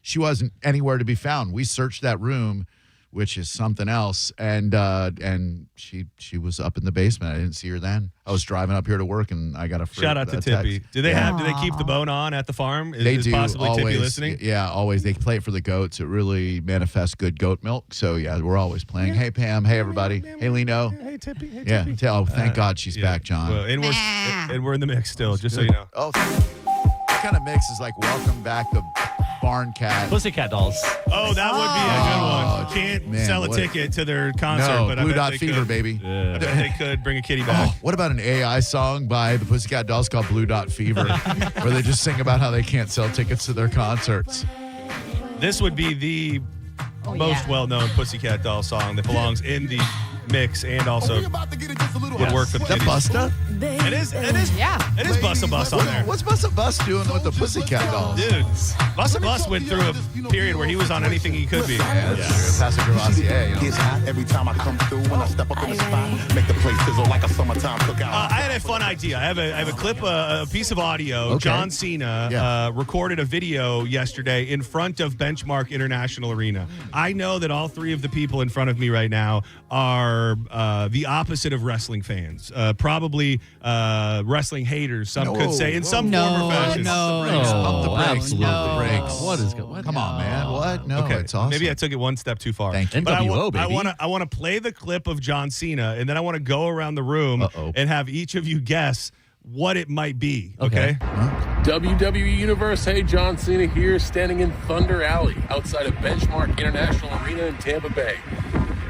She wasn't anywhere to be found. We searched that room, which is something else, and she was up in the basement. I didn't see her then. I was driving up here to work, and I got a shout out to Tippy. Do they keep the bone on at the farm? They do. Possibly always, Tippy listening? Yeah, always. They play it for the goats. It really manifests good goat milk. So yeah, we're always playing. Hey Pam. Hey everybody. Hey Lino. Hey Tippy. Hey Yeah. Tippy. Oh, thank God she's back, John. Well, and we're in the mix still, just so you know. Oh, what kind of mix is like welcome back the barn cat? Pussycat Dolls. Oh, that would be a good one. Can't sell a ticket to their concert, No, but Blue I bet Dot they Fever, could. baby. I bet they could bring a kitty back. Oh, what about an AI song by the Pussycat Dolls called Blue Dot Fever, where they just sing about how they can't sell tickets to their concerts? This would be the most well-known Pussycat Doll song that belongs in the mix and also would work for the Is that kitties. Busta? It is. It is Busta Bus on there. What's Busta Bus doing with the Pussycat Dolls? Dude, Busta Bus went through a period where he was on anything he could be. Yeah, that's true. Pastor Gracier, you know. Gets hot every time I come through. When I step up in the spot, make the place sizzle like a summertime cookout. I had a fun idea. I have a clip, a piece of audio. Okay. John Cena recorded a video yesterday in front of Benchmark International Arena. I know that all three of the people in front of me right now are the opposite of wrestling fans. Probably wrestling haters, some could say, in some form or fashion. Pump the brakes. Absolutely. Pump the brakes. What is good? Come on, man. What? No, Okay, it's awesome. maybe I took it one step too far. Thank you. But NWO, baby. I want to play the clip of John Cena, and then I want to go around the room and have each of you guess what it might be. Okay? WWE Universe, hey, John Cena here, standing in Thunder Alley outside of Benchmark International Arena in Tampa Bay.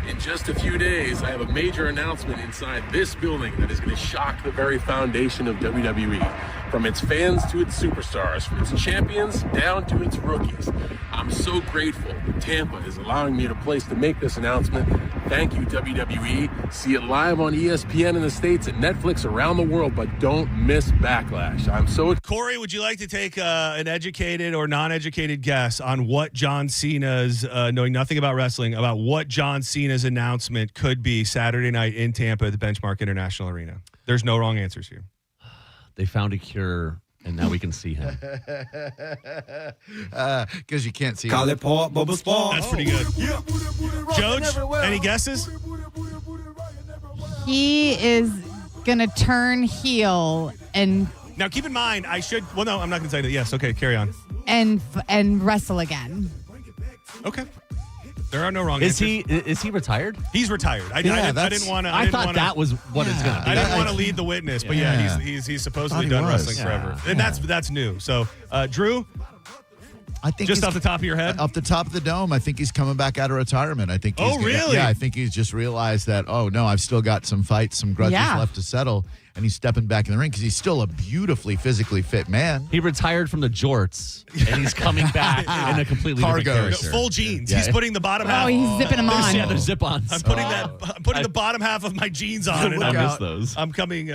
In just a few days, I have a major announcement inside this building that is going to shock the very foundation of WWE. From its fans to its superstars, from its champions down to its rookies. I'm so grateful Tampa is allowing me a place to make this announcement. Thank you, WWE. See it live on ESPN in the States and Netflix around the world, but don't miss Backlash. I'm so... Corey, would you like to take an educated or non-educated guess on what John Cena's, knowing nothing about wrestling, about what John Cena's announcement could be Saturday night in Tampa at the Benchmark International Arena? There's no wrong answers here. They found a cure, and now we can see him. Because you can't see Call him. it pork, bubble sport. That's pretty good. Joj, any guesses? He is going to turn heel and Now, keep in mind, I'm not going to say that. Yes, okay, carry on. and wrestle again. Okay. There are no wrong Is answers. is he retired? He's retired. I didn't want to. I thought that was what it's going to be. I didn't want to lead the witness, but he's supposedly done wrestling forever, and that's new. So, Drew, I think just he's- off the top of your head, Off the top of the dome, I think he's coming back out of retirement. I think. He's really? Yeah, I think he's just realized that. Oh no, I've still got some fights, some grudges left to settle, and he's stepping back in the ring because he's still a beautifully physically fit man. He retired from the jorts, and he's coming back in a completely different character. full jeans. Yeah. He's putting the bottom half. Oh, he's zipping them on. Yeah, they're zip-ons. I'm putting the bottom half of my jeans on, and I miss those. I'm coming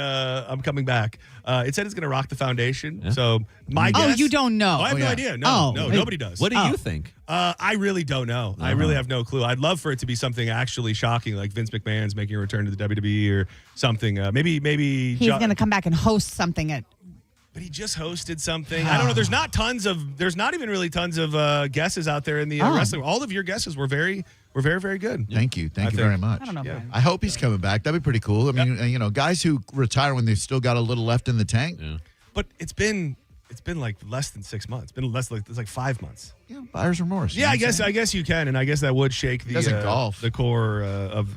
back. It said it's going to rock the foundation. So my guess. Oh, you don't know. I have no idea. No, nobody does. What do you think? I really don't know. I really have no clue. I'd love for it to be something actually shocking, like Vince McMahon's making a return to the WWE or something. Maybe He's going to come back and host something at. But he just hosted something. I don't know. There's not even really tons of guesses out there in the wrestling. All of your guesses were very, very good. Thank you very much. I don't know. I hope he's coming back. That'd be pretty cool. I mean, guys who retire when they've still got a little left in the tank. Yeah. But it's been like less than 6 months. It's like 5 months. Yeah, buyer's remorse. Yeah, I guess you can, and I guess that would shake the core of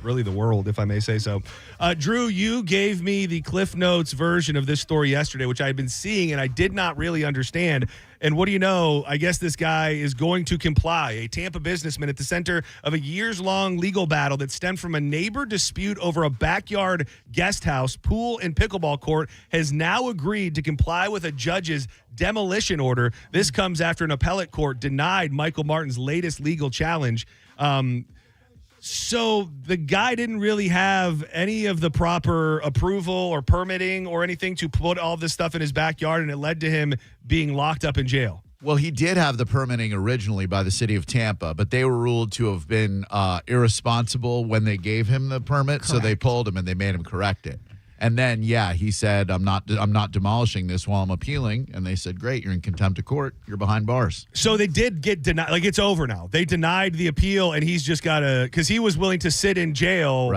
really the world, if I may say so. Drew, you gave me the Cliff Notes version of this story yesterday, which I had been seeing and I did not really understand. And what do you know? I guess this guy is going to comply. A Tampa businessman at the center of a years-long legal battle that stemmed from a neighbor dispute over a backyard guest house, pool, and pickleball court has now agreed to comply with a judge's demolition order. This comes after an appellate court denied Michael Martin's latest legal challenge. So the guy didn't really have any of the proper approval or permitting or anything to put all this stuff in his backyard, and it led to him being locked up in jail. Well, he did have the permitting originally by the city of Tampa, but they were ruled to have been irresponsible when they gave him the permit, so they pulled him and they made him correct it. And then, he said, I'm not demolishing this while I'm appealing. And they said, great, you're in contempt of court. You're behind bars. So they did get denied. Like, it's over now. They denied the appeal, and he's just got to, because he was willing to sit in jail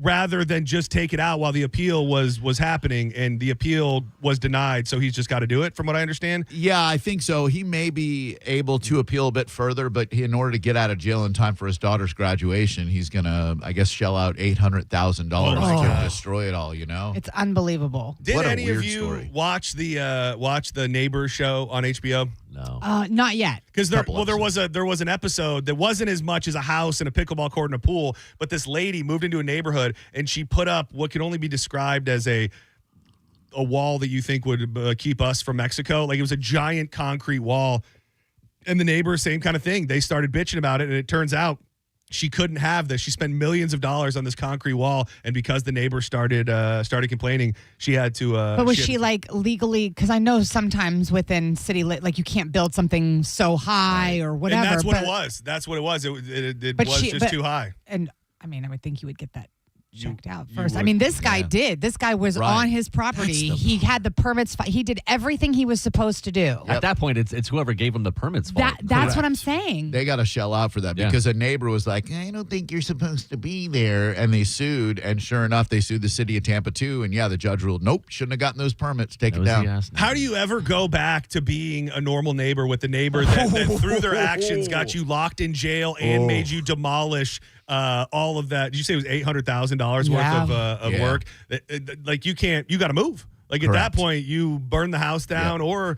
rather than just take it out while the appeal was happening, and the appeal was denied. So he's just got to do it, from what I understand. Yeah, I think so. He may be able to appeal a bit further, but in order to get out of jail in time for his daughter's graduation, he's going to, I guess, shell out $800,000 to destroy it all, you know? It's unbelievable. Did What a any of weird you story. watch the Neighbor show on HBO? No. Not yet. Because there was an episode that wasn't as much as a house and a pickleball court and a pool, but this lady moved into a neighborhood and she put up what could only be described as a wall that you think would keep us from Mexico. Like, it was a giant concrete wall, and the neighbors, same kind of thing. They started bitching about it, and it turns out she couldn't have this. She spent millions of dollars on this concrete wall, and because the neighbors started complaining, she had to. But was she like legally? Because I know sometimes within city, like, you can't build something so high or whatever. And that's what it was. That's what it was. It was just too high. And I mean, I would think you would get that checked out first. I mean, this guy did. This guy was on his property. He had the permits. He did everything he was supposed to do. At that point, it's whoever gave him the permits fault. That's what I'm saying. They got to shell out for that because a neighbor was like, I don't think you're supposed to be there. And they sued. And sure enough, they sued the city of Tampa too. And the judge ruled, nope, shouldn't have gotten those permits. Take it down. How do you ever go back to being a normal neighbor with the neighbor that through their actions got you locked in jail and made you demolish all of that? Did you say it was $800,000 worth of work? Like, you got to move. Like, at that point, you burn the house down or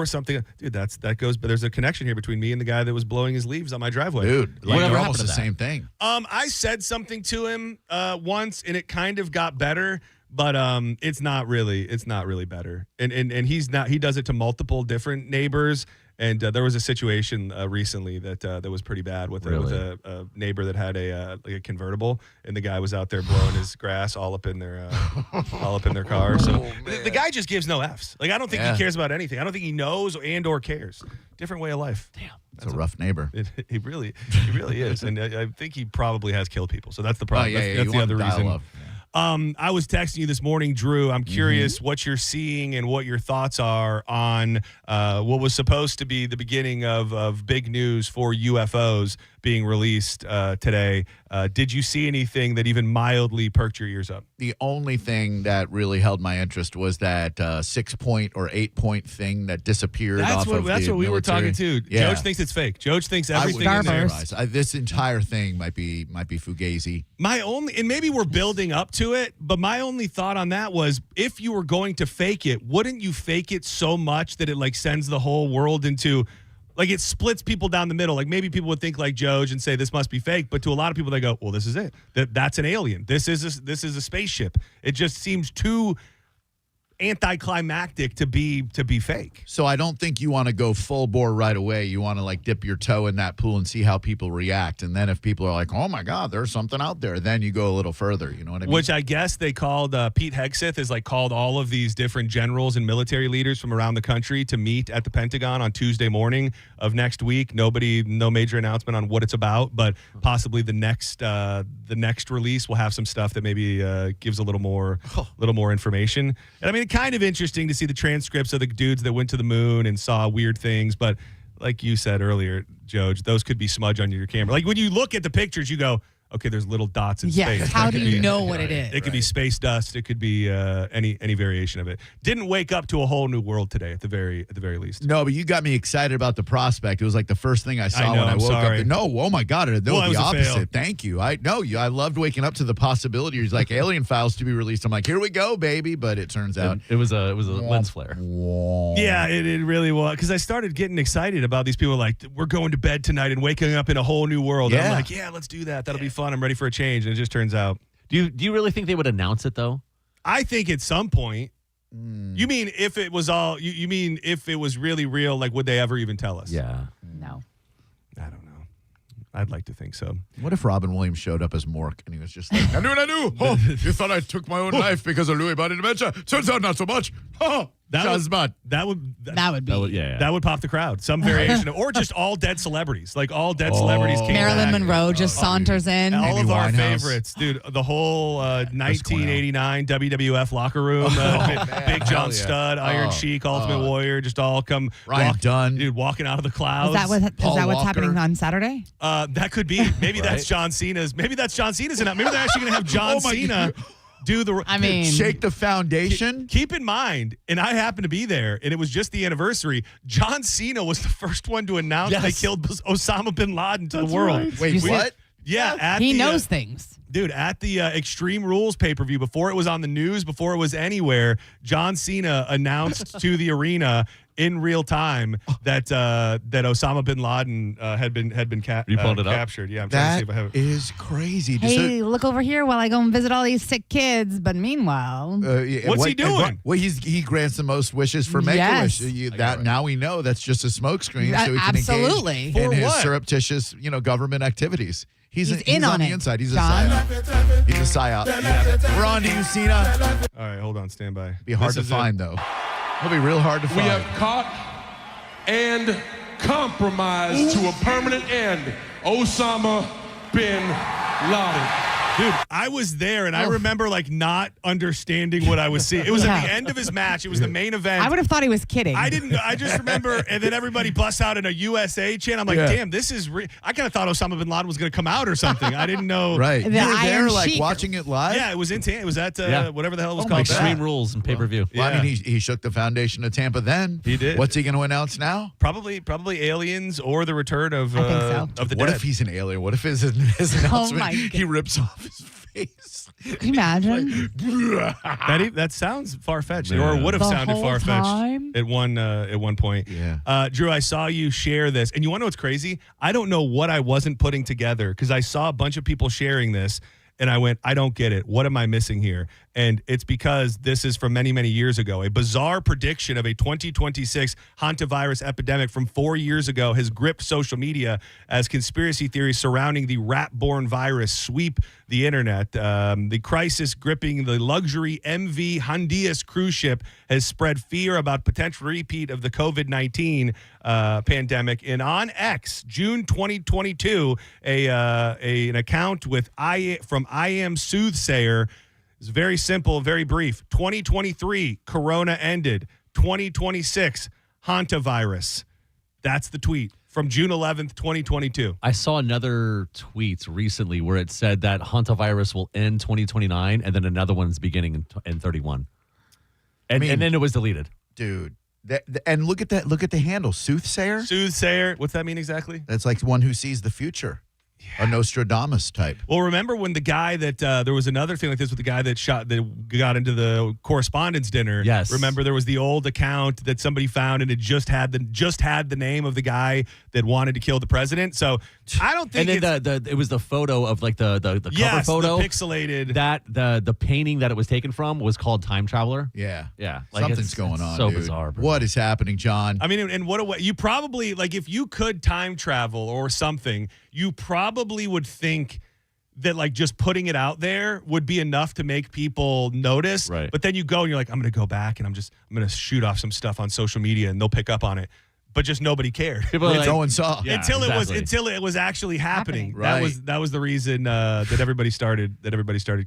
something. Dude, that goes. But there's a connection here between me and the guy that was blowing his leaves on my driveway. Dude, like, they're almost the same thing. I said something to him once, and it kind of got better. But it's not really better. And he does it to multiple different neighbors. And there was a situation recently that was pretty bad with a neighbor that had a convertible, and the guy was out there blowing his grass all up in their car. So the guy just gives no Fs. Like, I don't think he cares about anything. I don't think he knows or cares. Different way of life. Damn, that's a rough neighbor. He really is, and I think he probably has killed people. So that's the problem. That's the other reason. I was texting you this morning, Drew. I'm curious what you're seeing and what your thoughts are on what was supposed to be the beginning of big news for UFOs being released today. Did you see anything that even mildly perked your ears up? The only thing that really held my interest was that 6-point or 8-point thing that disappeared That's what we were talking to. Yeah. Joj thinks it's fake. Joj thinks everything is there. This entire thing might be fugazi. And maybe we're building up to it, but my only thought on that was, if you were going to fake it, wouldn't you fake it so much that it like sends the whole world into, like, it splits people down the middle? Like, maybe people would think like Joj and say this must be fake, but to a lot of people they go, well, this is it. That's an alien. This is a spaceship. It just seems too anticlimactic to be fake. So I don't think you want to go full bore right away. You want to like dip your toe in that pool and see how people react. And then if people are like, oh my God, there's something out there, then you go a little further. You know what I mean? Which I guess they called Pete Hegseth is like called all of these different generals and military leaders from around the country to meet at the Pentagon on Tuesday morning of next week. No major announcement on what it's about, but possibly the next release will have some stuff that maybe gives a little more information. And I mean, kind of interesting to see the transcripts of the dudes that went to the moon and saw weird things, but like you said earlier, Joj, those could be smudge on your camera. Like, when you look at the pictures, you go, okay, there's little dots in space. How do you know what it is? It could be space dust. It could be any variation of it. Didn't wake up to a whole new world today, at the very least. No, but you got me excited about the prospect. It was like the first thing I saw when I woke up. No, oh my God, it was the opposite. Thank you. I loved waking up to the possibility. He's like, alien files to be released. I'm like, here we go, baby. But it turns out it was a lens flare. Yeah, it really was. Because I started getting excited about these people. Like, we're going to bed tonight and waking up in a whole new world. And I'm like, yeah, let's do that. That'll be fun. I'm ready for a change. And it just turns out. Do you really think they would announce it though? I think at some point. You mean if it was all? You mean if it was really real? Like, would they ever even tell us? Yeah. No. I don't know. I'd like to think so. What if Robin Williams showed up as Mork and he was just like, I knew. Oh, you thought I took my own life because of Lewy body dementia? Turns out not so much. Oh. That would pop the crowd. Some variation of, or just all dead celebrities. Like all dead celebrities came Marilyn back. Monroe just saunters in. All Amy of our Winehouse. favorites, dude. The whole 1989 WWF locker room. Big John Studd, Iron Sheik, Ultimate Warrior, just all come. Ryan Dunn. Dude, walking out of the clouds. Is that what's happening on Saturday? That could be. Maybe that's John Cena's. Maybe that's John Cena's. Maybe they're actually going to have John Cena do the. I mean, shake the foundation. Keep in mind, and I happened to be there, and it was just the anniversary. John Cena was the first one to announce they killed Osama bin Laden to the world. Right. Wait, what? Yeah, he knows things. Dude, at the Extreme Rules pay-per-view, before it was on the news, before it was anywhere, John Cena announced to the arena in real time that Osama bin Laden had been You pulled it up? captured. Yeah, I'm trying to see if I have it. Is crazy. Hey, look over here while I go and visit all these sick kids. But meanwhile, What's he doing? Well, he grants the most wishes for Make-A-Wish. Yes. Now we know that's just a smokescreen, so he can absolutely. engage in For his what? surreptitious, government activities. He's in on the it, inside. He's John. a psyop. He's a psyop. We're on to you, Cena. All right, hold on, stand by. Be hard to find, though. It'll be real hard to find. We have caught and compromised to a permanent end Osama bin Laden. Dude, I was there, and I remember not understanding what I was seeing. It was at the end of his match. It was the main event. I would have thought he was kidding. I didn't. I just remember, and then everybody busts out in a USA chant. I'm like, damn, this is. I kind of thought Osama bin Laden was going to come out or something. I didn't know. Right, The you were Iron there, Sheik. watching it live. Yeah, it was in. It was at whatever the hell it was Oh called. my Extreme God. Rules and pay-per-view. Well, I mean, he shook the foundation of Tampa. Then He did. What's he going to announce now? Probably aliens or the return of I think so. of the What dead. if he's an alien? What if his announcement my he rips off his face? Can you imagine? That sounds far fetched, Yeah. or would have The sounded whole far fetched time? at one point. Yeah. Drew, I saw you share this, and you want to know what's crazy? I don't know what I wasn't putting together because I saw a bunch of people sharing this, and I went, I don't get it. What am I missing here? And it's because this is from many, many years ago. A bizarre prediction of a 2026 hantavirus epidemic from 4 years ago has gripped social media as conspiracy theories surrounding the rat-borne virus sweep the internet. The crisis gripping the luxury MV Hondias cruise ship has spread fear about potential repeat of the COVID-19 pandemic. And on X, June 2022, an account from I Am Soothsayer. It's very simple, very brief. 2023, Corona ended. 2026, hantavirus. That's the tweet from June 11th, 2022. I saw another tweet recently where it said that hantavirus will end 2029, and then another one's beginning in 31. And then it was deleted. Dude. And look at that. Look at the handle, Soothsayer. Soothsayer. What's that mean exactly? That's like one who sees the future. A Nostradamus type. Well, remember when the guy that there was another thing like this with the guy that got into the correspondence dinner. Yes. Remember there was the old account that somebody found and it just had the name of the guy that wanted to kill the president. So I don't think. And then it was the photo of like the cover photo, the pixelated. That the painting that it was taken from was called Time Traveler. Yeah, yeah. Something's going on. So dude. bizarre. Bro. What is happening, John? I mean, and what a way you probably if you could time travel or something, you probably would think that just putting it out there would be enough to make people notice. Right. But then you go and you're like, I'm going to go back and I'm going to shoot off some stuff on social media and they'll pick up on it. But just nobody cared. People are no one saw. Yeah, until exactly. it was actually happening. Right. That was the reason that everybody started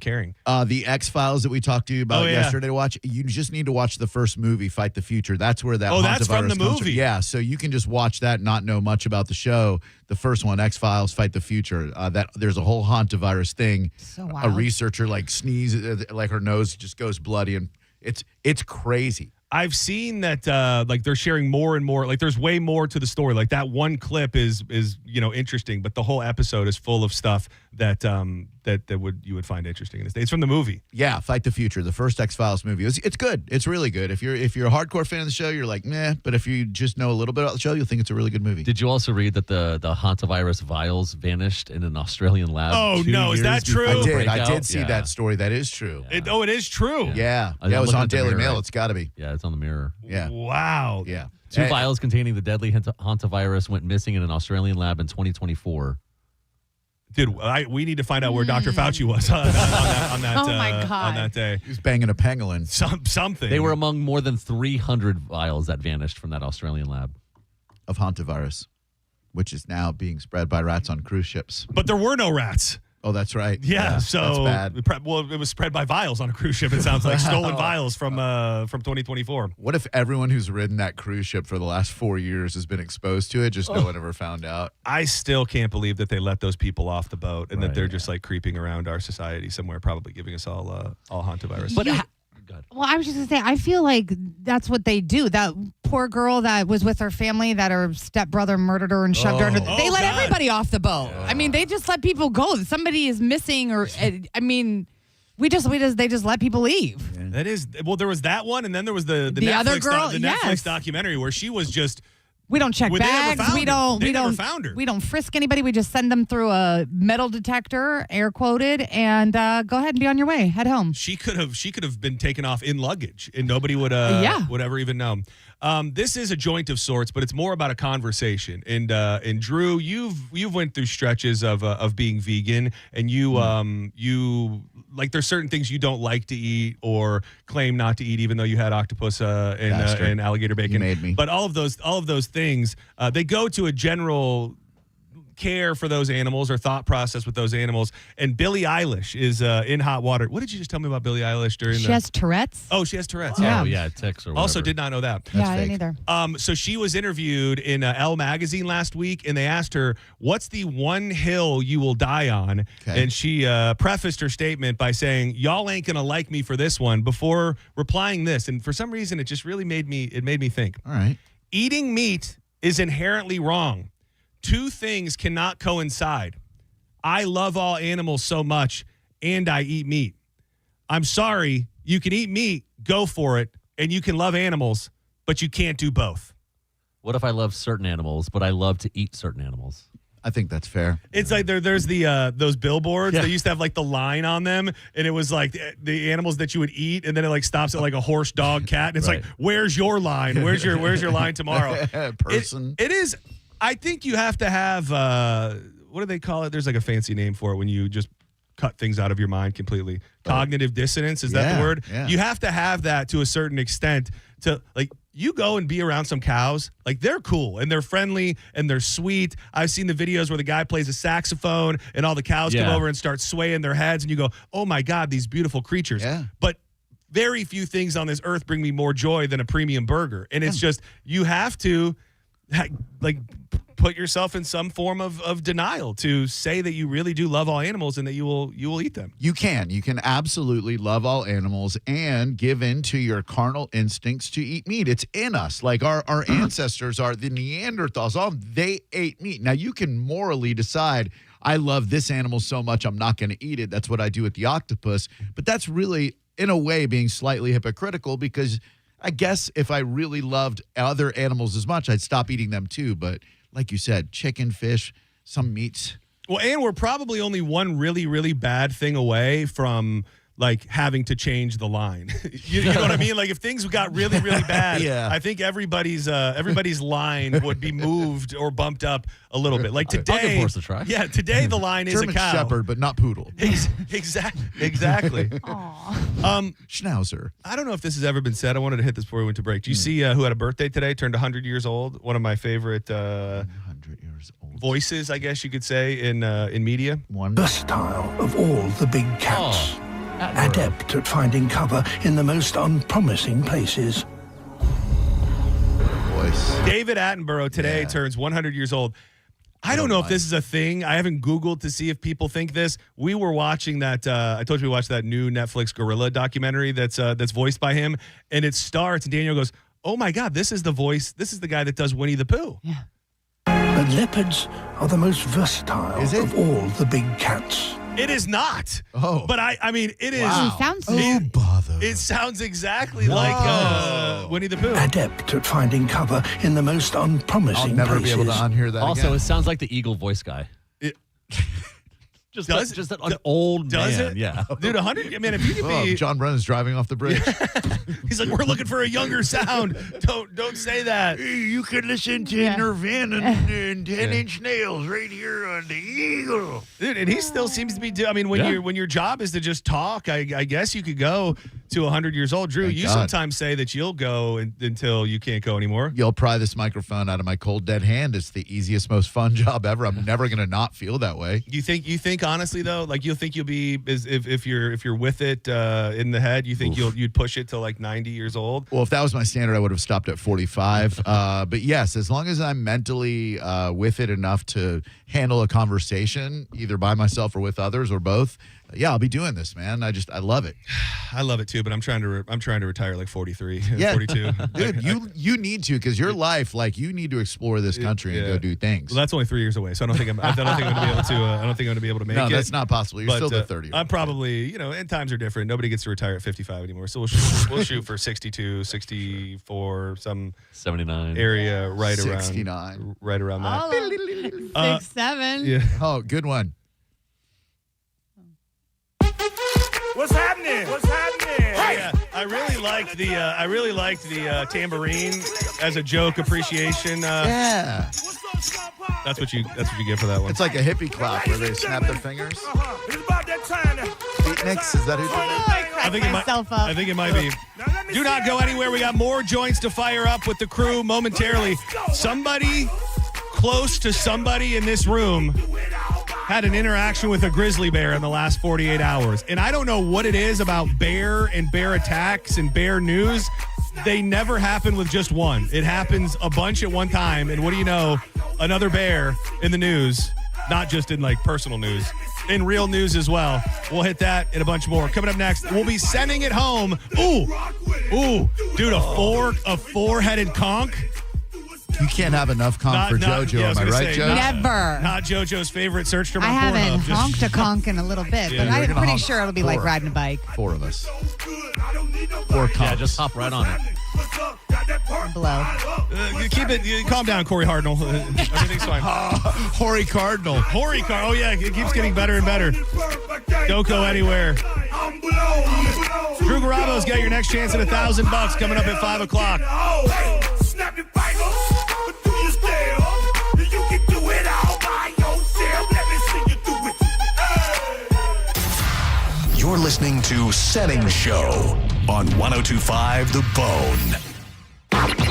caring. The X-Files that we talked to you about yesterday to watch, you just need to watch the first movie, Fight the Future. That's where that that's from the hantavirus comes movie. Yeah, so you can just watch that and not know much about the show. The first one, X-Files, Fight the Future. That there's a whole hantavirus thing. So wild. A researcher sneezes, her nose just goes bloody, and it's crazy. I've seen that they're sharing more and more. There's way more to the story. Like that one clip is interesting, but the whole episode is full of stuff that you would find interesting. It's from the movie. Yeah, Fight the Future, the first X-Files movie. It's good. It's really good. If you're a hardcore fan of the show, you're like, meh. But if you just know a little bit about the show, you'll think it's a really good movie. Did you also read that the hantavirus vials vanished in an Australian lab? Oh, 2 no, is years that true? before the I breakout? did see Yeah. that story. That is true. It is true. Yeah. I'm It was looking on at the Daily mirror. Mail. It's got to be. Yeah, it's on the Mirror. Yeah. Wow. Yeah. 2 vials containing the deadly hantavirus went missing in an Australian lab in 2024. Dude, we need to find out where Dr. Fauci was on that day. He was banging a pangolin. Something. They were among more than 300 vials that vanished from that Australian lab of hantavirus, which is now being spread by rats on cruise ships. But there were no rats. Oh, that's right. Yeah, so that's bad. It was spread by vials on a cruise ship. It sounds like stolen vials from 2024. What if everyone who's ridden that cruise ship for the last 4 years has been exposed to it? Just no one ever found out. I still can't believe that they let those people off the boat and that they're just like creeping around our society somewhere, probably giving us all hantavirus. But well, I was just going to say, I feel like that's what they do. That poor girl that was with her family that her stepbrother murdered her and shoved her under. They let everybody off the boat. Yeah. I mean, they just let people go. Somebody is missing or, I mean, they just let people leave. Yeah. That is, well, there was that one and then there was the Netflix, other girl, Netflix documentary where she was just. We don't check bags. We don't frisk anybody. We just send them through a metal detector, air quoted, and go ahead and be on your way. Head home. She could have been taken off in luggage, and nobody would ever even know. This is a joint of sorts, but it's more about a conversation. And Drew, you've went through stretches of being vegan, and you like there's certain things you don't like to eat or claim not to eat, even though you had octopus and alligator bacon. You made me. But all of those things, they go to a general care for those animals or thought process with those animals. And Billie Eilish is in hot water. What did you just tell me about Billie Eilish during She has Tourette's? Oh, she has Tourette's. Yeah. Oh, yeah, tics or whatever. Also did not know that. Yeah, I didn't either. So she was interviewed in Elle magazine last week, and they asked her, what's the one hill you will die on? Okay. And she prefaced her statement by saying, y'all ain't going to like me for this one, before replying this. And for some reason, it just really made me think. All right. Eating meat is inherently wrong. Two things cannot coincide. I love all animals so much, and I eat meat. I'm sorry, you can eat meat, go for it, and you can love animals, but you can't do both. What if I love certain animals, but I love to eat certain animals? I think that's fair. It's like there's the those billboards. Yeah. They used to have like the line on them, and it was like the animals that you would eat, and then it like stops at like a horse, dog, cat, and it's like, where's your line? Where's your line tomorrow? Person. It is. I think you have to have what do they call it? There's like a fancy name for it when you just cut things out of your mind completely. Cognitive dissonance, is that the word? Yeah. You have to have that to a certain extent to like. You go and be around some cows, like they're cool and they're friendly and they're sweet. I've seen the videos where the guy plays a saxophone and all the cows come over and start swaying their heads and you go, oh my God, these beautiful creatures. Yeah. But very few things on this earth bring me more joy than a premium burger. And it's just, you have to like put yourself in some form of denial to say that you really do love all animals and that you will eat them. You can absolutely love all animals and give in to your carnal instincts to eat meat. It's in us. Like our ancestors are the Neanderthals. They ate meat. Now you can morally decide, I love this animal so much I'm not going to eat it. That's what I do with the octopus. But that's really, in a way, being slightly hypocritical, because I guess if I really loved other animals as much, I'd stop eating them too. But like you said, chicken, fish, some meats. Well, and we're probably only one really, really bad thing away from like having to change the line. you know what I mean? Like if things got really, really bad, I think everybody's line would be moved or bumped up a little bit. Like today, I'll give horse a try. Yeah, today the line is German a cow. Shepherd, but not poodle. Exactly. Schnauzer. I don't know if this has ever been said. I wanted to hit this before we went to break. Do you see who had a birthday today? Turned 100 years old. One of my favorite 100 years old voices, I guess you could say, in media. One versatile of all the big cats. Adept at finding cover in the most unpromising places. Voice. David Attenborough today turns 100 years old. I don't know if this is a thing. I haven't Googled to see if people think this. We were watching that. I told you we watched that new Netflix gorilla documentary that's voiced by him, and it starts. And Daniel goes, "Oh my God, this is the voice. This is the guy that does Winnie the Pooh." Yeah. But leopards are the most versatile of all the big cats. It is not. Oh. But I mean, it is. Wow. He sounds bother. It sounds exactly like Winnie the Pooh. Adept at finding cover in the most unpromising I'll never places. be able to unhear that Also, again. it sounds like the eagle voice guy. Just an old does man. it? Yeah. Dude, 100. I mean, if you could be. John Brennan's driving off the bridge. He's like, we're looking for a younger sound. Don't say that. You could listen to Nirvana and 10-inch nails right here on the Eagle. Dude, and he still seems to be. I mean, when your job is to just talk, I guess you could go to 100 years old. Drew, you sometimes say that you'll go until you can't go anymore. You'll pry this microphone out of my cold dead hand. It's the easiest, most fun job ever. I'm never going to not feel that way. You think honestly though, like you'll be if you're with it in the head, you think you'd push it to like 90 years old? Well, if that was my standard, I would have stopped at 45. But yes, as long as I'm mentally with it enough to handle a conversation, either by myself or with others or both, yeah, I'll be doing this, man. I love it. I love it too, but I'm trying to retire like 43, yeah. 42. Dude, you need to, because your life, like, you need to explore this country and go do things. Well, that's only 3 years away, so I don't think I'm going to be able to. I don't think I'm going to be able to make it. No, that's not possible. You're still the 30. I'm probably, and times are different. Nobody gets to retire at 55 anymore, so we'll shoot for 62, 64, some 79 area right 69. around that. 6, 7. Yeah. Oh, good one. What's happening? Hey! Yeah, I really liked the tambourine as a joke appreciation. Yeah. That's what you get for that one. It's like a hippie clap where they snap their fingers. It's about that time. Beatniks, is that who did that? I think it might be. Do not go anywhere. We got more joints to fire up with the crew momentarily. Somebody close to somebody in this room had an interaction with a grizzly bear in the last 48 hours. And I don't know what it is about bear and bear attacks and bear news. They never happen with just one. It happens a bunch at one time. And what do you know? Another bear in the news, not just in like personal news, in real news as well. We'll hit that and a bunch more. Coming up next, we'll be sending it home. Ooh, dude, a four-headed conch. You can't have enough conch for JoJo, am I right, Joe? Never. Not JoJo's favorite search term on I haven't Pornhub. honked a conch in a little bit, Yeah, but I'm gonna pretty honk sure it'll be like 4. riding a bike. 4 of us. 4 conchs. Yeah, just hop right on it. Below. Calm down, Corey Hardnall. Everything's fine. Hoary Cardinal. Oh, yeah, it keeps getting better and better. Don't go anywhere. Drew Garabo's got your next chance at $1,000 coming up at 5 o'clock. Snap your fingers, but do you still? You can do it all by yourself. Let me see you do it. Hey! You're listening to Senning Show on 102.5 The Bone.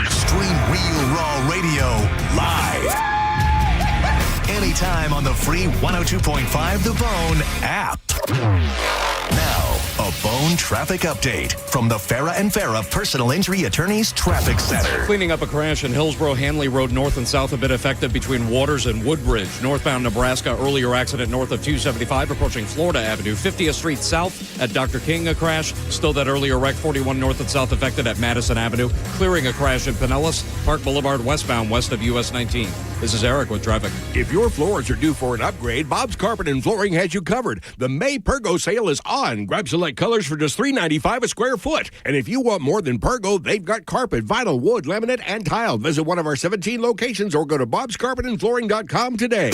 Stream Real Raw Radio live. Anytime on the free 102.5 The Bone app. Now, a Bone traffic update from the Farah and Farah Personal Injury Attorneys Traffic Center. Cleaning up a crash in Hillsborough, Hanley Road north and south, a bit affected between Waters and Woodbridge. Northbound Nebraska, earlier accident north of 275 approaching Florida Avenue. 50th Street south at Dr. King, a crash. Still that earlier wreck, 41 north and south affected at Madison Avenue. Clearing a crash in Pinellas, Park Boulevard westbound west of US 19. This is Eric with traffic. If your floors are due for an upgrade, Bob's Carpet and Flooring has you covered. The May Pergo sale is on. Grab select colors for just $3.95 a square foot. And if you want more than Pergo, they've got carpet, vinyl, wood, laminate, and tile. Visit one of our 17 locations or go to bobscarpetandflooring.com today.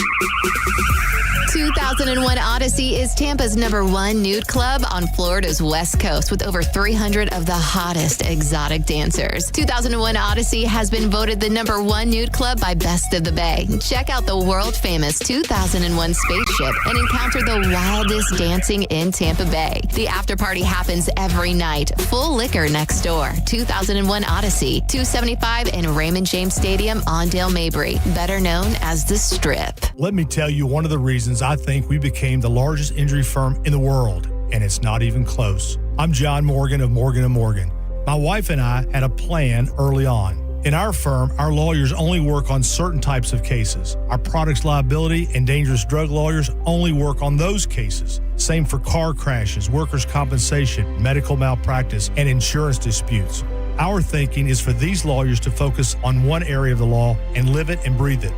2001 Odyssey is Tampa's #1 nude club on Florida's West Coast with over 300 of the hottest exotic dancers. 2001 Odyssey has been voted the #1 nude club by Best of the Bay. Check out the world-famous 2001 spaceship and encounter the wildest dancing in Tampa Bay. The after party happens every night. Full liquor next door. 2001 Odyssey, 275 in Raymond James Stadium on Dale Mabry, better known as The Strip. Let me tell you one of the reasons I think we became the largest injury firm in the world, and it's not even close. I'm John Morgan of Morgan & Morgan. My wife and I had a plan early on. In our firm, our lawyers only work on certain types of cases. Our products liability and dangerous drug lawyers only work on those cases. Same for car crashes, workers' compensation, medical malpractice, and insurance disputes. Our thinking is for these lawyers to focus on one area of the law and live it and breathe it.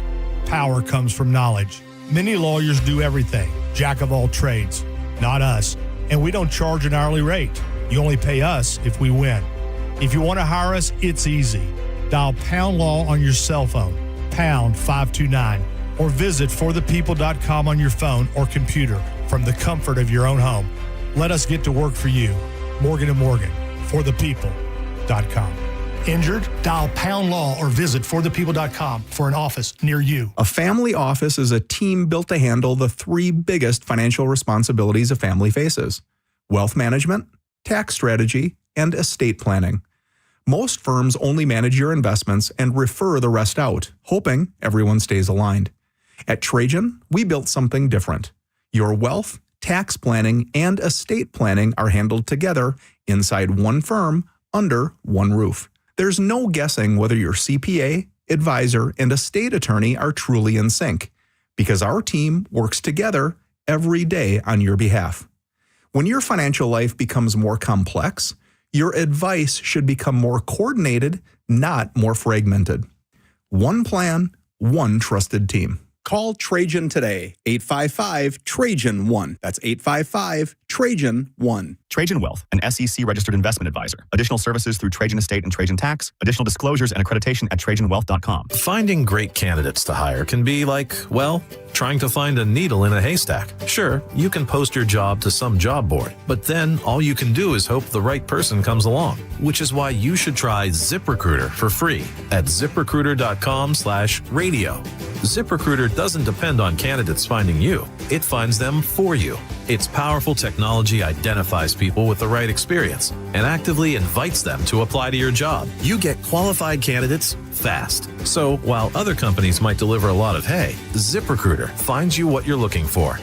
Power comes from knowledge. Many lawyers do everything, jack of all trades. Not us, and we don't charge an hourly rate. You only pay us if we win. If you want to hire us, it's easy. Dial Pound Law on your cell phone, pound 529. or visit forthepeople.com on your phone or computer from the comfort of your own home. Let us get to work for you. Morgan & Morgan, forthepeople.com. Injured? Dial pound law or visit forthepeople.com for an office near you. A family office is a team built to handle the three biggest financial responsibilities a family faces: wealth management, tax strategy, and estate planning. Most firms only manage your investments and refer the rest out, hoping everyone stays aligned. At Trajan, we built something different. Your wealth, tax planning, and estate planning are handled together inside one firm under one roof. There's no guessing whether your CPA, advisor, and estate attorney are truly in sync, because our team works together every day on your behalf. When your financial life becomes more complex, your advice should become more coordinated, not more fragmented. One plan, one trusted team. Call Trajan today, 855-TRAJAN-1. That's 855-TRAJAN-1. Trajan Wealth, an SEC-registered investment advisor. Additional services through Trajan Estate and Trajan Tax. Additional disclosures and accreditation at TrajanWealth.com. Finding great candidates to hire can be like, well, trying to find a needle in a haystack. Sure, you can post your job to some job board, but then all you can do is hope the right person comes along, which is why you should try ZipRecruiter for free at ZipRecruiter.com/radio. ZipRecruiter doesn't depend on candidates finding you. It finds them for you. Its powerful technology identifies people with the right experience and actively invites them to apply to your job. You get qualified candidates fast. So while other companies might deliver a lot of hay, ZipRecruiter finds you what you're looking for.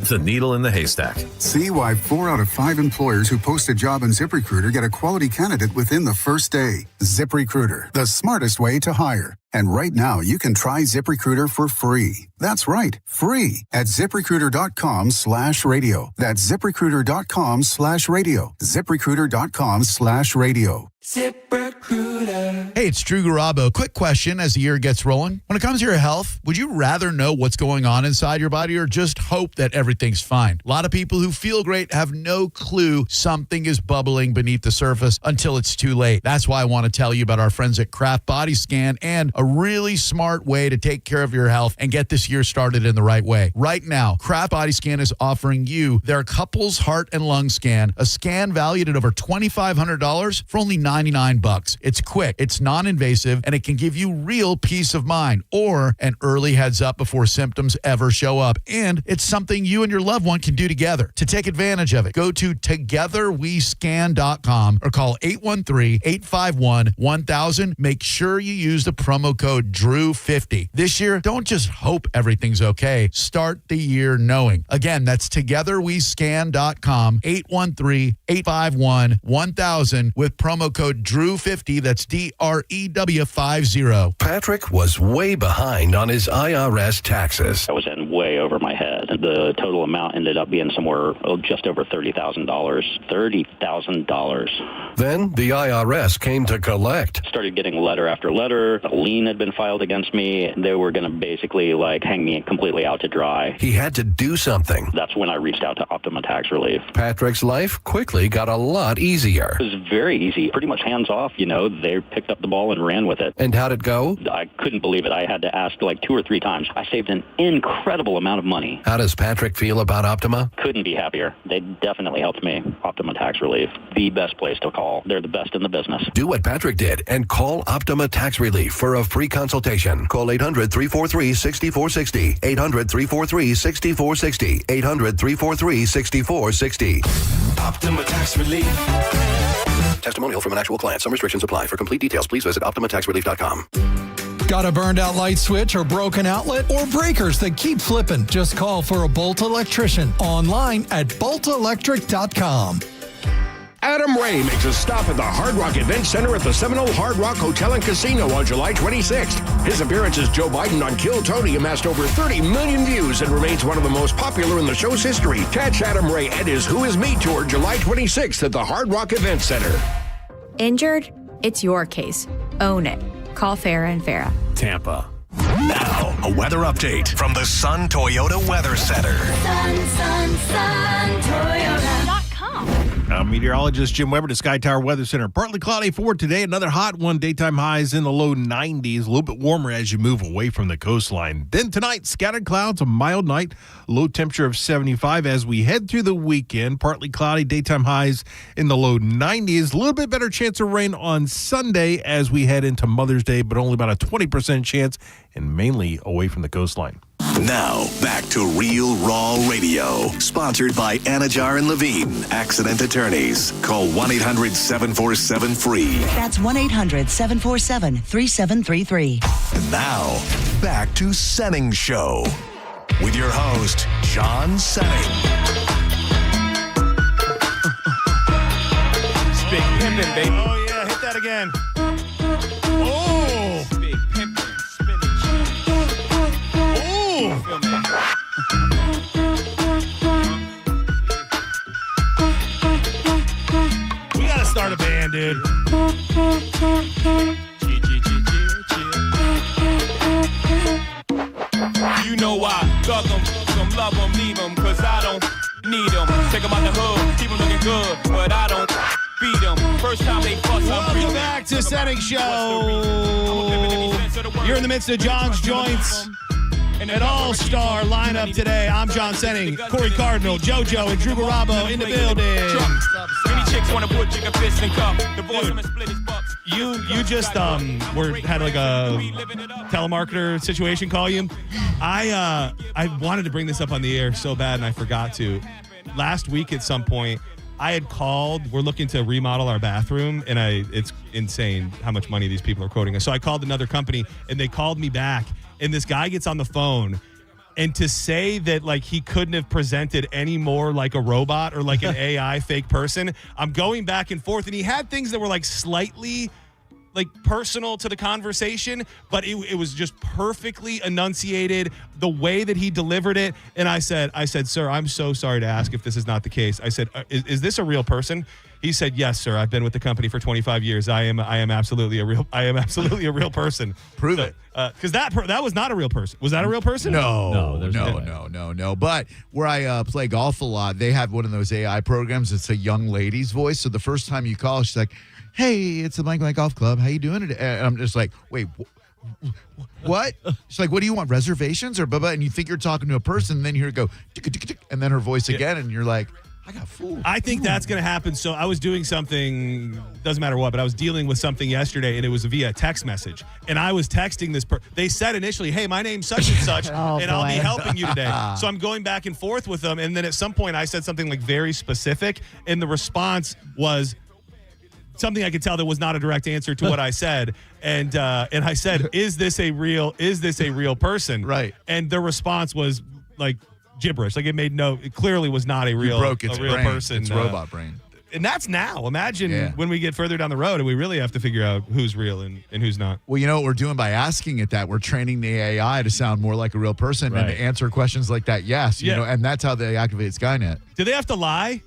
The needle in the haystack. See why 4 out of 5 employers who post a job on ZipRecruiter get a quality candidate within the first day. ZipRecruiter, the smartest way to hire. And right now, you can try ZipRecruiter for free. That's right, free at ZipRecruiter.com/radio. That's ZipRecruiter.com/radio. ZipRecruiter.com/radio. ZipRecruiter. Hey, it's Drew Garabo. Quick question as the year gets rolling. When it comes to your health, would you rather know what's going on inside your body or just hope that everything's fine? A lot of people who feel great have no clue something is bubbling beneath the surface until it's too late. That's why I want to tell you about our friends at Kraft Body Scan and a really smart way to take care of your health and get this year started in the right way. Right now, Kraft Body Scan is offering you their couples heart and lung scan, a scan valued at over $2,500 for only $99. It's quick, it's non-invasive, and it can give you real peace of mind or an early heads up before symptoms ever show up. And it's something you and your loved one can do together. To take advantage of it, go to togetherwescan.com or call 813-851-1000. Make sure you use the promo code DREW50. This year, don't just hope everything's okay. Start the year knowing. Again, that's togetherwescan.com, 813-851-1000 with promo code DREW50. That's DREW50. Patrick was way behind on his IRS taxes. I was in way over my head. The total amount ended up being somewhere just over $30,000. $30,000. Then the IRS came to collect. Started getting letter after letter. A lien had been filed against me. They were going to basically hang me completely out to dry. He had to do something. That's when I reached out to Optima Tax Relief. Patrick's life quickly got a lot easier. It was very easy. Pretty much hands off, They picked up the ball and ran with it. And how'd it go? I couldn't believe it. I had to ask 2 or 3 times. I saved an incredible amount of money. How does Patrick feel about Optima? Couldn't be happier. They definitely helped me. Optima Tax Relief, the best place to call. They're the best in the business. Do what Patrick did and call Optima Tax Relief for a free consultation. Call 800-343-6460. 800-343-6460. 800-343-6460. Optima Tax Relief. Testimonial from an actual client. Some restrictions apply. For complete details, please visit OptimaTaxRelief.com. Got a burned out light switch or broken outlet or breakers that keep flipping? Just call for a Bolt electrician online at boltelectric.com. Adam Ray makes a stop at the Hard Rock Event Center at the Seminole Hard Rock Hotel and Casino on July 26th. His appearance as Joe Biden on Kill Tony amassed over 30 million views and remains one of the most popular in the show's history. Catch Adam Ray at his Who Is Me tour July 26th at the Hard Rock Event Center. Injured? It's your case. Own it. Call Farah and Farah. Tampa. Now, a weather update from the Sun Toyota Weather Center. Sun, Toyota.com. Meteorologist Jim Weber to Sky Tower Weather Center. Partly cloudy for today. Another hot one. Daytime highs in the low 90s. A little bit warmer as you move away from the coastline. Then tonight, scattered clouds, a mild night. Low temperature of 75 as we head through the weekend. Partly cloudy. Daytime highs in the low 90s. A little bit better chance of rain on Sunday as we head into Mother's Day, but only about a 20% chance and mainly away from the coastline. Now, back to Real Raw Radio. Sponsored by Anajar and Levine, accident attorneys. Call 1-800-747-FREE. That's 1-800-747-3733. And now, back to Senning Show with your host, John Senning. It's big pimpin', baby. Oh, yeah. Hit that again. Oh. Big pimpin'. We gotta start a band, dude. You know I thug them, some love them, leave them, cause I don't need them. Take them out the hood, keep them looking good, but I don't beat them. First time they fuss, Welcome back to Senning Show. You're in the midst of John's Joints. An all-star lineup today. I'm John Senning, Corey Cardinal, JoJo, and Drew Garabo in the building. Many chicks want to put chicken fist and cup. Divorce him and split his bucks. You just had like a telemarketer situation call you. I wanted to bring this up on the air so bad and I forgot to. Last week at some point, I had called. We're looking to remodel our bathroom, and it's insane how much money these people are quoting us. So I called another company, and they called me back. And this guy gets on the phone, and to say that like he couldn't have presented any more like a robot or like an AI fake person, I'm going back and forth. And he had things that were like slightly like personal to the conversation, but it was just perfectly enunciated the way that he delivered it. And I said, sir, I'm so sorry to ask if this is not the case. I said, is this a real person? He said, yes, sir. I've been with the company for 25 years. I am absolutely a real person. Prove it. Because that was not a real person. Was that a real person? No. But where I play golf a lot, they have one of those AI programs. It's a young lady's voice. So the first time you call, she's like, hey, it's the Blank Blank Golf Club. How you doing today? And I'm just like, wait, what? She's like, what do you want, reservations or blah, blah? And you think you're talking to a person, and then you hear it go, tick, tick, tick, and then her voice again, and you're like, I got fooled. I think that's going to happen. So I was doing something, doesn't matter what, but I was dealing with something yesterday, and it was via text message. And I was texting this person. They said initially, hey, my name's such and such, I'll be helping you today. So I'm going back and forth with them. And then at some point, I said something like very specific, and the response was something I could tell that was not a direct answer to what I said. And I said, is this a real person? Right. And the response was like gibberish. Like it clearly was not a real person. It's robot brain. And that's now. Imagine when we get further down the road and we really have to figure out who's real and who's not. Well, you know what we're doing by asking it that? We're training the AI to sound more like a real person and to answer questions like that. Yes. You know, and that's how they activate Skynet. Do they have to lie?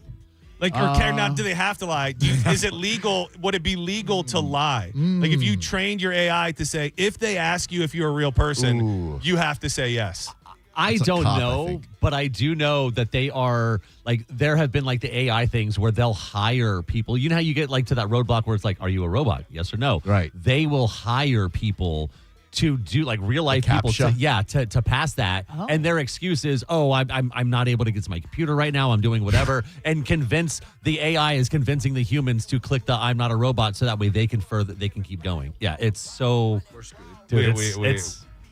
Like, or care not? Do they have to lie? Is it legal? Would it be legal to lie? Like, if you trained your AI to say, if they ask you if you're a real person, you have to say yes. I don't know, but I do know that they are, like, there have been, like, the AI things where they'll hire people. You know how you get, like, to that roadblock where it's like, are you a robot? Yes or no? Right. They will hire people to do, like, real-life people to pass that. Oh. And their excuse is, I'm not able to get to my computer right now. I'm doing whatever. And the AI is convincing the humans to click the I'm not a robot so that way they can keep going. Yeah, it's so... We're screwed. Dude,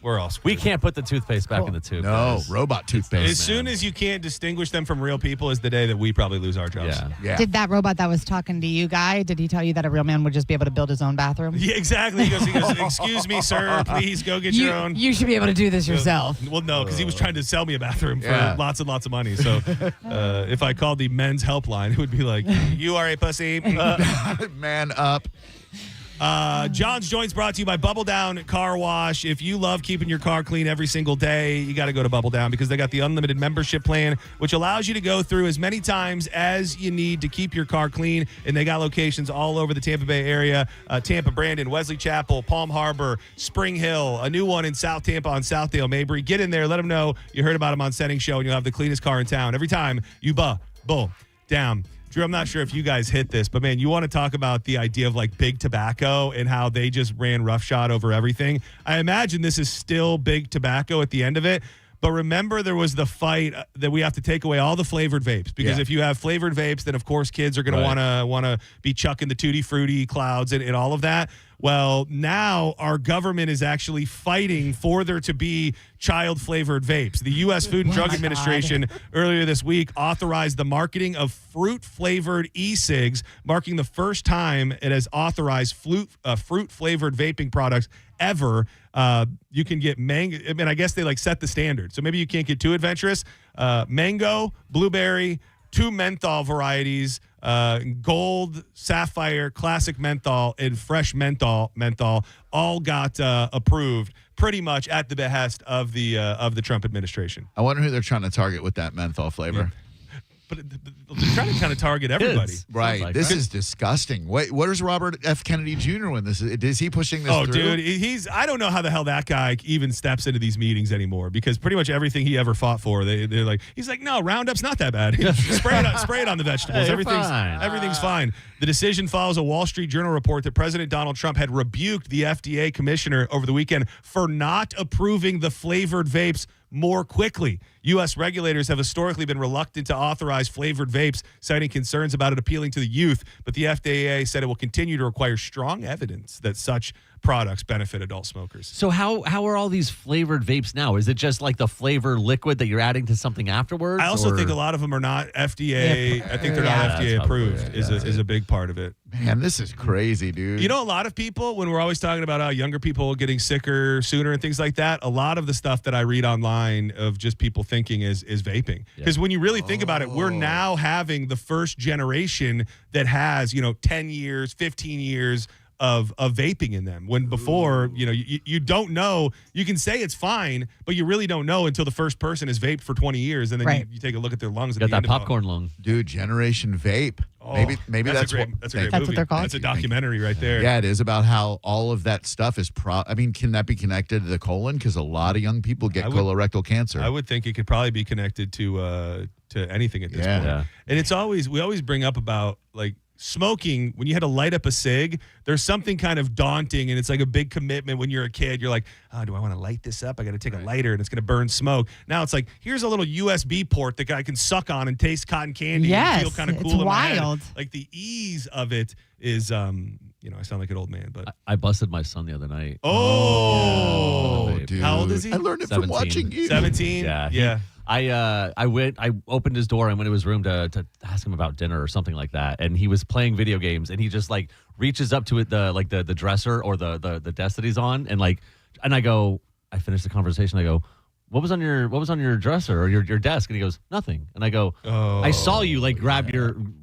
we're all screwed. We can't put the toothpaste back in the tube. No, robot toothpaste. As soon as you can't distinguish them from real people is the day that we probably lose our jobs. Yeah. Did that robot that was talking to you, Guy, did he tell you that a real man would just be able to build his own bathroom? Yeah, exactly. He goes, excuse me, sir, please go get your own. You should be able to do this yourself. Well, no, because he was trying to sell me a bathroom for lots and lots of money. So if I called the men's helpline, it would be like, you are a pussy. Man up. John's Joints brought to you by Bubble Down Car Wash. If you love keeping your car clean every single day, you got to go to Bubble Down because they got the unlimited membership plan, which allows you to go through as many times as you need to keep your car clean. And they got locations all over the Tampa Bay area, Tampa, Brandon, Wesley Chapel, Palm Harbor, Spring Hill, a new one in South Tampa on Southdale, Mabry. Get in there. Let them know you heard about them on Senning Show, and you'll have the cleanest car in town every time you Bubble Down. Drew, I'm not sure if you guys hit this, but man, you want to talk about the idea of like big tobacco and how they just ran roughshod over everything. I imagine this is still big tobacco at the end of it. But remember, there was the fight that we have to take away all the flavored vapes, because if you have flavored vapes, then of course kids are going to want to be chucking the Tutti Frutti clouds and all of that. Well, now our government is actually fighting for there to be child-flavored vapes. The U.S. Food and Drug Administration earlier this week authorized the marketing of fruit-flavored e-cigs, marking the first time it has authorized fruit-flavored vaping products ever. You can get mango. I mean, I guess they like set the standard. So maybe you can't get too adventurous. Mango, blueberry, 2 menthol varieties, gold, sapphire, classic menthol, and fresh menthol all got approved pretty much at the behest of the Trump administration. I wonder who they're trying to target with that menthol flavor. But they're trying to kind of target everybody. Right. Like, this is disgusting. Wait, what is Robert F. Kennedy Jr. when this is he pushing this through? Dude, I don't know how the hell that guy even steps into these meetings anymore, because pretty much everything he ever fought for, they're like, he's like, no, Roundup's not that bad. spray it on the vegetables. Hey, everything's fine. The decision follows a Wall Street Journal report that President Donald Trump had rebuked the FDA commissioner over the weekend for not approving the flavored vapes more quickly. U.S. regulators have historically been reluctant to authorize flavored vapes, citing concerns about it appealing to the youth, but the FDA said it will continue to require strong evidence that such products benefit adult smokers. So how are all these flavored vapes now? Is it just like the flavor liquid that you're adding to something afterwards? I also think a lot of them are not FDA. I think they're not FDA approved. Is a big part of it. Man, this is crazy, dude. You know, a lot of people, when we're always talking about how younger people getting sicker sooner and things like that, a lot of the stuff that I read online of just people thinking is vaping. Because when you really think about it, we're now having the first generation that has, 10 years, 15 years of vaping in them, when before, you don't know. You can say it's fine, but you really don't know until the first person has vaped for 20 years, and then you take a look at their lungs. Got that popcorn lung. Dude, Generation Vape. Maybe that's what they're called. That's a documentary right there. Yeah, it is about how all of that stuff is can that be connected to the colon? Because a lot of young people get colorectal cancer. I would think it could probably be connected to anything at this point. Yeah. And we always bring up about like smoking. When you had to light up a cig, there's something kind of daunting, and it's like a big commitment when you're a kid. You're like, oh, do I want to light this up? I got to take a lighter, and it's going to burn smoke. Now it's like, here's a little USB port that I can suck on and taste cotton candy and feel kind of cool. It's wild. Like the ease of it is, I sound like an old man, but I busted my son the other night. Dude. How old is he? I learned it 17. from watching you. 17? Yeah. I opened his door and went to his room to ask him about dinner or something like that. And he was playing video games, and he just like reaches up to it, the dresser or the desk that he's on. And I finished the conversation. I go, what was on your dresser or your desk? And he goes, nothing. And I go, I saw you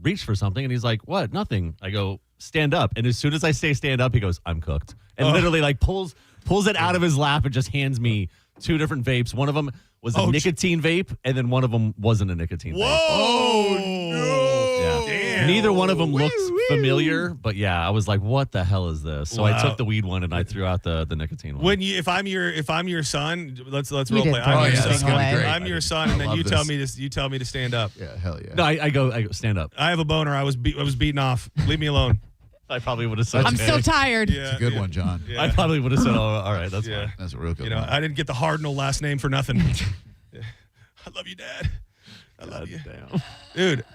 reach for something. And he's like, what? Nothing. I go, stand up. And as soon as I say stand up, he goes, I'm cooked. And literally like pulls it out of his lap and just hands me 2 different vapes. One of them was a nicotine vape, and then one of them wasn't a nicotine vape. Whoa! No! Yeah. Damn. Neither one of them looked familiar, but yeah, I was like, "What the hell is this?" So I took the weed one and I threw out the nicotine one. If I'm your son, let's role play. I'm your son, and then you tell me to stand up. Yeah, hell yeah. No, I go stand up. I have a boner. I was beaten off. Leave me alone. I probably would have said, I'm so tired. It's a good one, John. Yeah. I probably would have said, all right, that's fine. That's a real good one. I didn't get the Hardnell last name for nothing. I love you, Dad. I love you. Damn. Dude,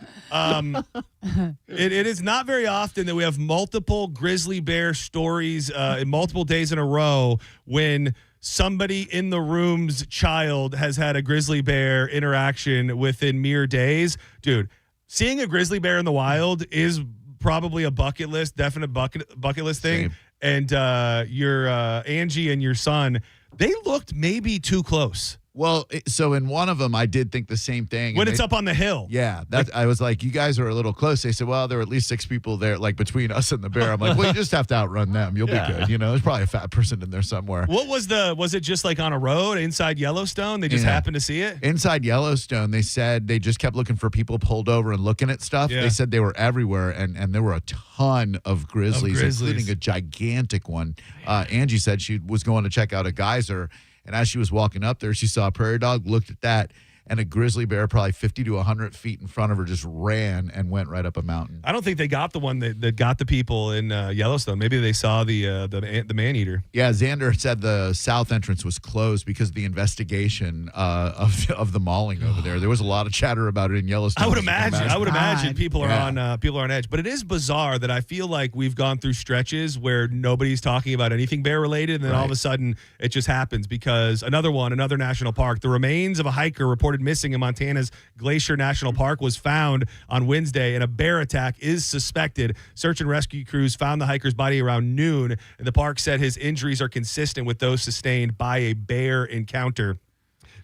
it is not very often that we have multiple grizzly bear stories in multiple days in a row when somebody in the room's child has had a grizzly bear interaction within mere days. Dude, seeing a grizzly bear in the wild is probably a definite bucket list thing. Same. And your Angie and your son, they looked maybe too close. Well, so in one of them, I did think the same thing. When it's up on the hill. Yeah. I was like, you guys are a little close. They said, well, there are at least 6 people there, like between us and the bear. I'm like, well, you just have to outrun them. You'll be good. There's probably a fat person in there somewhere. What was it just like on a road inside Yellowstone? They just happened to see it? Inside Yellowstone, they said they just kept looking for people pulled over and looking at stuff. Yeah. They said they were everywhere, and there were a ton of grizzlies, including a gigantic one. Angie said she was going to check out a geyser. And as she was walking up there, she saw a prairie dog, looked at that, and a grizzly bear probably 50 to 100 feet in front of her just ran and went right up a mountain. I don't think they got the one that got the people in Yellowstone. Maybe they saw the man-eater. Yeah, Xander said the south entrance was closed because of the investigation of the mauling over there. There was a lot of chatter about it in Yellowstone. I would imagine people are on edge. But it is bizarre that I feel like we've gone through stretches where nobody's talking about anything bear related, and then all of a sudden it just happens because another national park. The remains of a hiker reported missing in Montana's Glacier National Park was found on Wednesday, and a bear attack is suspected. Search and rescue crews found the hiker's body around noon, and the park said his injuries are consistent with those sustained by a bear encounter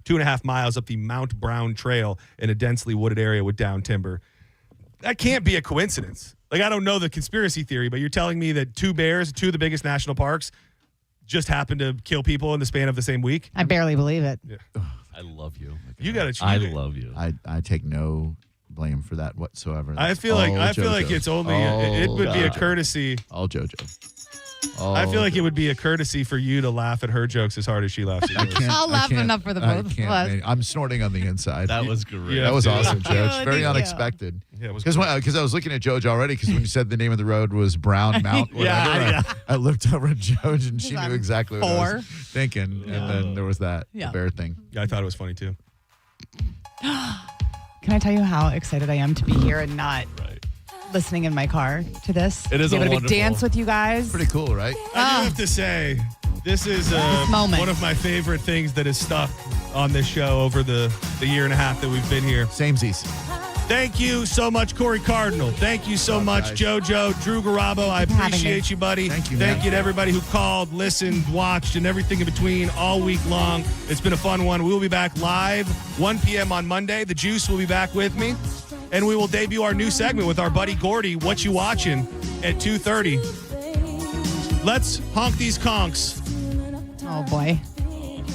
2.5 miles up the Mount Brown Trail in a densely wooded area with down timber. That can't be a coincidence. Like, I don't know the conspiracy theory, but you're telling me that two bears, two of the biggest national parks, just happened to kill people in the span of the same week? I barely believe it. Yeah. I love you. You got to. I love you. I take no blame for that whatsoever. I feel like it's only it would be a courtesy. All JoJo. I feel like it would be a courtesy for you to laugh at her jokes as hard as she laughs at yours. I'll laugh enough for the both of us. I'm snorting on the inside. That was great. Yeah, that was awesome, Judge. Very Thank you. unexpected. Yeah, because I was looking at Joj already because when you said the name of the road was Brown Mount, whatever, I looked over at Joj and she knew exactly what I was thinking. And then there was the bear thing. Yeah, I thought it was funny too. Can I tell you how excited I am to be here and not listening in my car to this? It is able to wonderful dance with you guys. Pretty cool, right? I do have to say, this is one of my favorite things that has stuck on this show over the year and a half that we've been here. Samesies. Thank you so much, Corey Cardinal. Thank you so much, JoJo, Drew Garabo. I appreciate you, buddy. Thank you, Thank you to everybody who called, listened, watched, and everything in between all week long. It's been a fun one. We will be back live 1 p.m. on Monday. The Juice will be back with me. And we will debut our new segment with our buddy Gordy, What You Watching, at 2:30. Let's honk these conks. Oh, boy.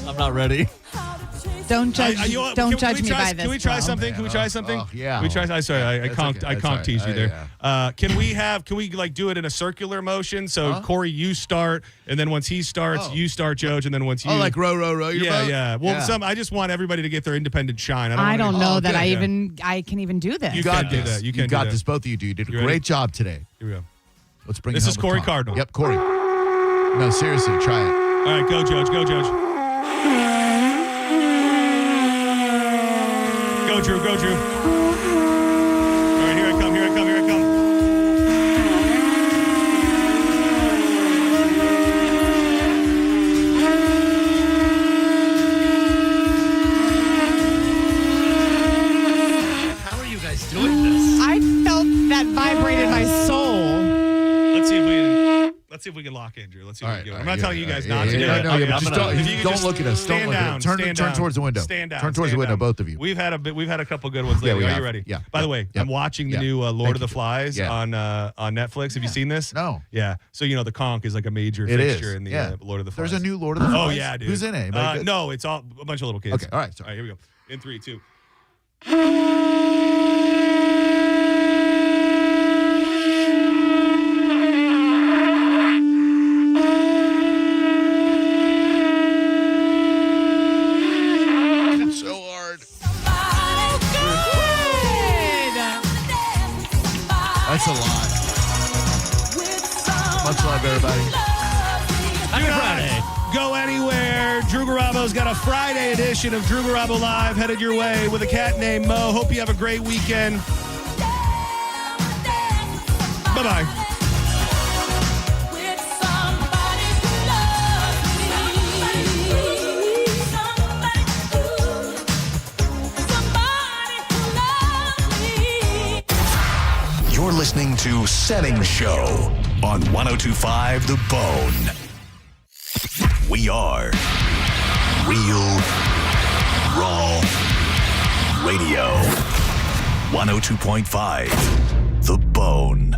I'm not ready. Don't judge, don't judge me by this. Can we try something? Can we try something? Yeah. Can we try? Sorry, I conked teased you there. Yeah. Can we like do it in a circular motion? So Corey, you start, and then once he starts, you start, Joj, and then once you. Oh, like row your boat? Yeah. Well, I just want everybody to get their independent shine. I don't know that I can even do this. You got this. You got this. Both of you do. You did a great job today. Here we go. Let's bring this is Corey Cardinal. Yep, Corey. No, seriously, try it. All right, go, Joj. Go, Joj. Go, Drew. Go, Drew. All right, here I come. How are you guys doing this? I felt that vibrated my soul. Let's see if we can lock in, Drew. Let's see All what right, we can do. all I'm right, not telling you guys yeah, not to do yeah, it. no, just don't look at us. Don't Stand look at down. us. Stand Turn down. towards the window. Stand down. Turn towards the window, both of you. We've had a couple good ones lately. we Are have. you ready? Yeah. By the way, I'm watching the new Lord of the Flies on Netflix. Have you seen this? No. Yeah. So the conch is like a major fixture in the Lord of the Flies. There's a new Lord of the Flies. Oh yeah, dude. Who's in it? No, it's all a bunch of little kids. Okay. All right. Sorry. All right. Here we go. In 3, 2. So hard. That's a lot. Much love, everybody. Happy Friday. Go anywhere. Drew Garabo's got a Friday edition of Drew Garabo Live headed your way with a cat named Mo. Hope you have a great weekend. Bye-bye. You're listening to Senning Show on 102.5 The Bone. We are Real Raw Radio. 102.5 The Bone.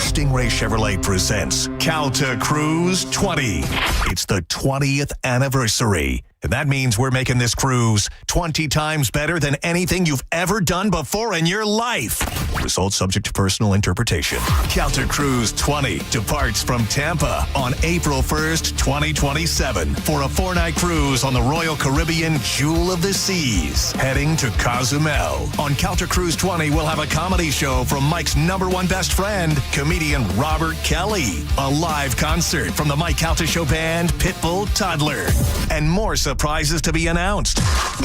Stingray Chevrolet presents Calta Cruise 20. It's the 20th anniversary. And that means we're making this cruise 20 times better than anything you've ever done before in your life. Results subject to personal interpretation. Calta Cruise 20 departs from Tampa on April 1st, 2027 for a 4-night cruise on the Royal Caribbean Jewel of the Seas, heading to Cozumel. On Calta Cruise 20, we'll have a comedy show from Mike's #1 best friend, comedian Robert Kelly, a live concert from the Mike Calta Show band Pitbull Toddler, and more surprises to be announced.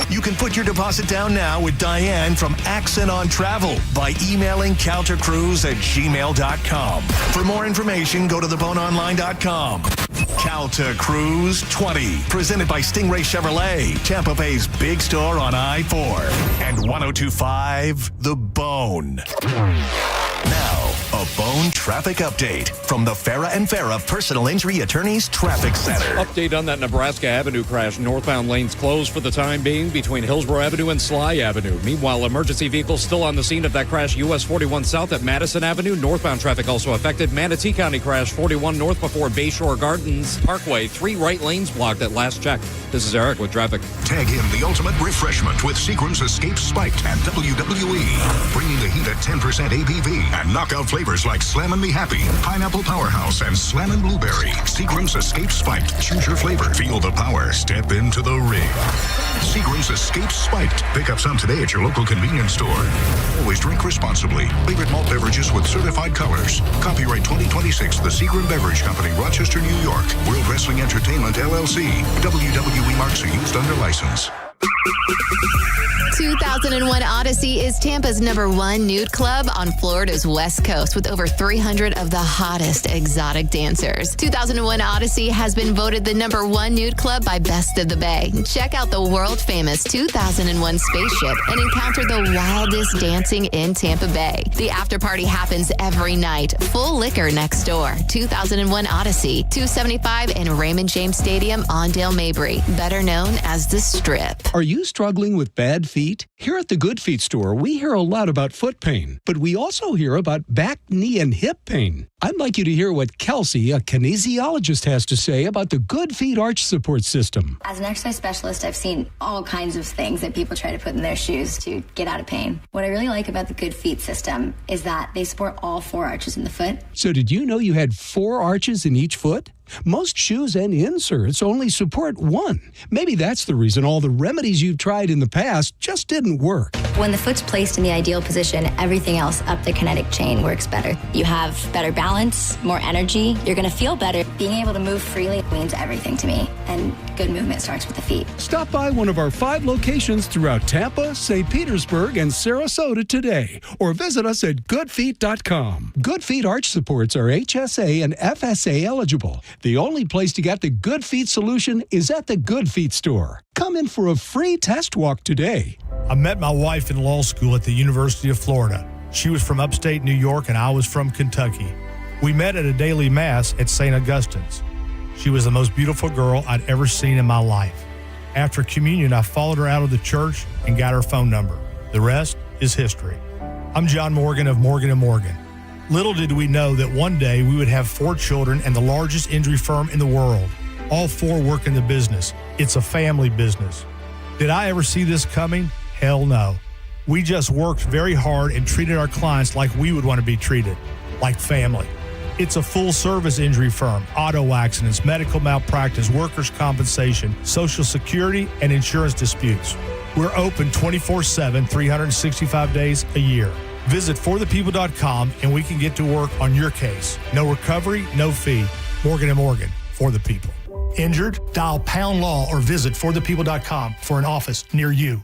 You can put your deposit down now with Diane from Accent on Travel by emailing caltacruise@gmail.com. For more information, go to theboneonline.com. Calta Cruise 20, presented by Stingray Chevrolet, Tampa Bay's big store on I-4, and 102.5 The Bone. Now, a Bone traffic update from the Farah and Farah Personal Injury Attorneys Traffic Center. Update on that Nebraska Avenue crash. Northbound lanes closed for the time being between Hillsborough Avenue and Sly Avenue. Meanwhile, emergency vehicles still on the scene of that crash. US 41 south at Madison Avenue. Northbound traffic also affected. Manatee County crash 41 north before Bayshore Gardens Parkway. 3 right lanes blocked at last check. This is Eric with traffic. Tag in the ultimate refreshment with Seagram's Escape Spiked and WWE. Bringing the heat at 10% ABV and knockout flavors like Slammin' Me Happy, Pineapple Powerhouse, and Slammin' Blueberry. Seagram's Escape Spiked. Choose your flavor. Feel the power. Step into the ring. Seagram's Escape Spiked. Pick up some today at your local convenience store. Always drink responsibly. Favorite malt beverages with certified colors. Copyright 2026, The Seagram Beverage Company, Rochester, New York. World Wrestling Entertainment, LLC. WWE marks are used under license. 2001 Odyssey is Tampa's #1 nude club on Florida's West Coast with over 300 of the hottest exotic dancers. 2001 Odyssey has been voted the #1 nude club by Best of the Bay. Check out the world-famous 2001 spaceship and encounter the wildest dancing in Tampa Bay. The after party happens every night. Full liquor next door. 2001 Odyssey, 275 in Raymond James Stadium on Dale Mabry, better known as The Strip. Are you struggling with bad feet? Here at the Good Feet store, we hear a lot about foot pain, but we also hear about back, knee, and hip pain. I'd like you to hear what Kelsey, a kinesiologist, has to say about the Good Feet arch support system. As an exercise specialist, I've seen all kinds of things that people try to put in their shoes to get out of pain. What I really like about the Good Feet system is that they support all 4 arches in the foot. So did you know you had 4 arches in each foot? Most shoes and inserts only support 1. Maybe that's the reason all the remedies you've tried in the past just didn't work. When the foot's placed in the ideal position, everything else up the kinetic chain works better. You have better balance, more energy. You're going to feel better. Being able to move freely means everything to me, and good movement starts with the feet. Stop by one of our 5 locations throughout Tampa, St. Petersburg, and Sarasota today, or visit us at goodfeet.com. Good Feet arch supports are HSA and FSA eligible. The only place to get the Good Feet solution is at the Good Feet store. Come in for a free test walk today. I met my wife in law school at the University of Florida. She was from upstate New York and I was from Kentucky. We met at a daily mass at St. Augustine's. She was the most beautiful girl I'd ever seen in my life. After communion, I followed her out of the church and got her phone number. The rest is history. I'm John Morgan of Morgan & Morgan. Little did we know that one day we would have 4 children and the largest injury firm in the world. All 4 work in the business. It's a family business. Did I ever see this coming? Hell no. We just worked very hard and treated our clients like we would want to be treated, like family. It's a full-service injury firm, auto accidents, medical malpractice, workers' compensation, Social Security, and insurance disputes. We're open 24/7, 365 days a year. Visit forthepeople.com and we can get to work on your case. No recovery, no fee. Morgan & Morgan, for the people. Injured? Dial pound law or visit forthepeople.com for an office near you.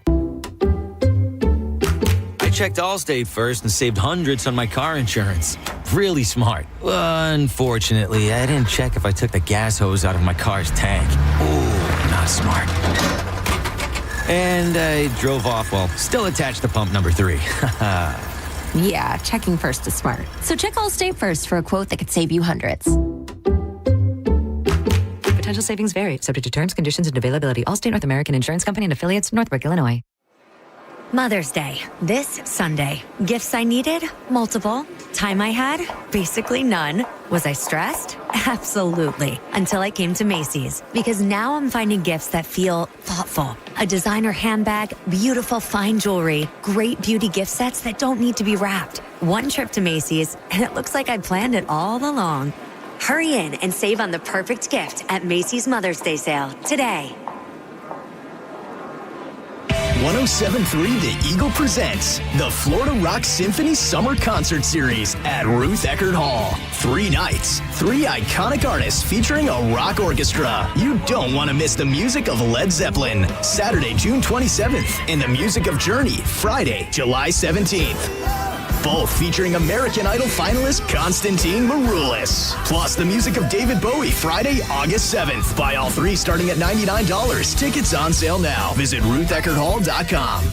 I checked Allstate first and saved hundreds on my car insurance. Really smart. Unfortunately, I didn't check if I took the gas hose out of my car's tank. Ooh, not smart. And I drove off while still attached to pump number 3. Yeah, checking first is smart. So check Allstate first for a quote that could save you hundreds. Potential savings vary, subject to terms, conditions, and availability. Allstate North American Insurance Company and affiliates, Northbrook, Illinois. Mother's Day, this Sunday. Gifts I needed? Multiple. Time I had? Basically none. Was I stressed? Absolutely. Until I came to Macy's. Because now I'm finding gifts that feel thoughtful. A designer handbag, beautiful fine jewelry, great beauty gift sets that don't need to be wrapped. One trip to Macy's, and it looks like I planned it all along. Hurry in and save on the perfect gift at Macy's Mother's Day sale today. 107.3 The Eagle presents the Florida Rock Symphony Summer Concert Series at Ruth Eckerd Hall. 3 nights, 3 iconic artists featuring a rock orchestra. You don't want to miss the music of Led Zeppelin, Saturday, June 27th, and the music of Journey, Friday, July 17th. Both featuring American Idol finalist Konstantin Maroulis. Plus the music of David Bowie, Friday, August 7th. Buy all 3 starting at $99. Tickets on sale now. Visit RuthEckerdHall.com.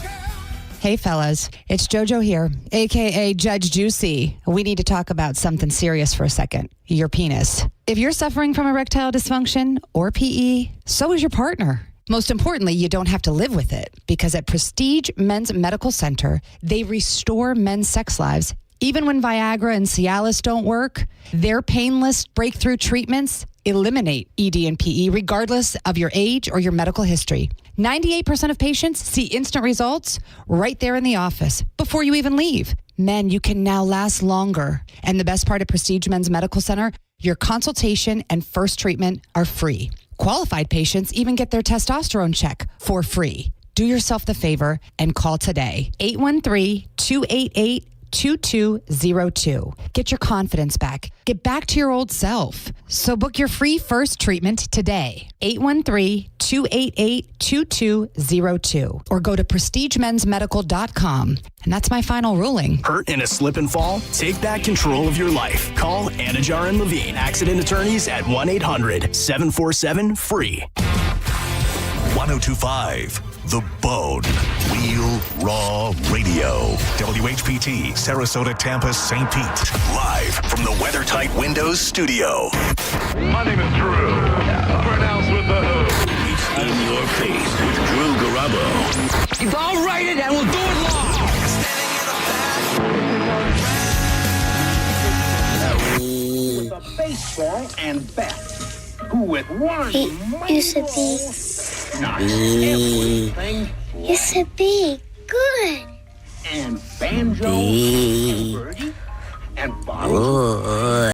Hey, fellas, it's JoJo here, a.k.a. Judge Juicy. We need to talk about something serious for a second. Your penis. If you're suffering from erectile dysfunction or PE, so is your partner. Most importantly, you don't have to live with it because at Prestige Men's Medical Center, they restore men's sex lives. Even when Viagra and Cialis don't work, their painless breakthrough treatments eliminate ED and PE regardless of your age or your medical history. 98% of patients see instant results right there in the office before you even leave. Men, you can now last longer. And the best part of Prestige Men's Medical Center, your consultation and first treatment are free. Qualified patients even get their testosterone check for free. Do yourself the favor and call today. 813-288-2202. Get your confidence back. Get back to your old self. So book your free first treatment today. 813-288-2202. Or go to prestigemensmedical.com. And that's my final ruling. Hurt in a slip and fall? Take back control of your life. Call Anajar and Levine, accident attorneys at 1-800-747-FREE. 1025 The Bone. Real Raw Radio. WHPT, Sarasota, Tampa, St. Pete. Live from the WeatherTight Windows studio. My name is Drew. Pronounced with the Who. It's in your face with Drew Garabo. I'll write it and we'll do it live. With a baseball and bat. Who with one used to be not everything used to be good. And banjo and birdie and bottle.